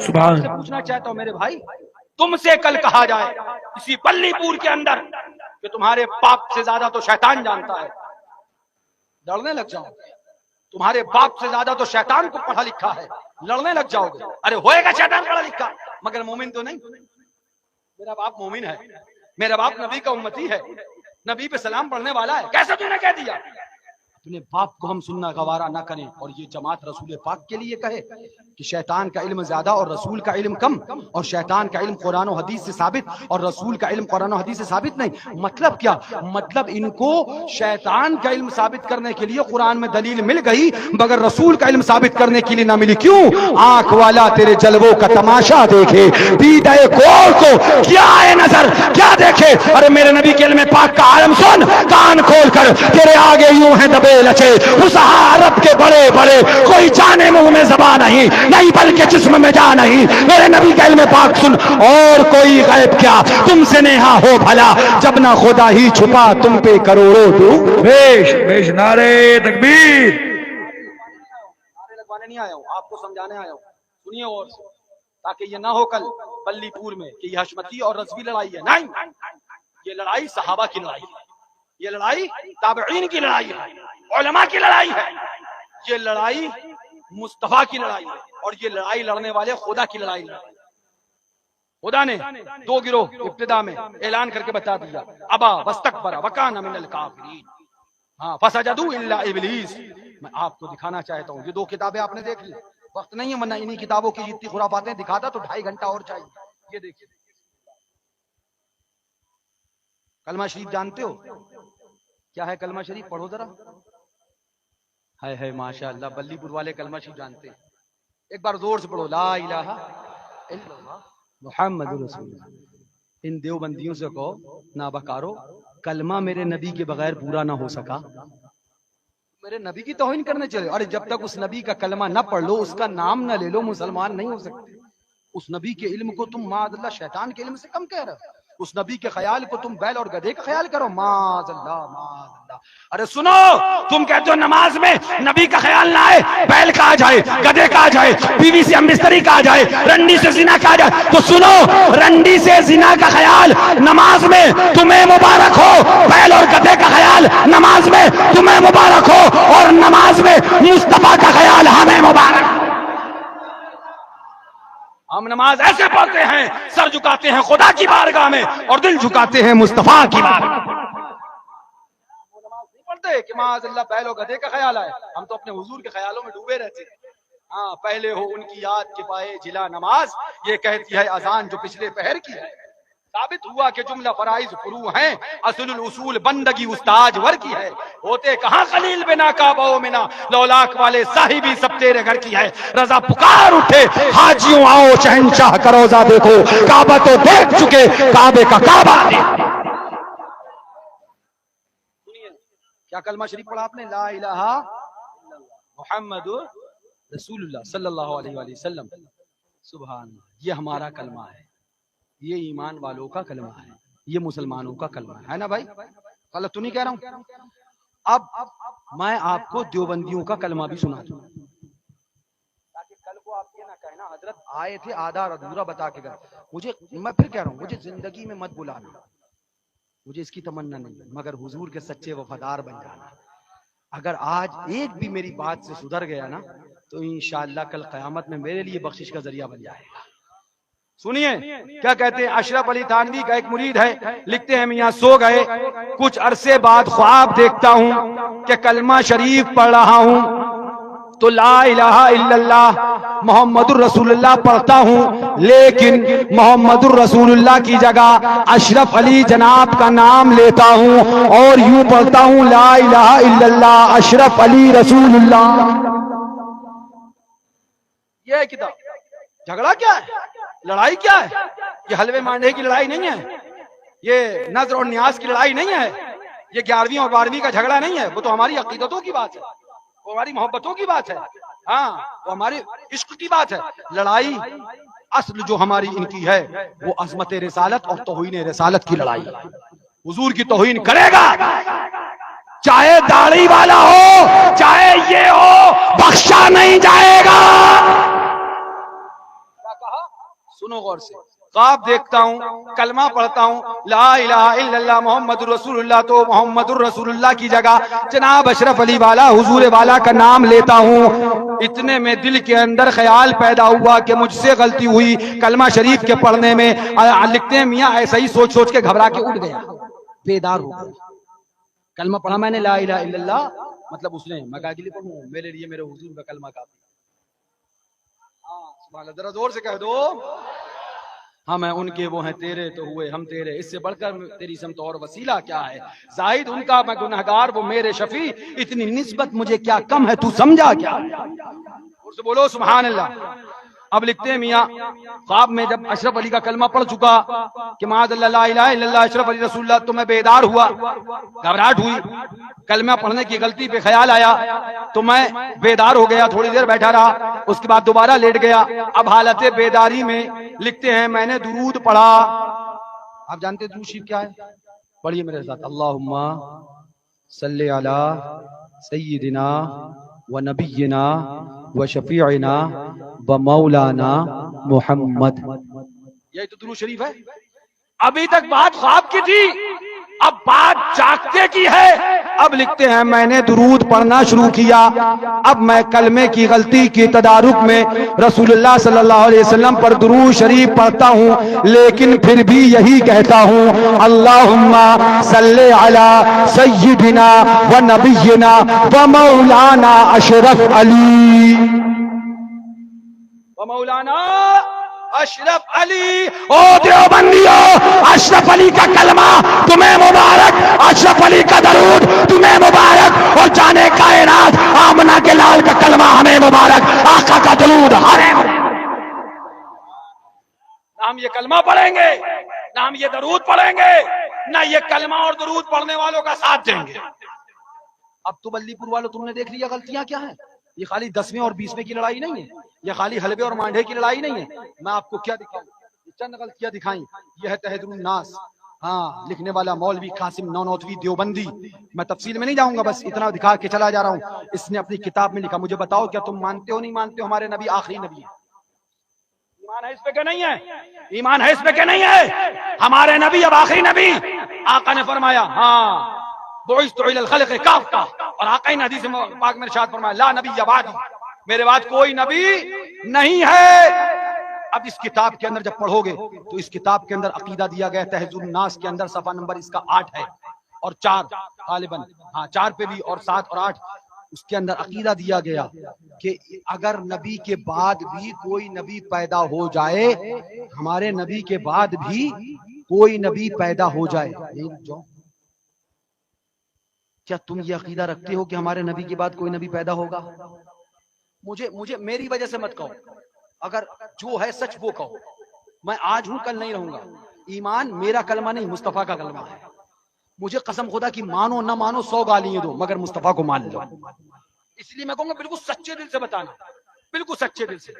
سبحان۔ پوچھنا چاہتا ہوں میرے بھائی، تم سے کل کہا جائے اسی بلی پور کے اندر کہ تمہارے باپ سے زیادہ تو شیطان جانتا ہے، لڑنے لگ جاؤ گے؟ تمہارے باپ سے زیادہ تو شیطان کو پڑھا لکھا ہے، لڑنے لگ جاؤ گے؟ ارے ہوئے گا شیطان پڑھا لکھا مگر مومن تو نہیں۔ میرا باپ مومن ہے، میرا باپ نبی کا امتی ہے، نبی پہ سلام پڑھنے والا ہے، کیسے تم نے کہہ دیا؟ اپنے باپ کو ہم سننا گوارا نہ کریں اور یہ جماعت رسول پاک کے لیے کہے کہ شیطان کا علم زیادہ اور رسول کا علم کم، اور شیطان کا علم قرآن و حدیث سے ثابت اور رسول کا علم قرآن و حدیث سے ثابت نہیں۔ مطلب کیا؟ مطلب ان کو شیطان کا علم ثابت کرنے کے لیے قرآن میں دلیل مل گئی مگر رسول کا علم ثابت کرنے کے لیے نہ ملی۔ کیوں؟ آنکھ والا تیرے جلووں کا تماشا دیکھے، دیدہ کور کو کیا ہے نظر، کیا دیکھے؟ ارے میرے نبی کے علم پاک کا عالم سن، کان کھول کر، تیرے آگے یوں ہیں دبے لچے اس عرب کے بڑے بڑے، کوئی جانے منہ میں زبان نہیں بلکہ جسم میں جان نہیں۔ میرے نبی کا علم پاک سن، اور کوئی غیب کیا تم سے نیہا ہو بھلا، جب نہ خدا ہی چھپا تم پہ کروڑوں دو۔ بیش بیش نعرے تکبیر۔ لگوانے نہیں آیا ہوں، آپ کو سمجھانے آیا ہوں، سنیے اور تاکہ یہ نہ ہو کل بلی پور میں کہ یہ حشمتی اور رضوی لڑائی ہے۔ نہیں، یہ لڑائی صحابہ کی لڑائی ہے، یہ لڑائی تابعین کی لڑائی ہے، علماء کی لڑائی ہے، یہ لڑائی مصطفیٰ کی لڑائی ہے، اور یہ لڑائی لڑنے والے خدا کی لڑائی ہے۔ خدا نے دو گروہ ابتدا میں اعلان کر کے بتا دیا، ابا واستکبر وکان من الکافرین، ہاں فسجدوا الا ابلیس۔ میں آپ کو دکھانا چاہتا ہوں، یہ دو کتابیں آپ نے دیکھ لی، وقت نہیں ہے ورنہ انہی کتابوں کی جتنی خرافاتیں دکھاتا تو 2.5 گھنٹہ اور چاہیے۔ یہ دیکھیے کلمہ شریف جانتے ہو کیا ہے؟ کلمہ شریف پڑھو ذرا۔ ہے ماشاء اللہ، بلی پور والے کلمہ شریف جانتے ہیں، ایک بار زور سے پڑھو، لا الہ الا اللہ محمد رسول اللہ۔ ان دیوبندیوں سے کہو نابکارو، کلمہ میرے نبی کے بغیر پورا نہ ہو سکا، میرے نبی کی توہین کرنے چلے۔ اور جب تک اس نبی کا کلمہ نہ پڑھ لو، اس کا نام نہ لے لو، مسلمان نہیں ہو سکتے۔ اس نبی کے علم کو تم معاذ اللہ شیطان کے علم سے کم کہہ رہے ہو، اس نبی کے خیال کو تم بیل اور گدھے کا خیال کرو، معاذ اللہ معاذ اللہ۔ ارے سنو، تم کہتے ہو نماز میں نبی کا خیال نہ آئے، بیل کا آ جائے، گدھے کا آ جائے، بیوی سے امبستری کا آ جائے، رنڈی سے زنا کا آ جائے، تو سنو، رنڈی سے زنا کا خیال نماز میں تمہیں مبارک ہو، بیل اور گدھے کا خیال نماز میں تمہیں مبارک ہو، اور نماز میں مصطفیٰ کا خیال ہمیں مبارک ہو۔ ہم نماز ایسے پڑھتے ہیں، سر جھکاتے ہیں خدا کی بارگاہ میں اور دل جھکاتے ہیں مصطفیٰ کی بارگاہ میں۔ وہ نماز نہیں پڑھتے کہ معاذ اللہ بیل و گدھے کا خیال آئے، ہم تو اپنے حضور کے خیالوں میں ڈوبے رہتے ہیں۔ ہاں، پہلے ہو ان کی یاد کے پائے جلا نماز، یہ کہتی ہے اذان جو پچھلے پہر کی ہے۔ ثابت ہوا کہ جملہ فرائض فروع ہیں، اصل الاصول بندگی استاج ور کی ہے۔ ہوتے کہاں خلیل بنا کعبہ و منا، لولاک والے صاحبی سب تیرے گھر کی ہے۔ رضا پکار اٹھے، حاجیوں آؤ شہنشاہ کا روزہ دیکھو، کعبہ تو دیکھ چکے، کعبے کا کعبہ دیکھو۔ کیا کلمہ شریف پڑھا آپ نے؟ لا الہ محمد رسول اللہ صلی اللہ علیہ وآلہ وسلم۔ سبحان اللہ، یہ ہمارا کلمہ ہے، یہ ایمان والوں کا کلمہ ہے، یہ مسلمانوں کا کلمہ ہے نا بھائی؟ غلط تو نہیں کہہ رہا ہوں؟ اب میں آپ کو دیوبندیوں کا کلمہ بھی سنا دوں تاکہ کل کو آپ یہ نہ کہنا حضرت آئے تھے آدھا اور ادھورا بتا کے گئے۔ مجھے، میں پھر کہہ رہا ہوں، مجھے زندگی میں مت بلانا، مجھے اس کی تمنا نہیں ہے، مگر حضور کے سچے وفادار بن جانا۔ اگر آج ایک بھی میری بات سے سدھر گیا نا تو انشاءاللہ کل قیامت میں میرے لیے بخشش کا ذریعہ بن جائے گا۔ سنیے کیا کہتے ہیں، اشرف علی تھانوی کا ایک مرید ہے، لکھتے ہیں میاں سو گئے، کچھ عرصے بعد خواب دیکھتا ہوں کہ کلمہ شریف پڑھ رہا ہوں تو لا الہ الا اللہ محمد الرسول اللہ پڑھتا ہوں، لیکن محمد الرسول اللہ کی جگہ اشرف علی جناب کا نام لیتا ہوں اور یوں پڑھتا ہوں لا الہ الا اللہ اشرف علی رسول اللہ۔ یہ ہے کتاب۔ جھگڑا کیا ہے؟ لڑائی کیا ہے؟ یہ حلوے مانڈے کی لڑائی نہیں ہے، یہ نظر اور نیاز کی لڑائی نہیں ہے، یہ 11ویں اور 12ویں کا جھگڑا نہیں ہے، وہ تو ہماری عقیدتوں کی بات ہے، وہ ہماری محبتوں کی بات ہے، ہاں وہ ہمارے عشق کی بات ہے۔ لڑائی اصل جو ہماری ان کی ہے وہ عظمت رسالت اور توہین رسالت کی لڑائی ہے۔ حضور کی توہین کرے گا چاہے داڑھی والا ہو چاہے یہ ہو، بخشا نہیں جائے گا۔ سنو غور سے، خواب دیکھتا ہوں، کلمہ پڑھتا ہوں لا الہ الا اللہ محمد الرسول اللہ، تو محمد الرسول اللہ کی جگہ جناب اشرف علی والا حضور والا کا نام لیتا ہوں۔ اتنے میں دل کے اندر خیال پیدا ہوا کہ مجھ سے غلطی ہوئی کلمہ شریف کے پڑھنے میں۔ لکھتے ہیں میاں ایسا ہی سوچ سوچ کے گھبرا کے اٹھ گیا، بیدار ہو گیا۔ کلمہ پڑھا میں نے لا الہ الا اللہ، مطلب اس نے میں کے لیے پڑھوں میرے لیے میرے حضور کا کلمہ کافی. ہاں سبحان اللہ, ذرا زور سے کہہ دو. ہم ہیں ان کے وہ ہیں تیرے تو ہوئے ہم تیرے, اس سے بڑھ کر تیری سمت اور وسیلہ کیا ہے. زاہد ان کا میں گنہگار وہ میرے شفیع, اتنی نسبت مجھے کیا کم ہے تو سمجھا کیا. اور سے بولو سبحان اللہ. اب لکھتے ہیں میاں خواب میں جب اشرف علی کا کلمہ پڑھ چکا کہ معاذ اللہ لا الہ الا اللہ اشرف علی رسول اللہ, تو میں بیدار ہوا, گھبراہٹ ہوئی, کلمہ پڑھنے کی غلطی پہ خیال آیا تو میں بیدار ہو گیا, تھوڑی دیر بیٹھا رہا, اس کے بعد دوبارہ لیٹ گیا. اب حالت بیداری میں لکھتے ہیں میں نے درود پڑھا. آپ جانتے درود شریف کیا ہے؟ پڑھیے میرے ساتھ. اللہم صلی علی سیدنا و نبینا و شفیعنا و مولانا محمد. یہی تو درود شریف ہے. ابھی تک بات خواب کی تھی, اب بات جاگتے کی ہے. اب لکھتے ہیں میں نے درود پڑھنا شروع کیا. اب میں کلمے کی غلطی کی تدارک میں رسول اللہ صلی اللہ علیہ وسلم پر درود شریف پڑھتا ہوں, لیکن پھر بھی یہی کہتا ہوں اللہم صلی علی سیدنا و نبینا و مولانا اشرف علی و مولانا اشرف علی. او دیوبندیو, اشرف علی کا کلمہ تمہیں مبارک, اشرف علی کا درود تمہیں مبارک, اور جانے کائنات آمنہ کے لال کا کلمہ ہمیں مبارک, آقا کا درود ہمیں. نہ ہم یہ کلمہ پڑھیں گے, نہ ہم یہ درود پڑھیں گے, نہ یہ کلمہ اور درود پڑھنے والوں کا ساتھ دیں گے. اب تو بلی پور والوں تم نے دیکھ لیا غلطیاں کیا ہیں. یہ خالی 10ویں اور 20ویں کی لڑائی نہیں ہے, یہ خالی حلبے اور مانڈے کی لڑائی نہیں ہے. میں آپ کو کیا دکھاؤں, چند غلطیاں دکھائیں. یہ ہے تہذیب الناس, ہاں لکھنے والا مولوی قاسم نونوتوی دیوبندی. میں تفصیل میں نہیں جاؤں گا, بس اتنا دکھا کے چلا جا رہا ہوں. اس نے اپنی کتاب میں لکھا, مجھے بتاؤ کیا تم مانتے ہو نہیں مانتے ہو ہمارے نبی آخری نبی ہے؟ ایمان ہے اس پہ کہ نہیں ہے؟ ایمان ہے اس پہ کہ نہیں ہے؟ ہمارے نبی اب آخری نبی. آقا نے فرمایا ہاں بعثت الی الخلق کافہ, اور آقا نے حدیث پاک میں ارشاد فرمایا لا نبی بعدی, میرے بعد کوئی نبی نہیں ہے. اب اس کتاب کے اندر جب پڑھو گے تو اس کتاب کے اندر عقیدہ دیا گیا تہذیب الناس کے اندر, صفحہ نمبر اس کا 8 ہے اور 4 غالباً, ہاں 4 پہ بھی, اور 7 اور 8. اس کے اندر عقیدہ دیا گیا کہ اگر نبی کے بعد بھی کوئی نبی پیدا ہو جائے, ہمارے نبی کے بعد بھی کوئی نبی پیدا ہو جائے. کیا تم یہ عقیدہ رکھتے ہو کہ ہمارے نبی کے بعد کوئی نبی پیدا ہوگا؟ مجھے میری وجہ سے مت کہو, اگر جو ہے سچ وہ کہو. میں آج ہوں کل نہیں رہوں گا. ایمان میرا کلمہ نہیں مصطفیٰ کا کلمہ ہے. مجھے قسم خدا کی مانو نہ مانو 100 گالیاں دو, مگر مصطفیٰ کو مان لو. اس لیے میں کہوں گا بالکل سچے دل سے بتانا, بالکل سچے دل سے.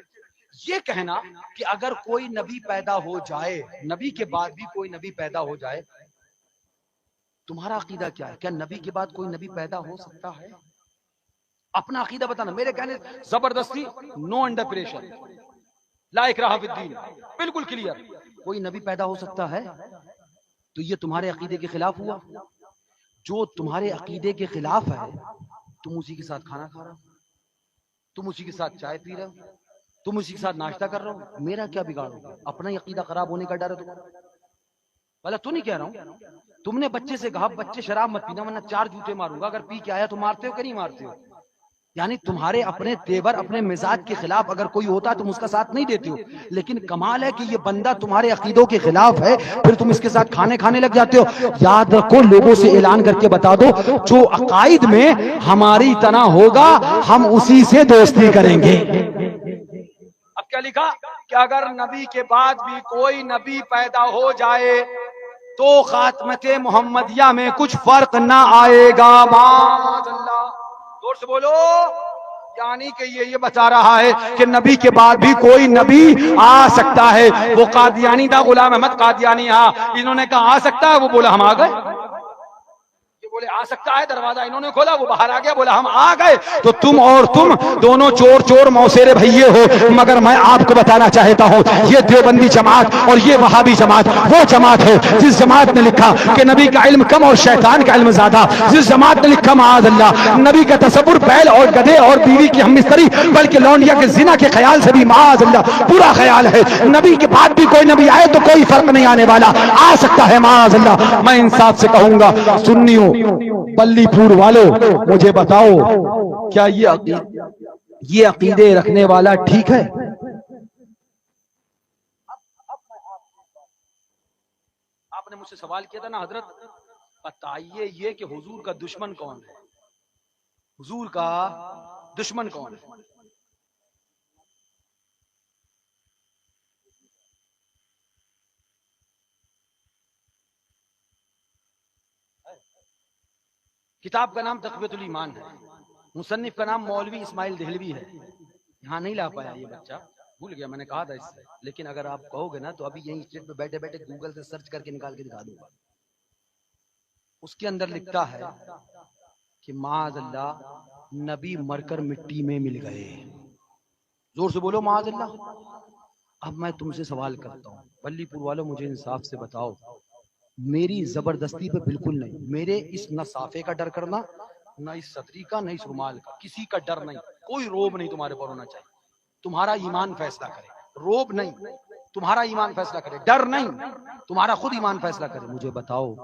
یہ کہنا کہ اگر کوئی نبی پیدا ہو جائے, نبی کے بعد بھی کوئی نبی پیدا ہو جائے, تمہارا عقیدہ کیا ہے؟ کیا نبی کے بعد کوئی نبی پیدا ہو سکتا ہے؟ اپنا عقیدہ بتانا. میرے کہنے زبردستی نو انڈر پریشر, لا اکراہ فی الدین, بالکل کلیئر. کوئی نبی پیدا ہو سکتا ہے تو یہ تمہارے عقیدے کے خلاف ہوا. جو تمہارے عقیدے کے خلاف ہے تم اسی کے ساتھ کھانا کھا رہے ہو, تم اسی کے ساتھ چائے پی رہے ہو, تم اسی کے ساتھ ناشتہ کر رہے ہو. میرا کیا بگاڑ ہوگا؟ اپنا ہی عقیدہ خراب ہونے کا ڈر ہے تمہارا. بھلا تو نہیں کہہ رہا ہوں. تم نے بچے سے کہا بچے شراب مت پینا ورنہ 4 جوتے ماروں گا, اگر پی کے آیا تو مارتے ہو کہ نہیں مارتے ہو؟ یعنی تمہارے اپنے تیور اپنے مزاج کے خلاف اگر کوئی ہوتا تم اس کا ساتھ نہیں دیتے ہو. لیکن کمال ہے کہ یہ بندہ تمہارے عقیدوں کے خلاف ہے, پھر تم اس کے ساتھ کھانے لگ جاتے ہو. یاد رکھو, لوگوں سے اعلان کر کے بتا دو, جو عقائد میں ہماری طرح ہوگا ہم اسی سے دوستی کریں گے. اب کیا لکھا کہ اگر نبی کے بعد بھی کوئی نبی پیدا ہو جائے تو خاتمت محمدیہ میں کچھ فرق نہ آئے گا. زور سے بولو. یعنی کہ یہ بتا رہا ہے کہ نبی کے بعد بھی کوئی نبی آ سکتا ہے. وہ قادیانی تھا غلام احمد قادیانی, ہاں انہوں نے کہا آ سکتا ہے, وہ بولا ہم آ گئے. بولے آ سکتا ہے, دروازہ انہوں نے کھولا, وہ باہر آ گیا, بولا ہم آ گئے. تو تم اور تم دونوں چور موسیرے بھائیے ہو, مگر میں آپ کو بتانا چاہتا ہوں یہ دیوبندی جماعت اور یہ وہابی جماعت وہ جماعت ہے جس جماعت نے لکھا کہ نبی کا علم کم اور شیطان کا علم زیادہ, جس جماعت نے لکھا معاذ اللہ نبی کا تصور بیل اور گدھے اور بیوی کی ہم مستری بلکہ لونڈیا کے زنا کے خیال سے بھی معاذ اللہ پورا خیال ہے. نبی کے بعد بھی کوئی نبی آئے تو کوئی فرق نہیں آنے والا, آ سکتا ہے معاذ اللہ. میں انصاف سے کہوں گا سنیوں بلی پور والوں مجھے بتاؤ کیا یہ عقیدے رکھنے والا ٹھیک ہے؟ آپ نے مجھ سے سوال کیا تھا نا حضرت بتائیے یہ کہ حضور کا دشمن کون ہے؟ حضور کا دشمن کون ہے؟ کتاب کا نام تقویۃ الایمان ہے، مصنف کا نام مولوی اسماعیل دہلوی ہے. یہاں نہیں لا پایا یہ بچہ، بھول گیا، میں نے کہا تھا اس سے، لیکن اگر آپ کہو گے نا تو ابھی یہیں اسٹیٹ پہ بیٹھے بیٹھے گوگل سے سرچ کر کے نکال کے دکھا دوں گا. اس کے اندر لکھتا ہے کہ معاذ اللہ نبی مر کر مٹی میں مل گئے. زور سے بولو معاذ اللہ. اب میں تم سے سوال کرتا ہوں بلی پور والوں، مجھے انصاف سے بتاؤ، میری زبردستی پہ بالکل نہیں، میرے اس نہ صافے کا ڈر کرنا، نہ اس ستری کا، نہ اس رومال کا، کسی کا ڈر نہیں، کوئی روب نہیں تمہارے پر ہونا چاہیے. تمہارا ایمان فیصلہ کرے، روب نہیں، تمہارا ایمان فیصلہ کرے، ڈر نہیں، تمہارا خود ایمان فیصلہ کرے. مجھے بتاؤ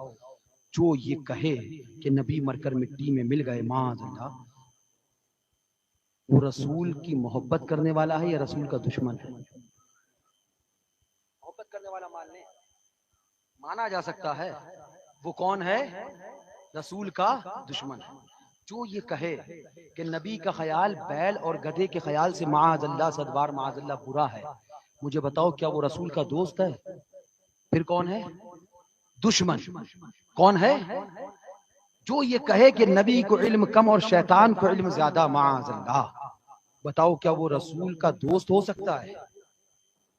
جو یہ کہے کہ نبی مر کر مٹی میں مل گئے معاذ اللہ، وہ رسول کی محبت کرنے والا ہے یا رسول کا دشمن ہے؟ محبت کرنے والا مانا جا سکتا ہے، وہ کون ہے؟ رسول کا دشمن ہے. جو یہ کہے کہ نبی کا خیال بیل اور گدھے کے خیال سے معاذ اللہ صدبار معاذ اللہ برا ہے، مجھے بتاؤ کیا وہ رسول کا دوست ہے؟ پھر کون ہے؟ دشمن. کون ہے؟ جو یہ کہے کہ نبی کو علم کم اور شیطان کو علم زیادہ معاذ اللہ، بتاؤ کیا وہ رسول کا دوست ہو سکتا ہے؟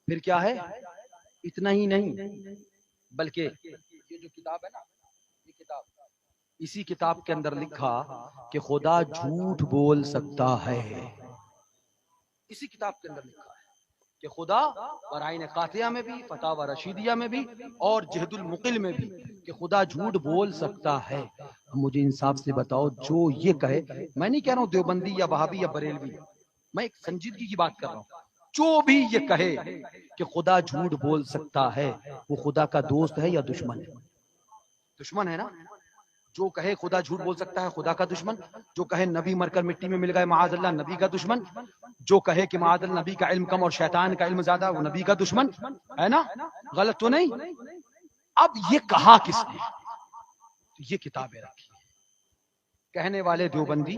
پھر کیا ہے؟ اتنا ہی نہیں بلکہ یہ جو کتاب ہے نا، یہ کتاب، اسی کتاب کے اندر لکھا کہ خدا جھوٹ بول سکتا ہے. اسی کتاب کے اندر لکھا ہے کہ خدا برائن قاطعہ میں بھی، فتاوی رشیدیہ میں بھی اور جہد المقل میں بھی کہ خدا جھوٹ بول سکتا ہے. مجھے انصاف سے بتاؤ جو یہ کہے، میں نہیں کہہ رہا ہوں دیوبندی یا وہابی یا بریلوی، میں ایک سنجیدگی کی بات کر رہا ہوں، جو بھی یہ کہے کہ خدا جھوٹ بول سکتا ہے، وہ خدا کا دوست ہے یا دشمن ہے؟ دشمن ہے نا. جو کہے خدا جھوٹ بول سکتا ہے خدا کا دشمن، جو کہے نبی مر کر مٹی میں مل گئے معاذ اللہ نبی کا دشمن، جو کہے کہ معاذ اللہ نبی کا علم کم اور شیطان کا علم زیادہ وہ نبی کا دشمن ہے نا. غلط تو نہیں؟ اب یہ کہا کس نے؟ یہ کتابیں رکھی، کہنے والے دیوبندی،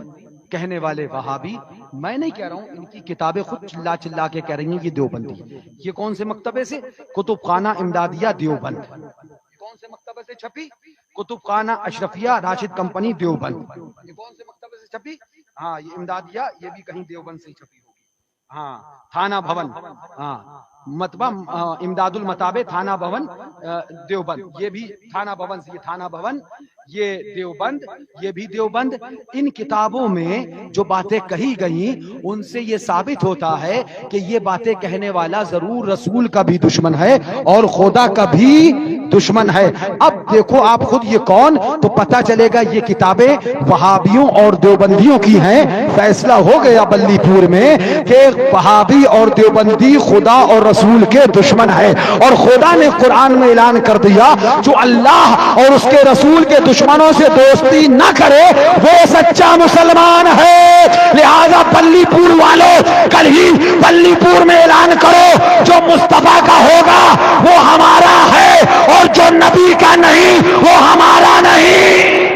کہنے والے وہابی، میں نہیں کہہ رہا ہوں، ان کی کتابیں خود چلا چلا کے کہہ رہی ہیں یہ دیوبندی. یہ کون سے مکتبے سے؟ کتب خانہ امدادیہ دیوبند. کون سے مکتبے سے چھپی؟ کتب خانہ اشرفیہ راشد کمپنی دیوبند. یہ کون سے مکتبے سے چھپی؟ ہاں یہ امدادیہ، یہ بھی کہیں دیوبند سے چھپی ہوگی. ہاں تھانہ بھون، ہاں مطبع امداد المطابع تھانہ بھون دیوبند، یہ بھی تھانہ بھون سے، یہ تھانہ بھون، یہ دیوبند، یہ بھی دیوبند. ان کتابوں میں جو باتیں کہی گئیں ان سے یہ ثابت ہوتا ہے کہ یہ باتیں کہنے والا ضرور رسول کا بھی دشمن ہے اور خدا کا بھی دشمن ہے. اب دیکھو آپ خود یہ کون، تو پتہ چلے گا یہ کتابیں وہابیوں اور دیوبندیوں کی ہیں. فیصلہ ہو گیا بلی پور میں کہ وہابی اور دیوبندی خدا اور رسول کے دشمن ہے، اور خدا نے قرآن میں اعلان کر دیا جو اللہ اور اس کے رسول کے دشمنوں سے دوستی نہ کرے وہ سچا مسلمان ہے. لہذا بلی پور والوں کل ہی بلی پور میں اعلان کرو جو مصطفیٰ کا ہوگا وہ ہمارا ہے اور جو نبی کا نہیں وہ ہمارا نہیں.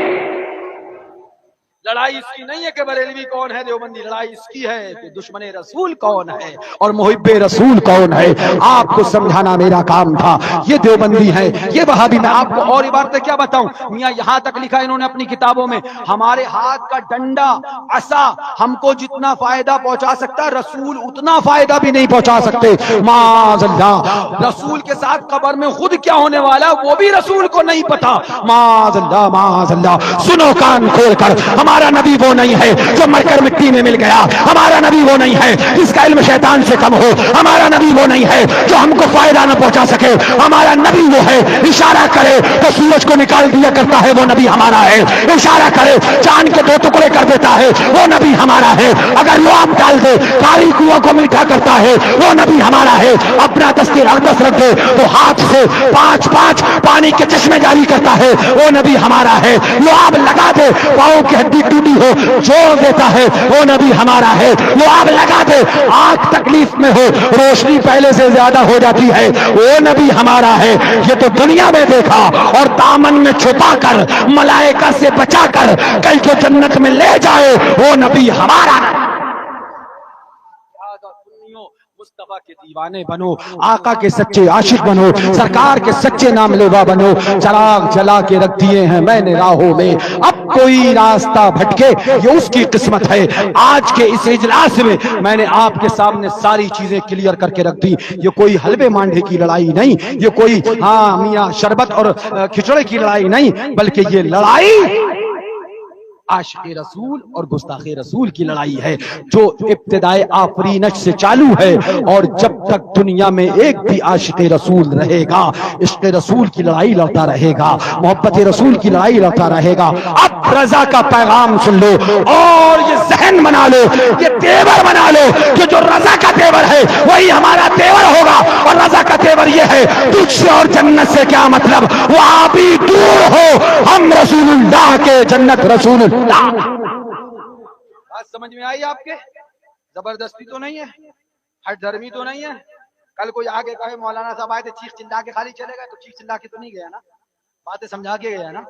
لڑائی اس کی نہیں ہے کہ بریلوی کون ہے دیوبندی، لڑائی اس کی ہے کہ دشمن رسول کون ہے اور محب رسول کون ہے. آپ کو سمجھانا میرا کام تھا. یہ دیوبندی ہے، یہ وہابی. میں آپ کو اور عبارتیں کیا بتاؤں میاں، یہاں تک لکھا انہوں نے اپنی کتابوں میں، ہمارے ہاتھ کا ڈنڈا عصا ہم کو جتنا فائدہ پہنچا سکتا رسول اتنا فائدہ بھی نہیں پہنچا سکتے. معاذ اللہ، رسول کے ساتھ قبر میں خود کیا ہونے والا وہ بھی رسول کو نہیں پتا. معاذ اللہ، معاذ اللہ. سنو کان کھول کر، ہمارا نبی نبی وہ نہیں ہے جو مر کر مٹی میں مل گیا، ہمارا نبی وہ نہیں ہے جس کا علم شیطان سے کم ہو، ہمارا نبی وہ نہیں ہے جو ہم کو فائدہ نہ پہنچا سکے، ہمارا نبی وہ ہے اشارہ کرے تو سورج کو نکال دیا کرتا ہے، وہ نبی ہمارا ہے، اشارہ کرے چاند کے 2 ٹکڑے کر دیتا ہے، وہ نبی ہمارا ہے، اگر لعاب ڈال دے کاری کنواں کو میٹھا کرتا ہے، وہ نبی ہمارا ہے، اپنا دستور اقدس رکھ دے تو ہاتھ سے 5 پانی کے چشمے جاری کرتا ہے، وہ نبی ہمارا ہے، لعاب لگا دے پاؤں کی ہڈی ٹوٹی ہو جوڑ دیتا ہے، وہ نبی ہمارا ہے، لعاب لگا دے آنکھ تکلیف میں ہو روشنی پہلے سے زیادہ ہو جاتی ہے، وہ نبی ہمارا ہے، یہ تو دنیا میں دیکھا اور دامن میں چھپا کر ملائکہ سے بچا کر کل کو جنت میں لے جائے، وہ نبی ہمارا ہے۔ مصطفیٰ کے دیوانے بنو، آقا کے سچے عاشق بنو، سرکار کے سچے نام لیوا بنو، چراغ جلا کے رکھ دیے ہیں میں نے راہوں میں، اب کوئی راستہ بھٹکے یہ اس کی قسمت ہے۔ آج کے اس اجلاس میں نے آپ کے سامنے ساری چیزیں کلیئر کر کے رکھ دی، یہ کوئی حلبے مانڈے کی لڑائی نہیں، یہ کوئی میاں شربت اور کھچڑے کی لڑائی نہیں، بلکہ یہ لڑائی عاشق رسول اور گستاخ رسول کی لڑائی ہے، جو ابتدائے آفرینش سے چالو ہے، اور جب تک دنیا میں ایک بھی عاشق رسول رہے گا عشق رسول کی لڑائی لڑتا رہے گا، محبت رسول کی لڑائی لڑتا رہے گا۔ اب رضا کا پیغام سن لو اور یہ ذہن بنا لو، یہ تیور بنا لو کہ جو رضا کا تیور ہے وہی ہمارا تیور ہوگا، اور رضا کا تیور یہ ہے تجھ سے اور جنت سے کیا مطلب، وہ آپ ہی دور ہو، ہم رسول اللہ کے، جنت رسول اللہ۔ بات سمجھ میں آئی آپ کے؟ زبردستی تو نہیں ہے، ہٹ دھرمی تو نہیں ہے۔ کل کوئی آگے کہے مولانا صاحب آئے تھے چیخ چلا کے خالی چلے گئے، تو چیخ چلا کے تو نہیں گیا نا، باتیں سمجھا کے گیا نا۔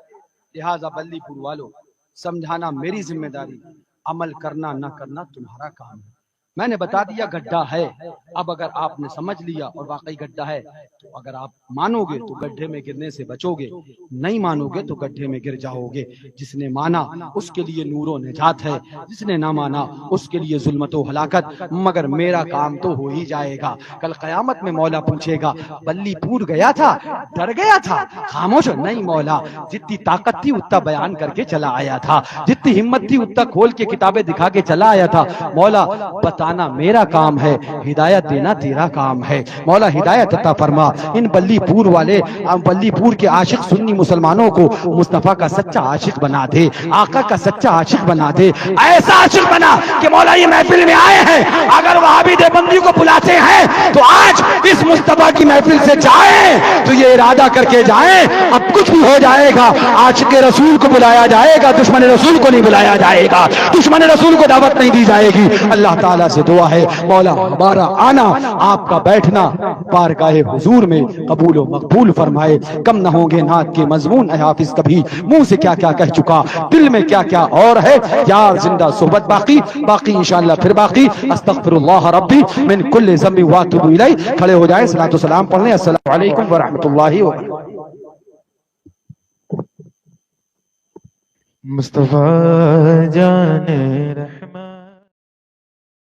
لہٰذا بلی پور والوں، سمجھانا میری ذمہ داری، عمل کرنا نہ کرنا تمہارا کام ہے۔ میں نے بتا دیا گڈھا ہے، اب اگر آپ نے سمجھ لیا اور واقعی گڈھا ہے تو اگر آپ مانو گے تو گڈھے میں گرنے سے بچو گے، نہیں مانو گے تو گڈھے میں گر جاؤ گے۔ جس نے مانا اس کے لیے نور و نجات ہے، جس نے نہ مانا اس کے لیے ظلمت و ہلاکت، مگر میرا کام تو ہو ہی جائے گا۔ کل قیامت میں مولا پوچھے گا بلی پور گیا تھا، ڈر گیا تھا، خاموش نہیں مولا، جتنی طاقت تھی اتنا بیان کر کے چلا آیا تھا، جتنی ہمت تھی اتنا کھول کے کتابیں دکھا کے چلا آیا تھا۔ مولا بتانا میرا کام ہے، ہدایت دینا تیرا کام ہے۔ مولا ہدایت عطا فرما، ان بلی پور والے، بلی پور کے عاشق سنی مسلمانوں کو مصطفیٰ کا سچا عاشق بنا دے، آقا کا سچا عاشق بنا دے، ایسا عاشق بنا کہ مولا یہ محفل میں آئے ہیں، اگر وہابی دیوبندی کو بلاتے ہیں تو آج اس مصطفیٰ کی محفل سے جائیں تو یہ ارادہ کر کے جائیں اب کچھ بھی ہو جائے گا، عاشق رسول کو بلایا جائے گا، دشمن رسول کو نہیں بلایا جائے گا، دشمن رسول کو دعوت نہیں دی جائے گی۔ اللہ تعالیٰ سے دعا ہے مولا ہمارا آنا، آپ کا بیٹھنا بارگاہ حضور میں قبول و مقبول فرمائے۔ کم نہ ہوں گے نعت کے مضمون اے حافظ کبھی، منہ سے کیا کیا کہہ چکا، دل میں کیا کیا اور ہے، یار زندہ صحبت باقی انشاءاللہ پھر باقی۔ استغفر اللہ ربی من کل ذنب واتوب الیہ۔ کھڑے ہو جائیں، صلاۃ و سلام پڑھ لیں۔ السلام علیکم ورحمۃ اللہ وبرکاتہ۔ مصطفیٰ جان